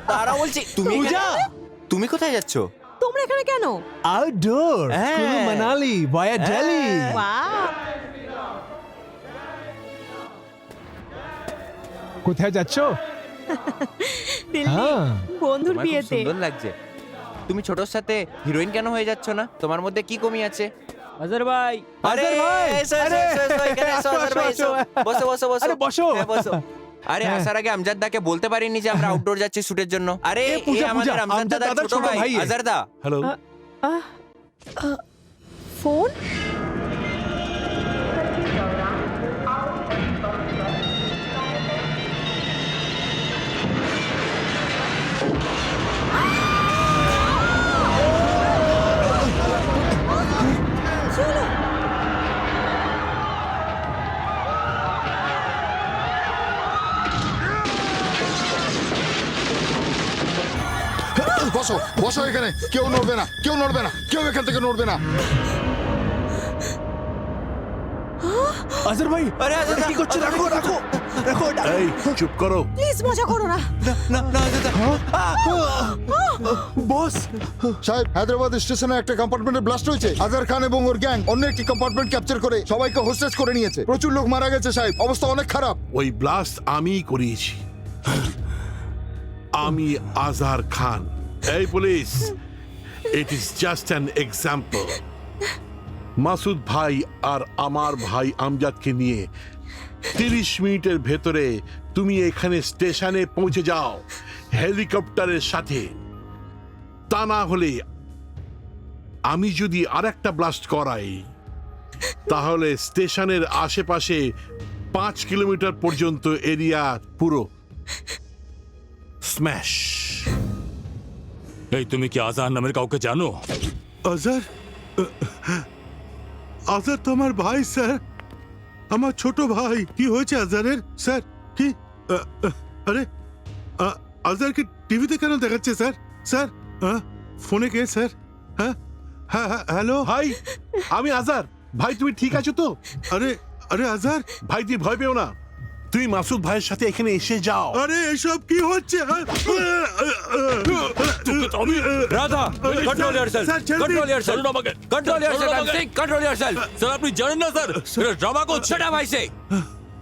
B: দাঁড়া বলছি।
A: পূজা,
B: তুমি কোথায় যাচ্ছ?
I: তোমরা এখানে কেন?
A: আউটডোর
B: হ্যাঁ।
A: কুলু মানালি ভায়া দিল্লি।
I: ওয়াও!
A: কোথায় যাচ্ছ?
I: দিল্লি,
A: হ্যাঁ।
I: বন্ধুর
B: তোমায় খুব
I: বিয়েতে।
B: সুন্দর লাগছে। তুমি ছোটর সাথে হিরোইন কেন হয়ে যাচ্ছ না? তোমার মধ্যে কি কমি আছে?
A: আজর ভাই,
B: আরে
A: আজর ভাই,
B: এসো,
A: আরে,
B: এসো, এসো, এখানে এসো,
A: আসো,
B: আজর ভাই,
A: আসো,
B: এসো।
A: আসো।
B: বসো বসো বসো।
A: আরে বসো।
B: হ্যাঁ, বসো। আরে
A: হ্যাঁ।
B: আসার আগে আমজাদ দাকে বলতে পারিনি যে আমরা আউটডোর যাচ্ছি শুটের জন্য। আরে
A: এ, পূজা,
B: এ আমাদের
A: পূজা,
B: আমজাদ
A: আমজাদ
B: দাদার
A: দাদার
B: ছোট ভাই,
A: এ।
B: আজার দা।
F: Hello,
I: phone?
C: বসো বসো এখানে, কেউ নড়বে না, কেউ নড়বে না, কেউ এখান থেকে নড়বে না।
A: আজহার ভাই,
B: আরে আজহার দা,
A: কি করছো? রাখো রাখো রাখো।
F: এই চুপ করো।
I: প্লিজ মজা করো না।
A: বস,
C: সাহেব, হায়দ্রাবাদ স্টেশনে একটা কম্পার্টমেন্টে ব্লাস্ট হয়েছে। আজহার খান এবং ওর গ্যাং অন্য একটি কম্পার্টমেন্ট ক্যাপচার করে সবাইকে হোস্টেজ করে নিয়েছে। প্রচুর লোক মারা গেছে সাহেব, অবস্থা অনেক খারাপ।
F: ওই ব্লাস্ট আমিই করিয়েছি। আমি আজহার খান। এই police, it is just an example. Masud ভাই আর আমার ভাই আমজাদকে নিয়ে 30 মিনিটের ভেতরে তুমি এখানে স্টেশনে পৌঁছে যাও হেলিকপ্টারের সাথে। তা না হলে আমি যদি আরেকটা ব্লাস্ট করাই, তাহলে স্টেশনের আশেপাশে 5 কিলোমিটার পর্যন্ত এরিয়া পুরো স্ম্যাশ।
J: এই তুমি কি আজহার নামের কাউকে জানো?
D: আজহার, আজহার তো আমার ভাই স্যার, আমার ছোট ভাই। কি হয়েছে আজহারের স্যার? কি আরে আজহারকে টিভিতে কেন দেখাচ্ছে স্যার? স্যার ফোনে কে স্যার? হ্যাঁ হ্যাঁ হ্যালো
F: ভাই, আমি আজহার। ভাই তুমি ঠিক আছো তো?
D: আরে আরে আজহার
F: ভাই তুমি ভয় পেও না, তুমি মাসুদ ভাইয়ের সাথে এখানে এসে যাও।
D: আরে এসব কি হচ্ছে?
B: Radha, control yourself, control yourself, control yourself, I'm saying control yourself.
J: Sir আপনি জানেন না স্যার, এটা ড্রামা করছে।
B: সেটা ভাইসে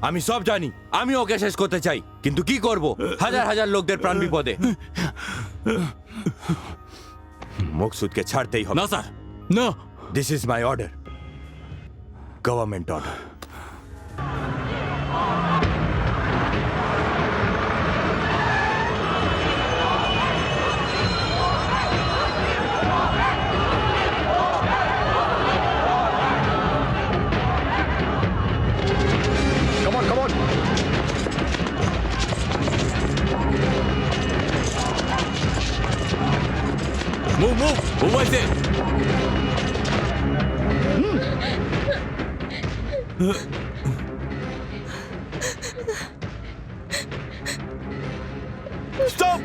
B: আমি সব জানি, আমি ওকে শেষ করতে চাই, কিন্তু কি করব? হাজার হাজার লোকদের প্রাণ বিপদে। মকসুদকে ছাড়তেই হবে।
J: না স্যার, না।
B: This is my order, government order.
J: Move, move, move right there.
F: Stop!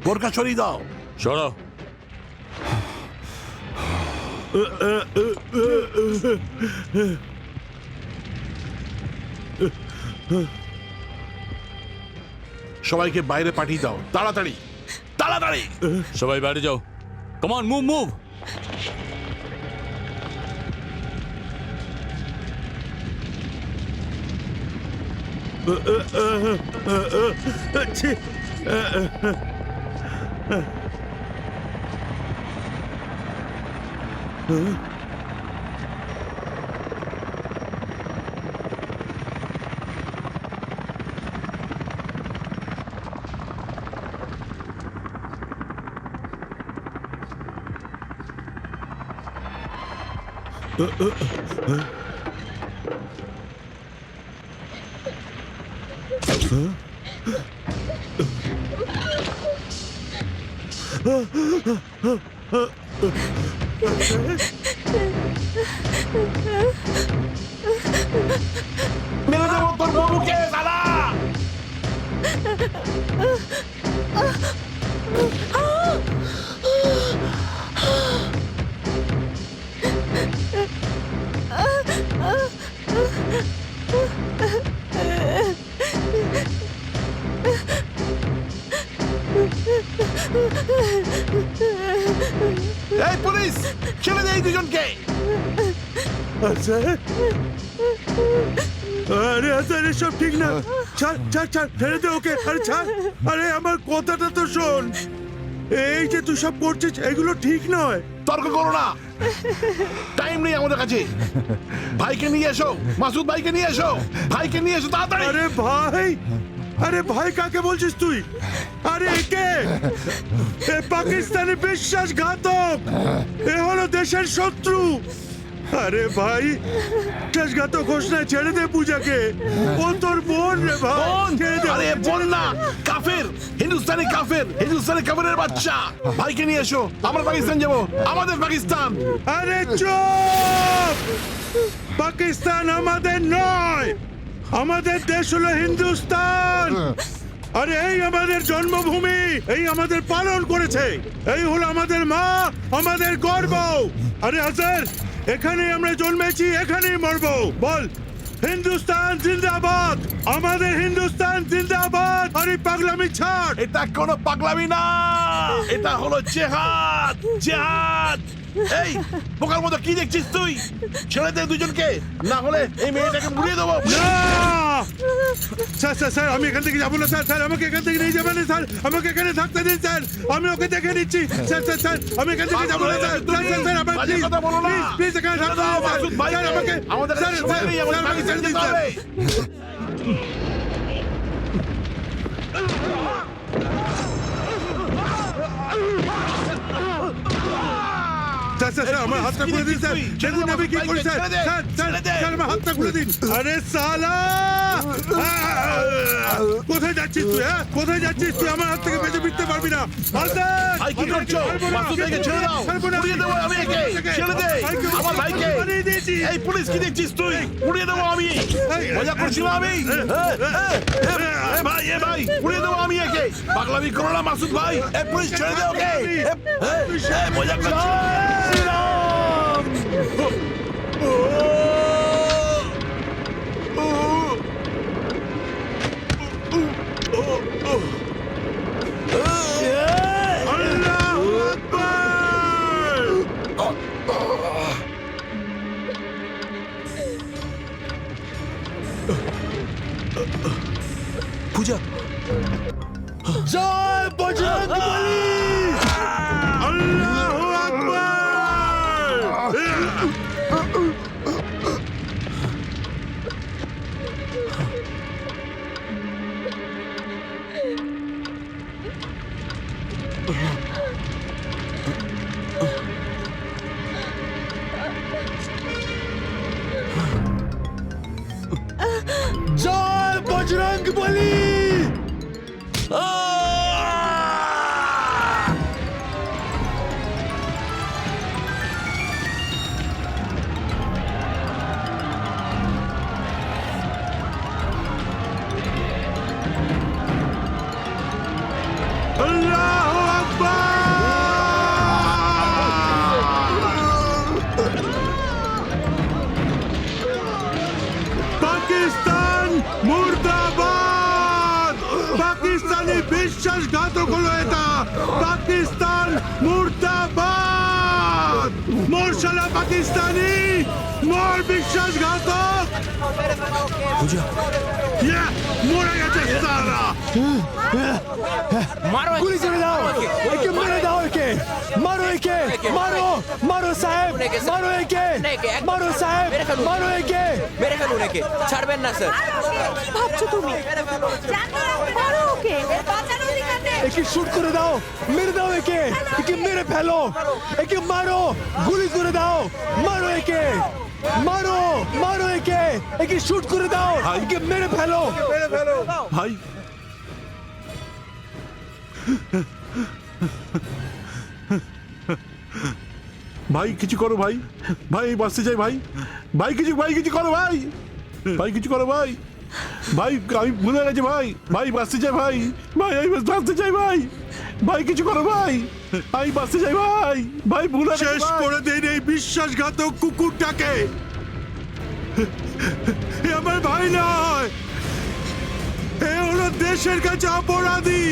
F: বোরকা সরিয়ে দাও।
J: সরাও।
F: সবাইকে বাইরে পাঠিয়ে দাও, তাড়াতাড়ি তাড়াতাড়ি।
J: সবাই বাইরে যাও। Come on, move move.
F: মেরে দেবো তোর বউকে, শালা! এই পুলিশ, ছেড়ে দে এই দুজনকে।
D: আজহার, আরে আজহার এসব ঠিক না। ছাড় ছাড় ছাড়, ছেড়ে দে ওকে। আরে ছাড়, আরে আমার কথাটা তো শোন। এই যে তুই সব করছিস এগুলো ঠিক নয়।
F: তর্ক করো না, টাইম নেই আমাদের কাছে। ভাইকে নিয়ে এসো, মাসুদ ভাইকে নিয়ে এসো, ভাইকে নিয়ে এসো তাড়াতাড়ি।
D: আরে ভাই, আরে ভাই কাকে বলছিস তুই? আরে একে, এ পাকিস্তানি বিশ্বাসঘাতক, এ হলো দেশের শত্রু। আরে ভাই, বিশ্বাসঘাতক হোস না, ছেড়ে দে পূজাকে। ও তোর বোন রে ভাই, ছেড়ে দে।
F: আরে বোন না, কাফের হিন্দুস্তানি হিন্দুস্তানি কাফের, হিন্দুস্তানি কাফেরের বাচ্চা। ভাইকে নিয়ে এসো, আমরা পাকিস্তান যাবো, আমাদের পাকিস্তান।
D: আরে চুপ! পাকিস্তান আমাদের নয়, আমাদের দেশ হলো হিন্দুস্তান। আরে এই আমাদের জন্মভূমি, এই আমাদের পালন করেছে, এই হলো আমাদের মা, আমাদের গর্ব। আরে হাজার, এখানেই আমরা জন্মেছি, এখানেই মরবো। বল হিন্দুস্তান জিন্দাবাদ, আমাদের হিন্দুস্তান জিন্দাবাদ। আরে পাগলামি ছাড়।
F: এটা কোনো পাগলামি না, এটা হলো জেহাদ, জেহাদ। এই বোকার মতো কি দেখছিস তুই? ছেড়ে দে দুজনকে, না হলে এই মেয়েটাকে মুড়িয়ে দেবো।
D: না! স্যার স্যার স্যার, আমি এখান থেকে যাবো না স্যার। স্যার আমাকে এখান থেকে নিয়ে যাবেন না স্যার, আমাকে এখানে থাকতে দিন স্যার, আমি ওকে দেখে নিচ্ছি। স্যার স্যার স্যার, আমি এখান থেকে যাবো না স্যার। স্যার স্যার স্যার, আমার প্লিজ প্লিজ এখানে থাকতে দিন স্যার। স্যার আমাকে,
F: আমাদের
D: স্যার স্যার স্যার, আমাকে ছেড়ে দিন স্যার। স্যার স্যার স্যার, আমার হাতটা খুলে দিন স্যার। দেখুন আমি কি করি স্যার। স্যার স্যার স্যার, আমার হাতটা খুলে দিন। আরে সালা, কোথায় যাচ্ছিস তুই? হ্যাঁ কোথায় যাচ্ছিস তুই? আমার হাত থেকে বেঁচে ফিরতে পারবি না।
F: ভাই কি করছো? মাসুদকে ছেড়ে দাও, উড়িয়ে দেবো আমি একে। ছেড়ে দে আমার ভাইকে। এই পুলিশ কি দেখছিস তুই? উড়িয়ে দেবো আমি। মজা করছিলাম আমি। এ ভাই, এ ভাই, উড়িয়ে দেবো আমি একে। পাগলামি করো না মাসুদ ভাই। এ পুলিশ ছেড়ে দে ওকে। মজা করছি।
D: আল্লাহু আকবার!
G: পূজা, জয় বজরং বলী।
D: আল্লাহু আকবার!
G: জয় বজরং বলী।
D: আল্লাহু পাকিস্তান মুর্দাবাদ! পাকিস্তানি বিশ্বাসঘাতক হলো এটা। পাকিস্তান মুর্দাবাদ! মোর শালা পাকিস্তানি, মোর বিশ্বাসঘাতক।
G: পূজা,
D: মরে গেছে সারা।
A: গুলি করে দাও, একে মেরে দাও, একে মারো, একে মারো, মারো সাহেব, মারো একে, মারো সাহেব, মারো একে।
B: মেরে ফেলুন একে, ছাড়বেন না স্যার।
I: কি ভাবছো তুমি? মারো ওকে।
A: একে শুট করে দাও, মেরে দাও একে, একে মেরে ফেলো, একে মারো, গুলি করে দাও, মারো একে, মারো, মারো একে, একে শুট করে দাও, একে মেরে ফেলো।
F: ভাই ভাই কিছু করো ভাই, ভাই বাঁচতে চাই ভাই, ভাই কিছু, ভাই কিছু করো ভাই, ভাই কিছু করো ভাই, ভাই আমি ভুলে গেছি ভাই, ভাই বাঁচতে চাই ভাই, ভাই আমি বাঁচতে চাই ভাই, ভাই কিছু করো ভাই, আমি বাঁচতে চাই ভাই, ভাই ভুলে গেছি
D: শেষ
F: ভাই।
D: করে দিন এই বিশ্বাসঘাতক কুকুরটাকে। এ আমার ভাই নয়, এ হলো দেশের কাছে অপরাধী।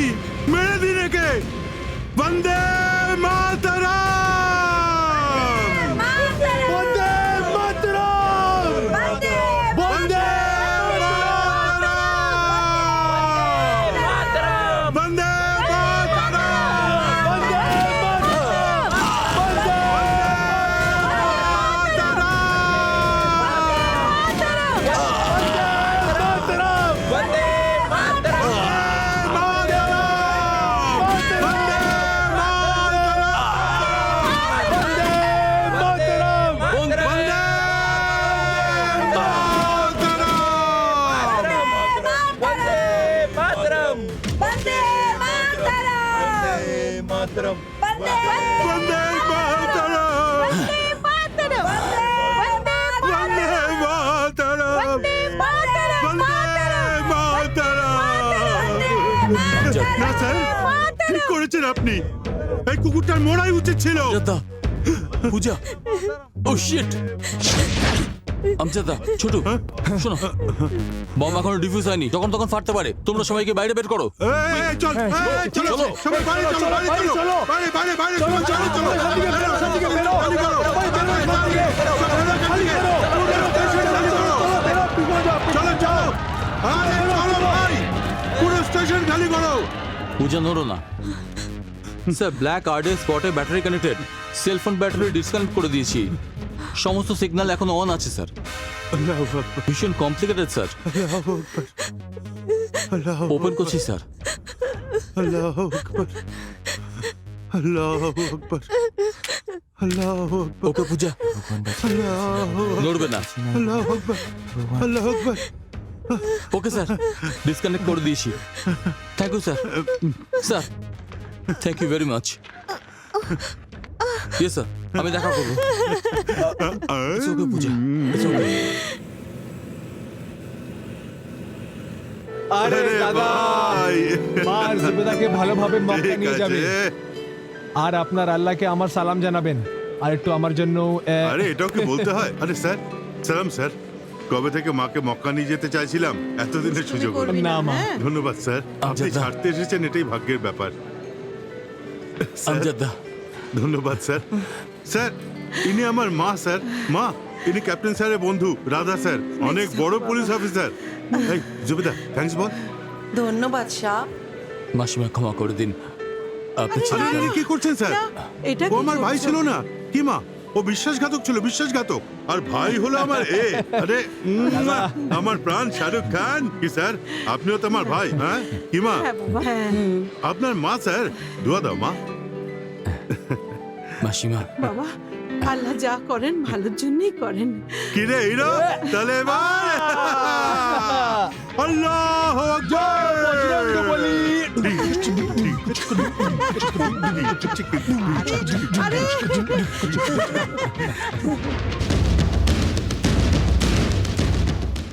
D: মেরে দিন একে। বন্দে মাতরম!
A: বন্দে মাতরম! বন্দে
D: মাতরম! বন্দে মাতরম!
A: বন্দে মাতরম!
E: মাতরম
D: বন্দে মাতরম বন্দে মাতরম বন্দে মাতরম। না স্যার, ঠিক করেছেন আপনি। এই কুকুরটার মরাই উচিত ছিল।
J: আমজাদা, পূজা, ও শিট। আমজাদা, ছোটু, শোনো, বম এখনো ডিফিউজ হয়নি, যখন তখন ফাটতে পারে। তোমরা সবাইকে বাইরে বের করো।
D: এই, চল, এই, চলো, সবাই বাইরে চলো, বাইরে চলো, বাইরে, বাইরে, বাইরে, চলো, চলো, চলো, খালি করো, খালি করো, খালি করো, চলো, চলো, আরে চলো ভাই, পুরো স্টেশন খালি করো।
J: পূজা, নড়ো না। স্যার, ব্ল্যাক আর্ডের স্পটে battery connected, cellphone battery disconnect করে দিয়েছি, সমস্ত সিগন্যাল এখন অন আছে স্যার। ভীষণ কমপ্লিকেটেড স্যার। ওপেন করছি স্যার।
D: আল্লাহু আকবার, আল্লাহু আকবার, আল্লাহু আকবার।
J: ওকে পূজা, নড়বে না।
D: আল্লাহু আকবার, আল্লাহু আকবার।
J: ওকে স্যার, ডিসকানেক্ট করে দিয়েছি। Thank you sir. Sir, thank you very much. Yes sir, আমি দেখা করবো। It's okay, Puja, it's okay.
A: আরে দাদা, মা আর জুবেদাকে ভালোভাবে মক্কা নিয়ে যাবে। আর আপনার আল্লাহকে আমার সালাম জানাবেন। আর একটু আমার জন্য
D: আরে এটাও কি বলতে হয়? আরে স্যার, সালাম স্যার। কবে থেকে মাকে মক্কা নিয়ে যেতে চাইছিলাম, এতদিনের সুযোগ হলো।
A: না মা,
D: ধন্যবাদ স্যার, আপনি
J: আমজাদা।
D: ছাড়তে এসেছেন, এটাই ভাগ্যের ব্যাপার। স্যার,
J: আমজাদা,
D: ধন্যবাদ স্যার। স্যার, ইনি আমার মা স্যার, মা। ইনি ক্যাপ্টেন স্যারের বন্ধু রাধা স্যার, অনেক বড় পুলিশ অফিসার। এই জুবেদা, থ্যাঙ্কস বল।
E: ধন্যবাদ শাহ।
J: মাসিমা ক্ষমা করে দিন। আপনি
D: আরে
J: ছিলেন
D: ইনি কি করছেন স্যার?
E: এটা
D: ও আমার ভাই ছিল না কি মা? ও বিশ্বাসঘাতক ছিল, বিশ্বাসঘাতক। আর ভাই হলো আমার আরে আমার প্রাণ শাহরুখ খান। কি স্যার, আপনিও তো আমার ভাই, হ্যাঁ কি মা? আপনার মা স্যার, দোয়া দাও মা।
J: মাসিমা।
E: বাবা, আল্লাহ যা করেন ভালোর জন্যই করেন।
D: কি রে হিরো, তাহলে এবার আল্লাহু আকবার।
E: আরে